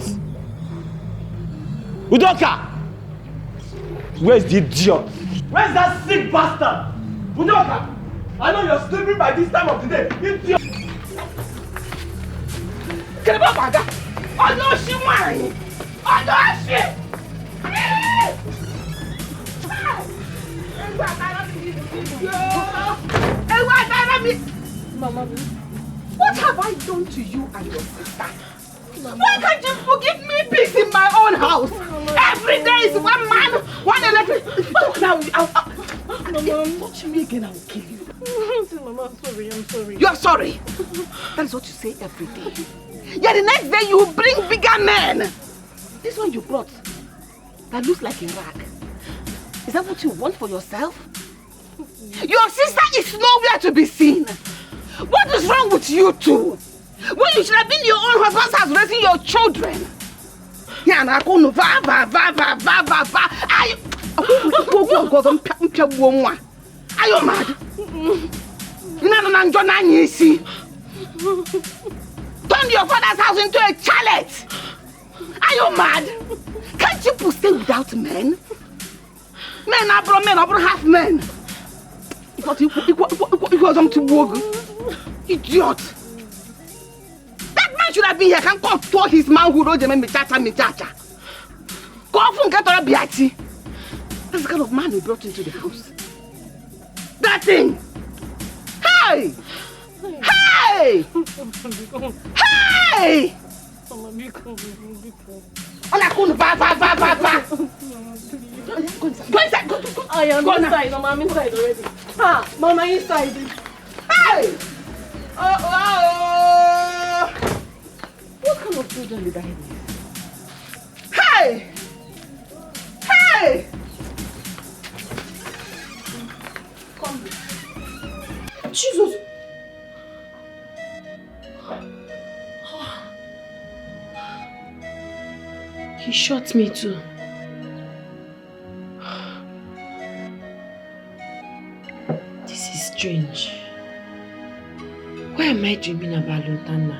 Udoka! Where's the idiot? Where's that sick bastard? Udoka! I know you're sleeping by this time of the day. Idiot! Baga! Oh no, she won! Oh no, she! Mama, what have I done to you and your sister? Why can't you forgive me peace in my own house? Every day is one man, one electric. Now, Mama, touch me again, I will kill you. Mama, I'm sorry. You are sorry? That is what you say every day. Yeah, the next day you bring bigger men. This one you brought, that looks like a rag. Is that what you want for yourself? Your sister is nowhere to be seen. What is wrong with you two? When you should have been in your own husband's house raising your children. Yeah, and I go no va. Are you mad? Turn your father's house into a chalet. Are you mad? Can't you stay without men? Men are half men. Idiot. That man should have been here. Can't control his manhood. Go off and get on a biati. That's the kind of man we brought into the house. That thing. Hey! Hey! Hey! Go inside. I am inside. Mama, I'm inside already. Ah, Mama, inside. Hey! Oh! What kind of children did I have? Hey! Hey! Come. Jesus! He shot me too. This is strange. Why am I dreaming about Lutana?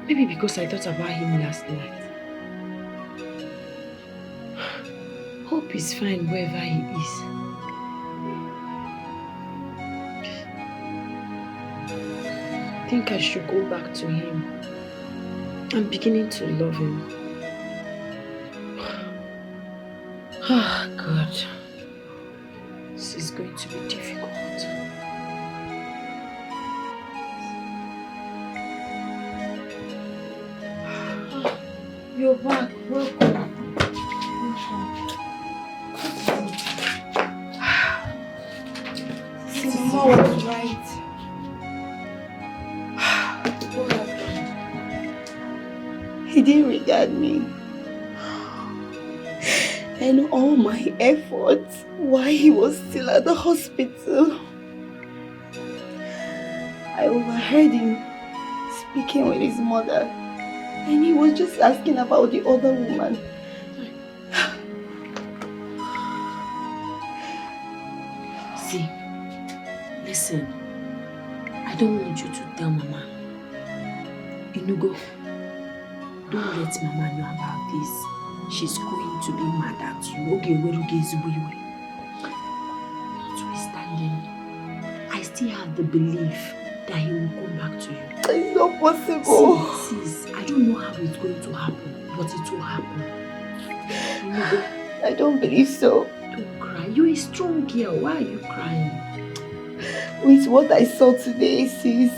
Maybe because I thought about him last night. Hope he's fine wherever he is. I think I should go back to him. I'm beginning to love him. Ah, God. This is going to be difficult. You're back. Welcome. Mama was right. He didn't regard me. And all my efforts while he was still at the hospital. I overheard him speaking with his mother. And he was just asking about the other woman. See, listen. I don't want you to tell Mama. Inugo, don't let Mama know about this. She's going to be mad at you. Okay, notwithstanding, I still have the belief that he will come back to you. It's not possible. Sis, I don't know how it's going to happen, but it will happen. Inugo, I don't believe so. Don't cry. You're a strong girl. Why are you crying? With what I saw today, sis,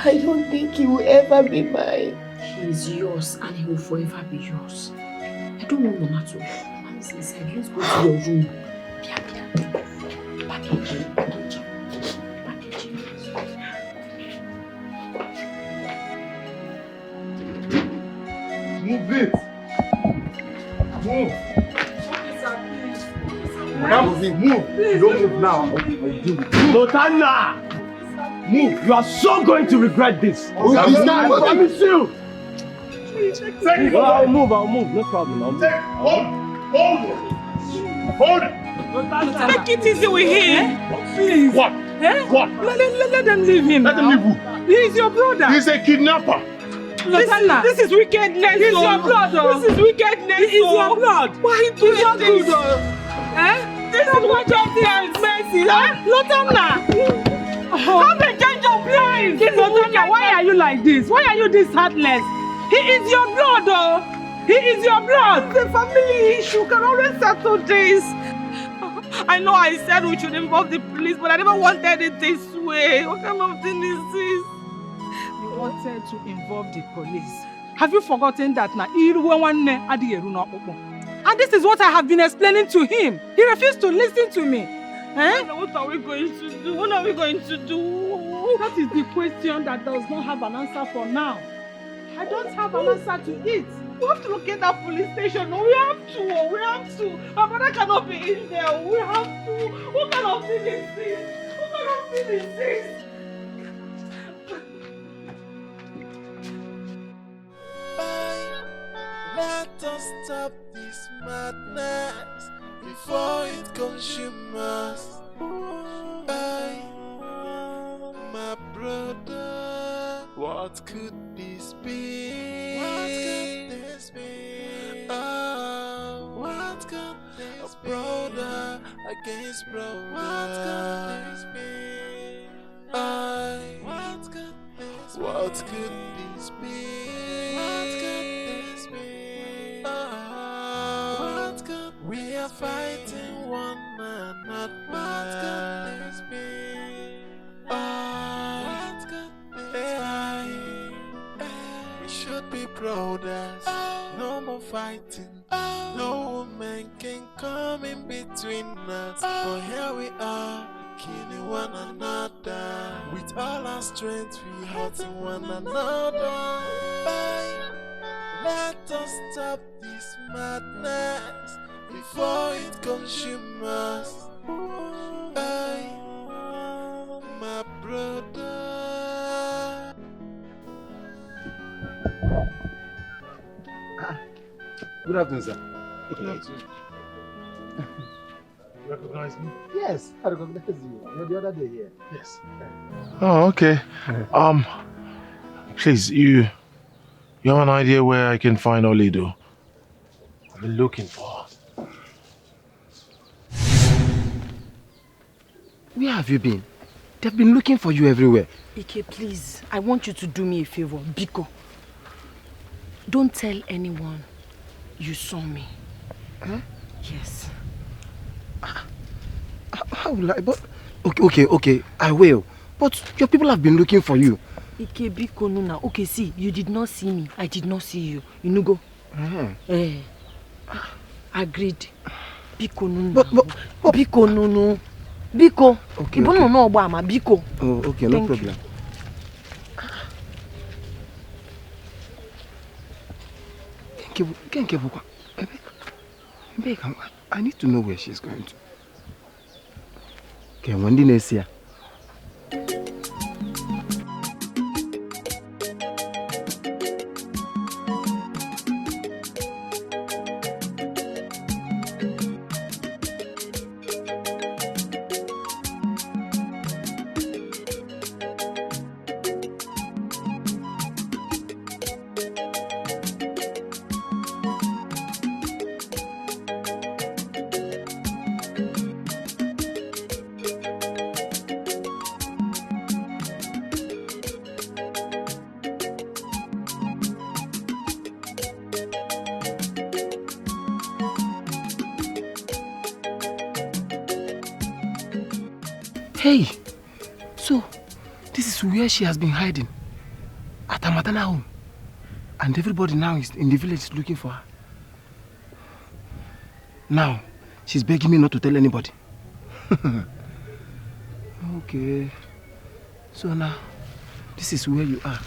I don't think he will ever be mine. He is yours and he will forever be yours. I don't want Mama to. Mama is inside. Let's go to your room. Packaging. Move it. Move. Move. You don't move now. Lotana! Move. You are so going to regret this. I promise you. I'll move. No problem. Hold it. Take it easy with him. Please. What? Eh? What? Let them leave him. Let them leave who? He is your brother. He's a kidnapper. This is wickedness. It's your blood, oh. This is wickedness. It is your blood. Why are you doing It's not this? good, oh. This is wickedness. Mercy. Lotana. Have a change of plans. Lotana, why are you like this? Why are you this heartless? He is your blood, oh. He is your blood. The family issue can always settle this. I know I said we should involve the police, but I never wanted it this way. What kind of thing is this? You wanted to involve the police. Have you forgotten that now? And this is what I have been explaining to him. He refused to listen to me. Eh? What are we going to do? What are we going to do? That is the question that does not have an answer for now. I don't have an answer to it. We have to locate that police station. We have to. Our brother cannot be in there. We have to. What kind of thing is this? Let us stop this madness before it consumes us. My brother, what could this be? What could this be? A brother against brother. What could this be? What could this be? We are fighting one another. What could this be? We should be brothers. No more fighting. No woman can come in between us. But here we are, killing one another. With all our strength, we hurting one another. Let us stop this madness before it consumes us. My brother. Good afternoon, sir. Good afternoon. You recognize me? Yes, I recognize you. You're the other day here. Yes. Oh, okay. Please, you have an idea where I can find Olido? I've been looking for her. Where have you been? They've been looking for you everywhere. Ike, please, I want you to do me a favor. Biko, don't tell anyone you saw me. Huh? Yes. How will I? But okay, I will. But your people have been looking for you. Ike, Biko, Nuna. Okay, see, you did not see me. I did not see you. You go. Agreed. Biko, Nuna. But Biko, no. Biko. Okay. No, Obama. Biko. Oh, okay, no problem. I need to know where she's going to. Okay, when did I see her? Hey, so this is where she has been hiding. At her maternal home. And everybody now is in the village looking for her. Now, she's begging me not to tell anybody. Okay. So now, this is where you are.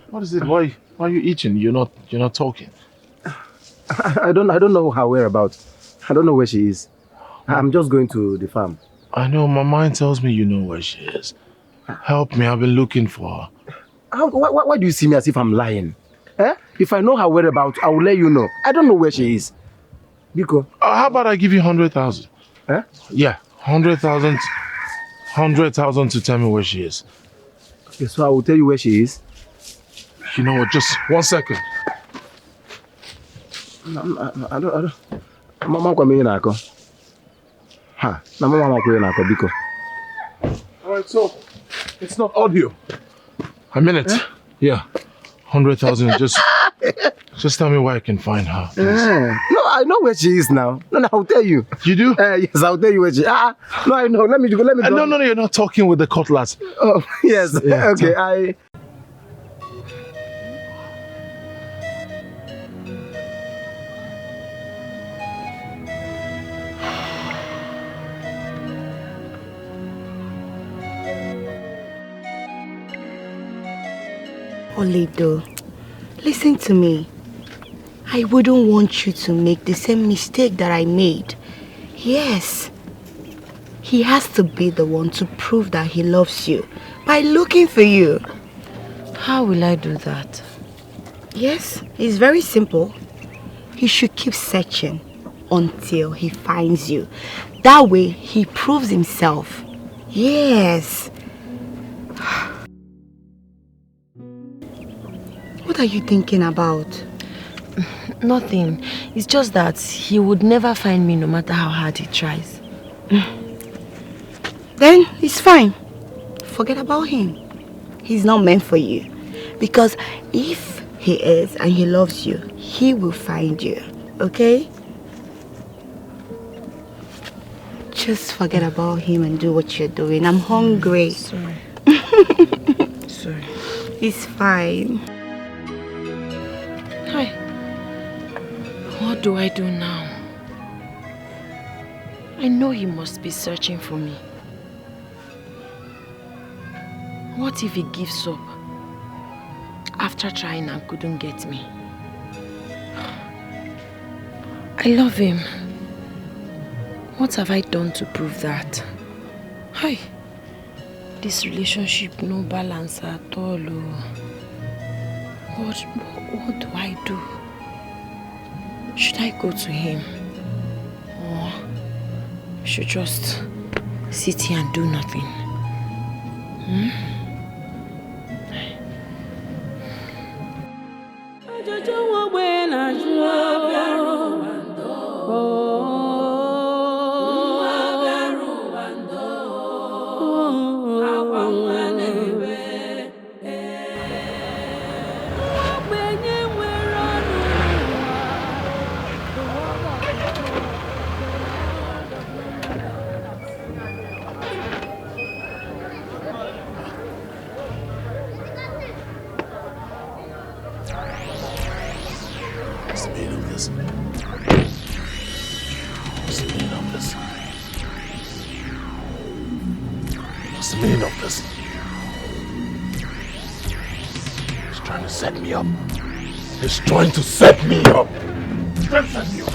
What is it? Why are you eating? You're not talking. I don't know her whereabouts. I don't know where she is. I'm just going to the farm. I know, my mind tells me you know where she is. Help me, I've been looking for her. Why do you see me as if I'm lying? If I know her whereabouts, I will let you know. I don't know where she is. Biko. How about I give you 100,000? Yeah, 100,000. 100,000 to tell me where she is. Okay, so I will tell you where she is. You know what? Just 1 second. I don't. Mama kwa mimi nako. Ha, na mama kwa nako biko. Alright, so it's not audio. A minute. Yeah. 100,000. Just tell me where I can find her. No, I know where she is now. No, I'll tell you. You do? Yes, I'll tell you where she is. No, I know. Let me go. No, you're not talking with the cutlass. Oh, yes. Yeah, okay, Oledo, listen to me. I wouldn't want you to make the same mistake that I made. Yes. He has to be the one to prove that he loves you by looking for you. How will I do that? Yes, it's very simple. He should keep searching until he finds you. That way, he proves himself. Yes. What are you thinking about? Nothing. It's just that he would never find me no matter how hard he tries. Then it's fine. Forget about him. He's not meant for you. Because if he is and he loves you, he will find you. Okay? Just forget about him and do what you're doing. I'm hungry. Sorry. Sorry. It's fine. Hi. What do I do now? I know he must be searching for me. What if he gives up after trying and couldn't get me? I love him. What have I done to prove that? Hi. This relationship no balance at all. What do I do? Should I go to him? Or should just sit here and do nothing? What's the meaning of this? He's trying to set me up. He's trying to set me up. He's trying to set me up.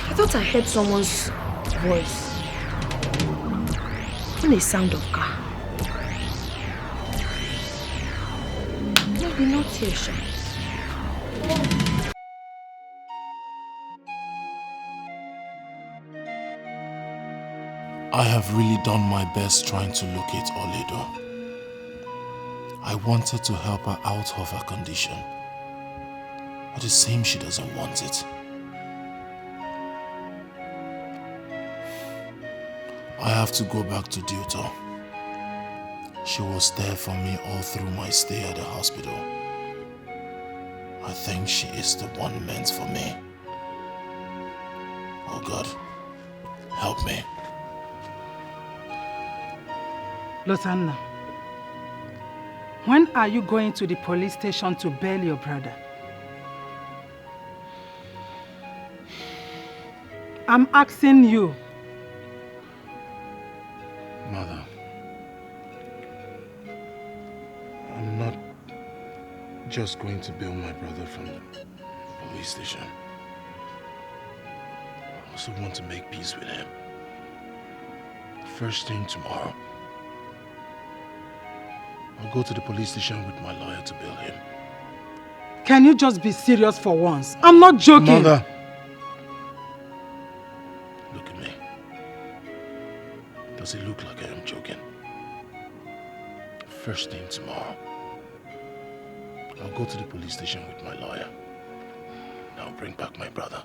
I thought I heard someone's voice. And a sound of car. Maybe not here, Sha. I have really done my best trying to locate Oledo. I wanted to help her out of her condition. But it seems she doesn't want it. I have to go back to Duto. She was there for me all through my stay at the hospital. I think she is the one meant for me. Oh God, help me. Lotanna, when are you going to the police station to bail your brother? I'm asking you. Mother, I'm not just going to bail my brother from the police station. I also want to make peace with him. First thing tomorrow, I'll go to the police station with my lawyer to bail him. Can you just be serious for once? I'm not joking. Mother! Look at me. Does it look like I am joking? First thing tomorrow, I'll go to the police station with my lawyer. And I'll bring back my brother.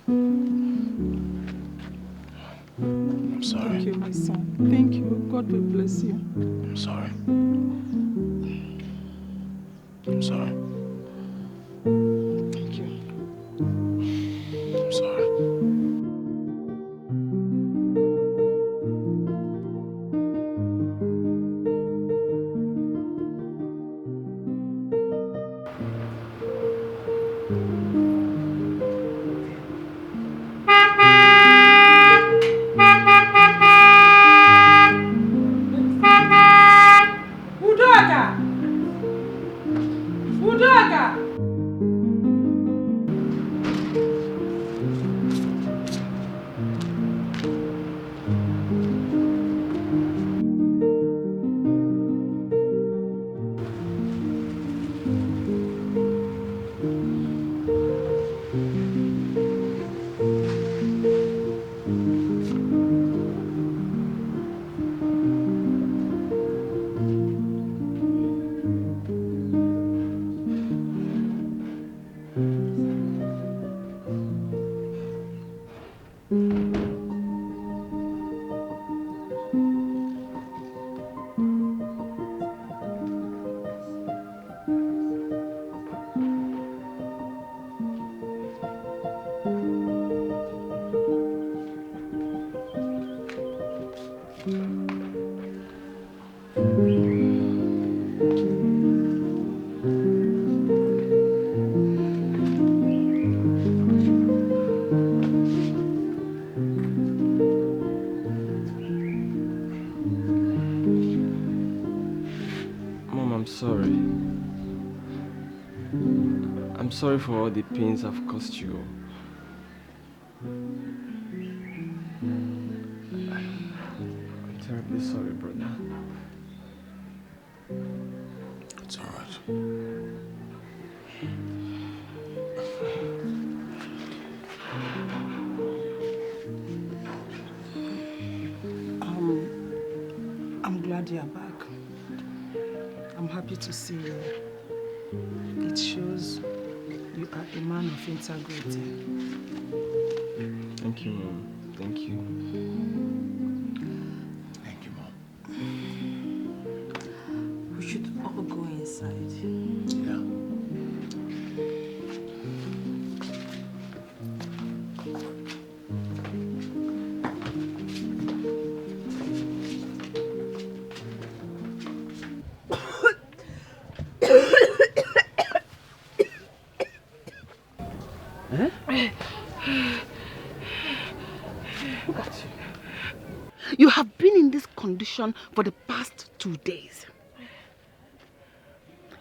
I'm sorry. Thank you, my son. Thank you. God will bless you. I'm sorry. I'm sorry. Thank you. I'm sorry. I'm sorry for all the pains I've caused you. I'm terribly sorry, brother. It's all right. I'm glad you're back. I'm happy to see you. It shows you are a man of integrity. Thank you, Mom. Thank you. Thank you, Mom. We should all go inside. Yeah. Look at you. You have been in this condition for the past 2 days.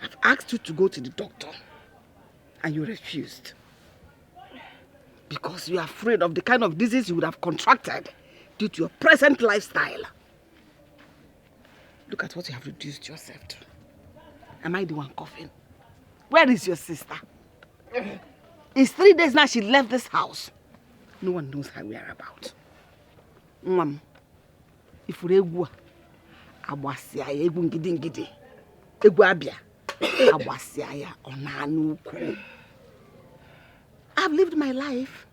I've asked you to go to the doctor and you refused. Because you are afraid of the kind of disease you would have contracted due to your present lifestyle. Look at what you have reduced yourself to. Am I the one coughing? Where is your sister? It's 3 days now she left this house. No one knows her whereabouts. Mom, ifuru egwu agbasia ya egwu ngidi egwu abịa agbasia ya ona n'ukwu. I've lived my life.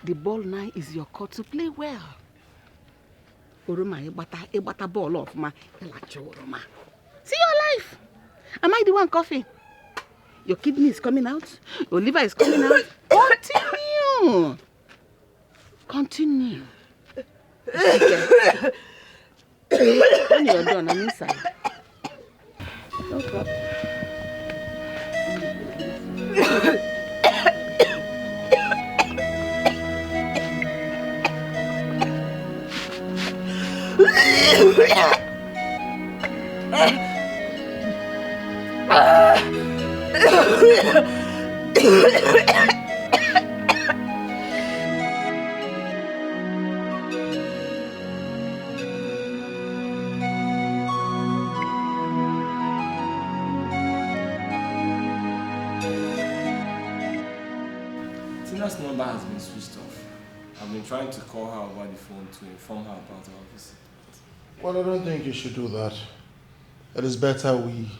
The ball now is your court to play well. Oroma ibata ball off ma elacho oroma. See your life. Am I the one coughing? Your kidney is coming out. Your liver is coming out. Continue. When you're done, I'm inside. No problem. Tina's number has been switched off. I've been trying to call her over the phone to inform her about our visit. Well, I don't think you should do that. It is better we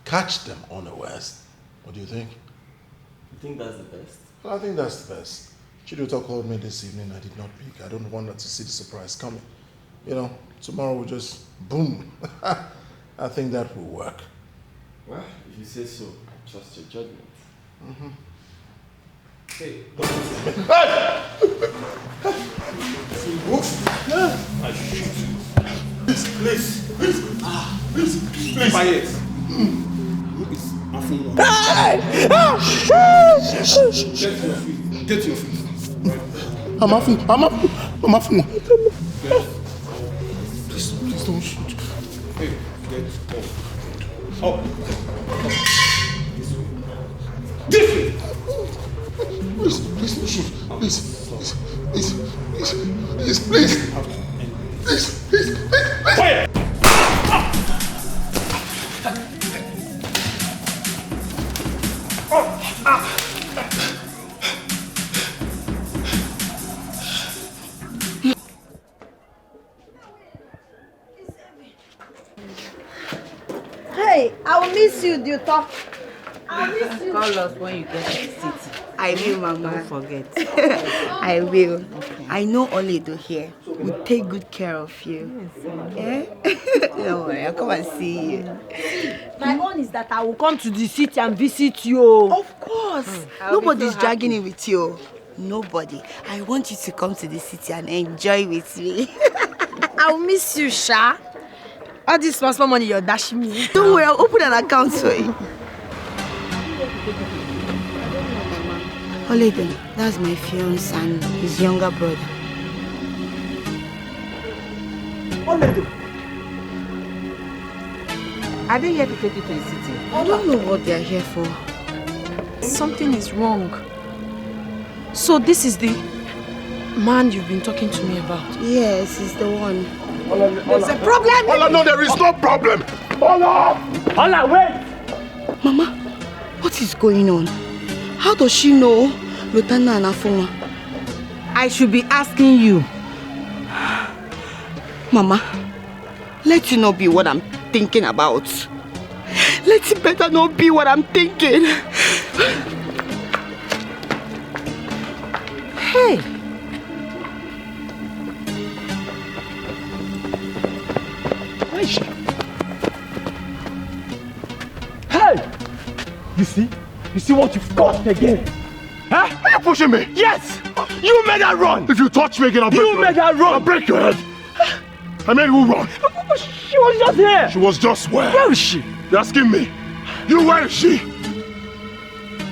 catch them unawares. What do you think? You think that's the best? Well, I think that's the best. Chiduta called me this evening. I did not pick. I don't want her to see the surprise coming. You know, tomorrow we'll just boom. I think that will work. Well, if you say so, I trust your judgment. Mm-hmm. Hey, I shoot. Please. Please. Quiet. Who is Afunwa? Get your feet. I'm Afunwa. Please don't shoot. Hey, get off. Up. This way. Please don't shoot. Please. Quiet. Hey, I will miss you, Duto. I'll miss you. Call us when you get to the city. I will, Mama. Don't forget. I will. Okay. I know Oledo here will take good care of you. Yes, don't worry, I'll come and see you. My own is that I will come to the city and visit you. Of course. Nobody's dragging it with you. Nobody. I want you to come to the city and enjoy with me. I'll miss you, Sha. All this small money you're dashing me. Don't worry, I'll open an account for you. Oledo, that's my fiancé and his younger brother. Oledo, are they here to take you to the city? I don't know what they're here for. Something is wrong. So this is the man you've been talking to me about? Yes, he's the one. There's a problem? Ola, no, there is no problem. Ola, wait! Mama, what is going on? How does she know Lutana and Afunwa? I should be asking you. Mama, let it not be what I'm thinking about. Let it better not be what I'm thinking. Hey! Where is she? Hey! You see what you've got again? Huh? Are you pushing me? Yes! You made her run! If you touch me again, I'll break your head. You made her run! I'll break your head. I made who run? She was just here! She was just where? Where is she? You're asking me. You, where is she?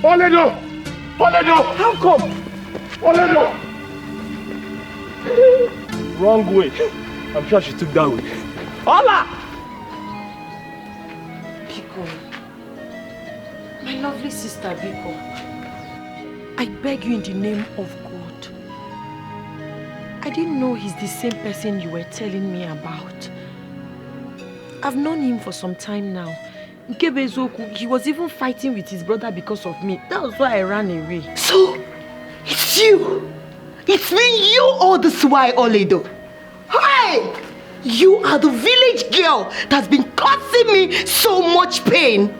Oledo! How come? Oledo! Wrong way. I'm sure she took that way. Ola! Biko. My lovely sister Biko. I beg you in the name of God. I didn't know he's the same person you were telling me about. I've known him for some time now. He was even fighting with his brother because of me. That was why I ran away. So, it's you! It's been you all this while, Oledo! Hi! Why? You are the village girl that's been causing me so much pain.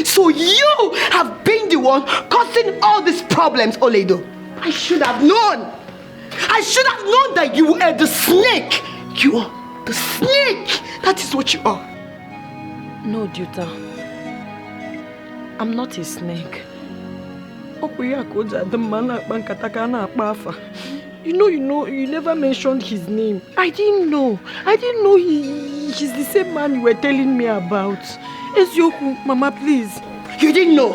So you have been the one causing all these problems, Oledo. I should have known. I should have known that you were the snake. You are the snake. That is what you are. No, Duta. I'm not a snake. You never mentioned his name. I didn't know he's the same man you were telling me about. Ezioku, Mama, please. You didn't know?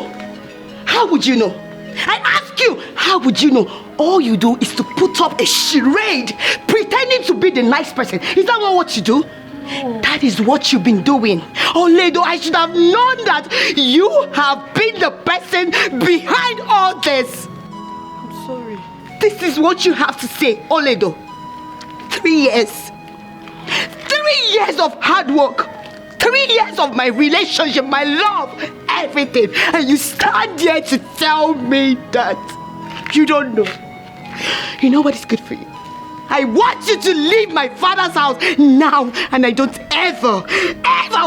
How would you know? I ask you, how would you know? All you do is to put up a charade, pretending to be the nice person. Is that not what you do? Oh. That is what you've been doing. Oledo, I should have known that you have been the person behind all this. I'm sorry. This is what you have to say, Oledo. 3 years. 3 years of hard work. 3 years of my relationship, my love, everything. And you stand here to tell me that you don't know. You know what is good for you? I want you to leave my father's house now, and I don't ever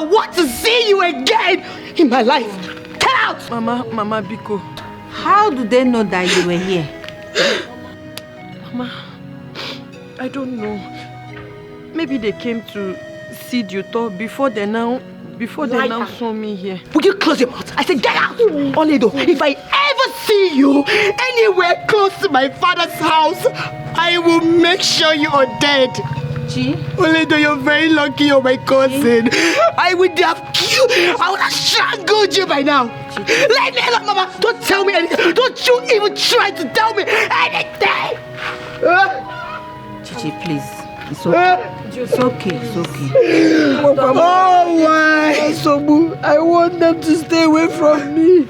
want to see you again in my life. Get out! Mama Biko. How do they know that you were here? Mama, I don't know. Maybe they came to see Duto before they now saw me here. Would you close your mouth? I said get out! Oledo, if I ever see you anywhere close to my father's house, I will make sure you are dead. Chi? Oledo, you're very lucky you're my cousin. I would have killed, I would have strangled you by now. Let me alone, Mama. Don't tell me anything. Don't you even try to tell me anything. Chichi, please. It's okay. It's okay. It's okay. Oh, why? Sobu, I want them to stay away from me.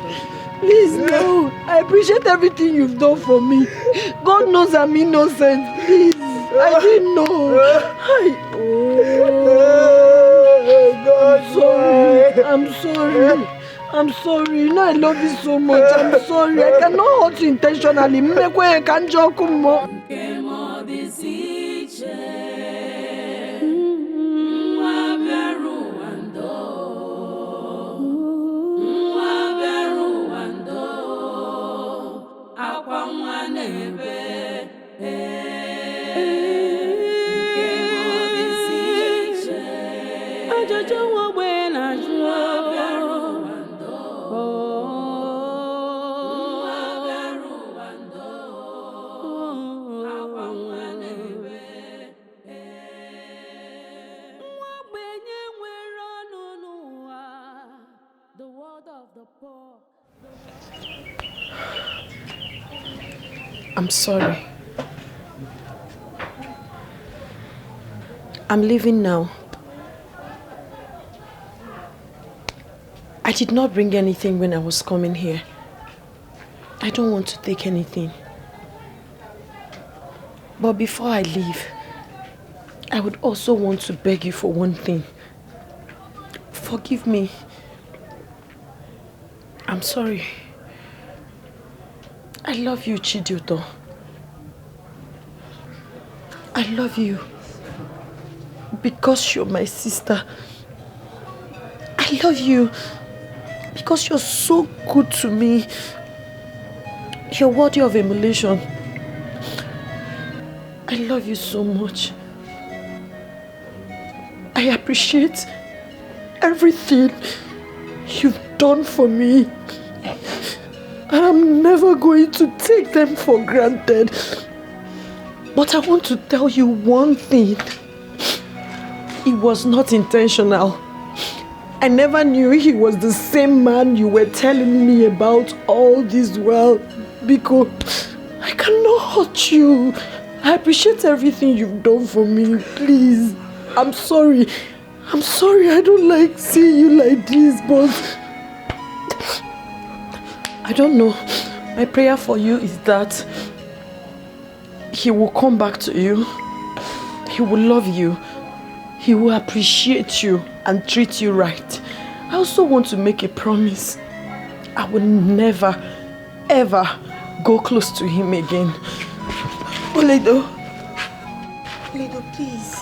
Please, no. I appreciate everything you've done for me. God knows I'm innocent. Please. I didn't know. I'm sorry. You know I love you so much. I'm sorry. I cannot hurt you intentionally. I'm sorry. I'm leaving now. I did not bring anything when I was coming here. I don't want to take anything. But before I leave, I would also want to beg you for one thing. Forgive me. I'm sorry. I love you, Chidioto. I love you because you're my sister. I love you because you're so good to me. You're worthy of emulation. I love you so much. I appreciate everything you've done for me. And I'm never going to take them for granted. But I want to tell you one thing. It was not intentional. I never knew he was the same man you were telling me about all this while. Because I cannot hurt you. I appreciate everything you've done for me. Please. I'm sorry. I'm sorry I don't like seeing you like this, but I don't know. My prayer for you is that he will come back to you. He will love you. He will appreciate you and treat you right. I also want to make a promise. I will never, ever go close to him again. Oledo. Oledo, please.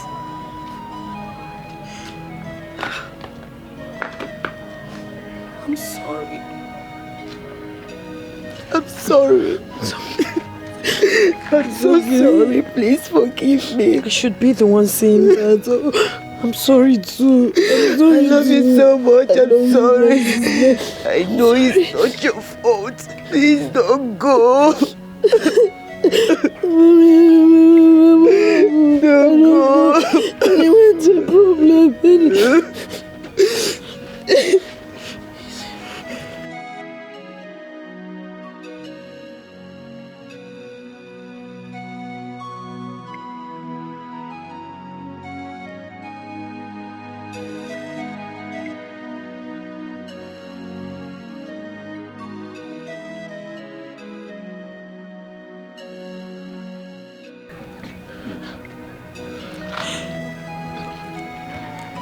I'm sorry. I'm sorry. I'm so sorry. Please forgive me. I should be the one saying that. Oh, I'm sorry too. I love you so much. I'm sorry. I know it's not your fault. Please don't go. Don't go. What's the problem?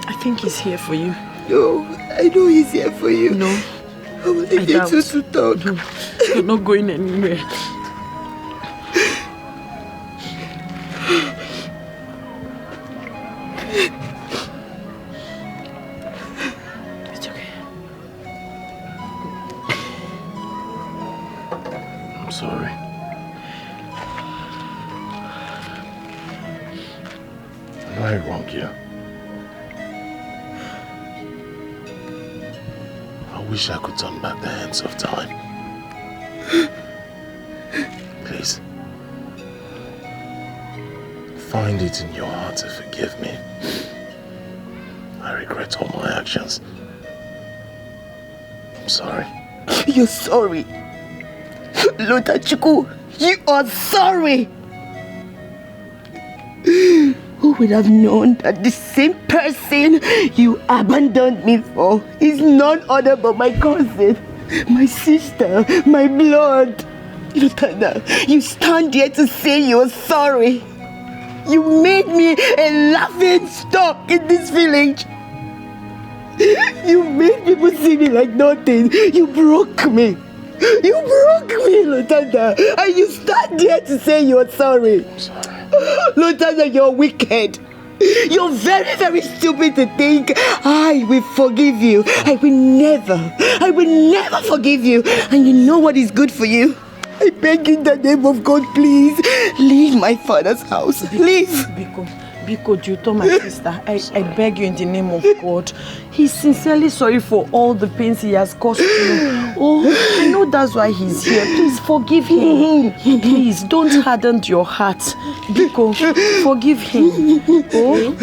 I think he's here for you. No, I know he's here for you. No. I will leave you two to talk. No, you're not going anywhere. It's okay. I'm sorry. Am I wrong here? I wish I could turn back the hands of time. Please. Find it in your heart to forgive me. I regret all my actions. I'm sorry. You're sorry. Lotachuku, you are sorry. Who would have known that the same person you abandoned me for is none other but my cousin, my sister, my blood. Lutana, you stand here to say you're sorry. You made me a laughing stock in this village. You made people see me like nothing. You broke me. You broke me, Lutana. And you stand here to say you're sorry. I'm sorry. Lutana, you're wicked. You're very, very stupid to think I will forgive you. I will never forgive you. And you know what is good for you? I beg in the name of God, please, leave my father's house. Leave. Biko, Juto, my sister, I beg you in the name of God. He's sincerely sorry for all the pains he has caused you. Oh, I know that's why he's here. Please forgive him. Please, don't harden your heart. Biko, forgive him. Oh?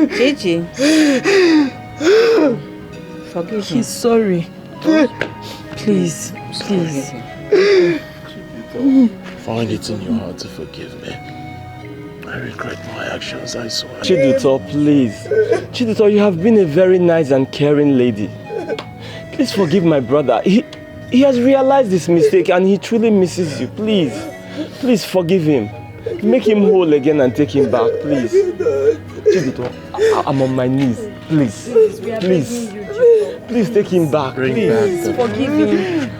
Gigi. Forgive him. He's sorry. Please. Find it in your heart to forgive me. I regret my actions, I swear. Chiduto, please. Chiduto, you have been a very nice and caring lady. Please forgive my brother. He has realized his mistake and he truly misses you. Please forgive him. Make him whole again and take him back, please. Chiduto, I'm on my knees. Please take him back. Please forgive him.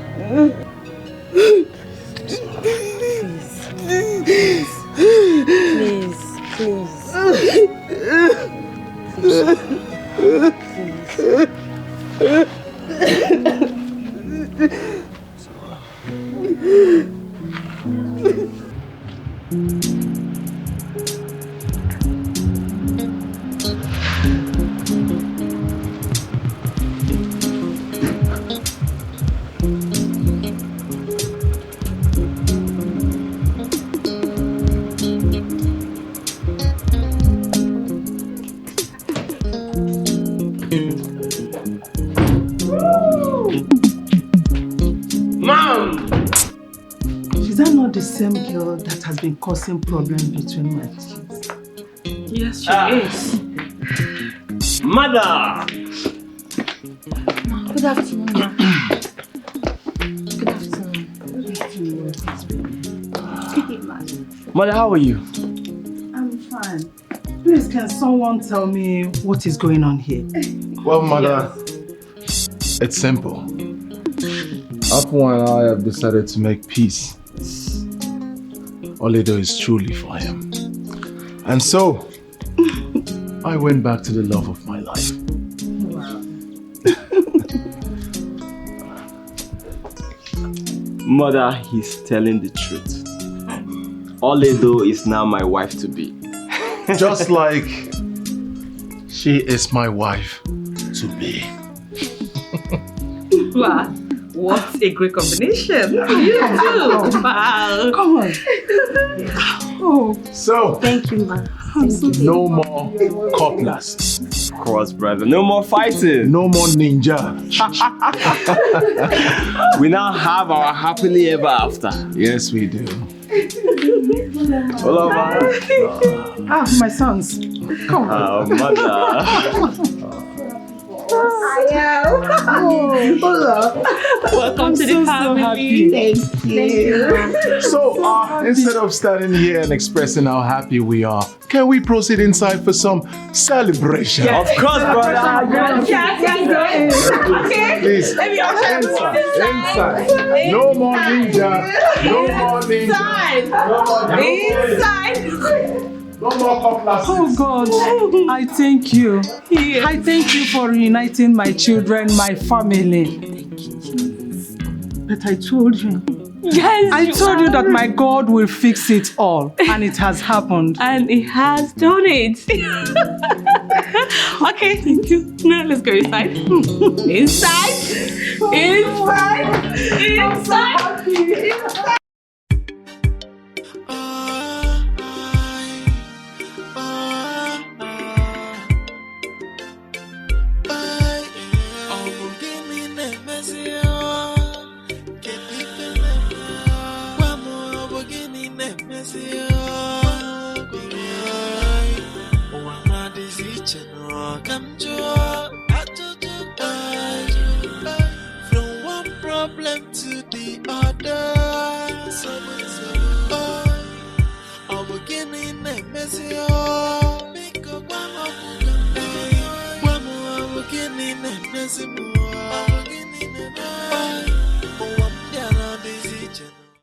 Is that not the same girl that has been causing problems between my kids? Yes, she is. Mother! Good afternoon, ma. Good afternoon. Mother, how are you? I'm fine. Please, can someone tell me what is going on here? Well, Mother, it's simple. Apu and I have decided to make peace. Oledo is truly for him. And so, I went back to the love of my life. Wow. Mother, he's telling the truth. Oledo is now my wife to be. Just like she is my wife to be. Wow, what a great combination. You too. Wow. Come on. Oh. So, thank you, ma. No more cutlass. Of course, brother. No more fighting. No more ninja. We now have our happily ever after. Yes, we do. Ah, my sons. Come on. Mother. Welcome to the family. Thank you. So, instead of standing here and expressing how happy we are, can we proceed inside for some celebration? Yes. Of course, brother. Yes. Okay. Please, inside. No more ninja. No more ninja. Inside. No more cutlasses. Oh God, I thank you. Yes. I thank you for reuniting my children, my family. Thank you, Jesus. But I told you. Yes, I told you that my God will fix it all, and it has happened. And it has done it. Okay, thank you. Now let's go inside. Inside. From one problem to the other, I'm beginning a messy. Make up one more, I'm beginning a messy more.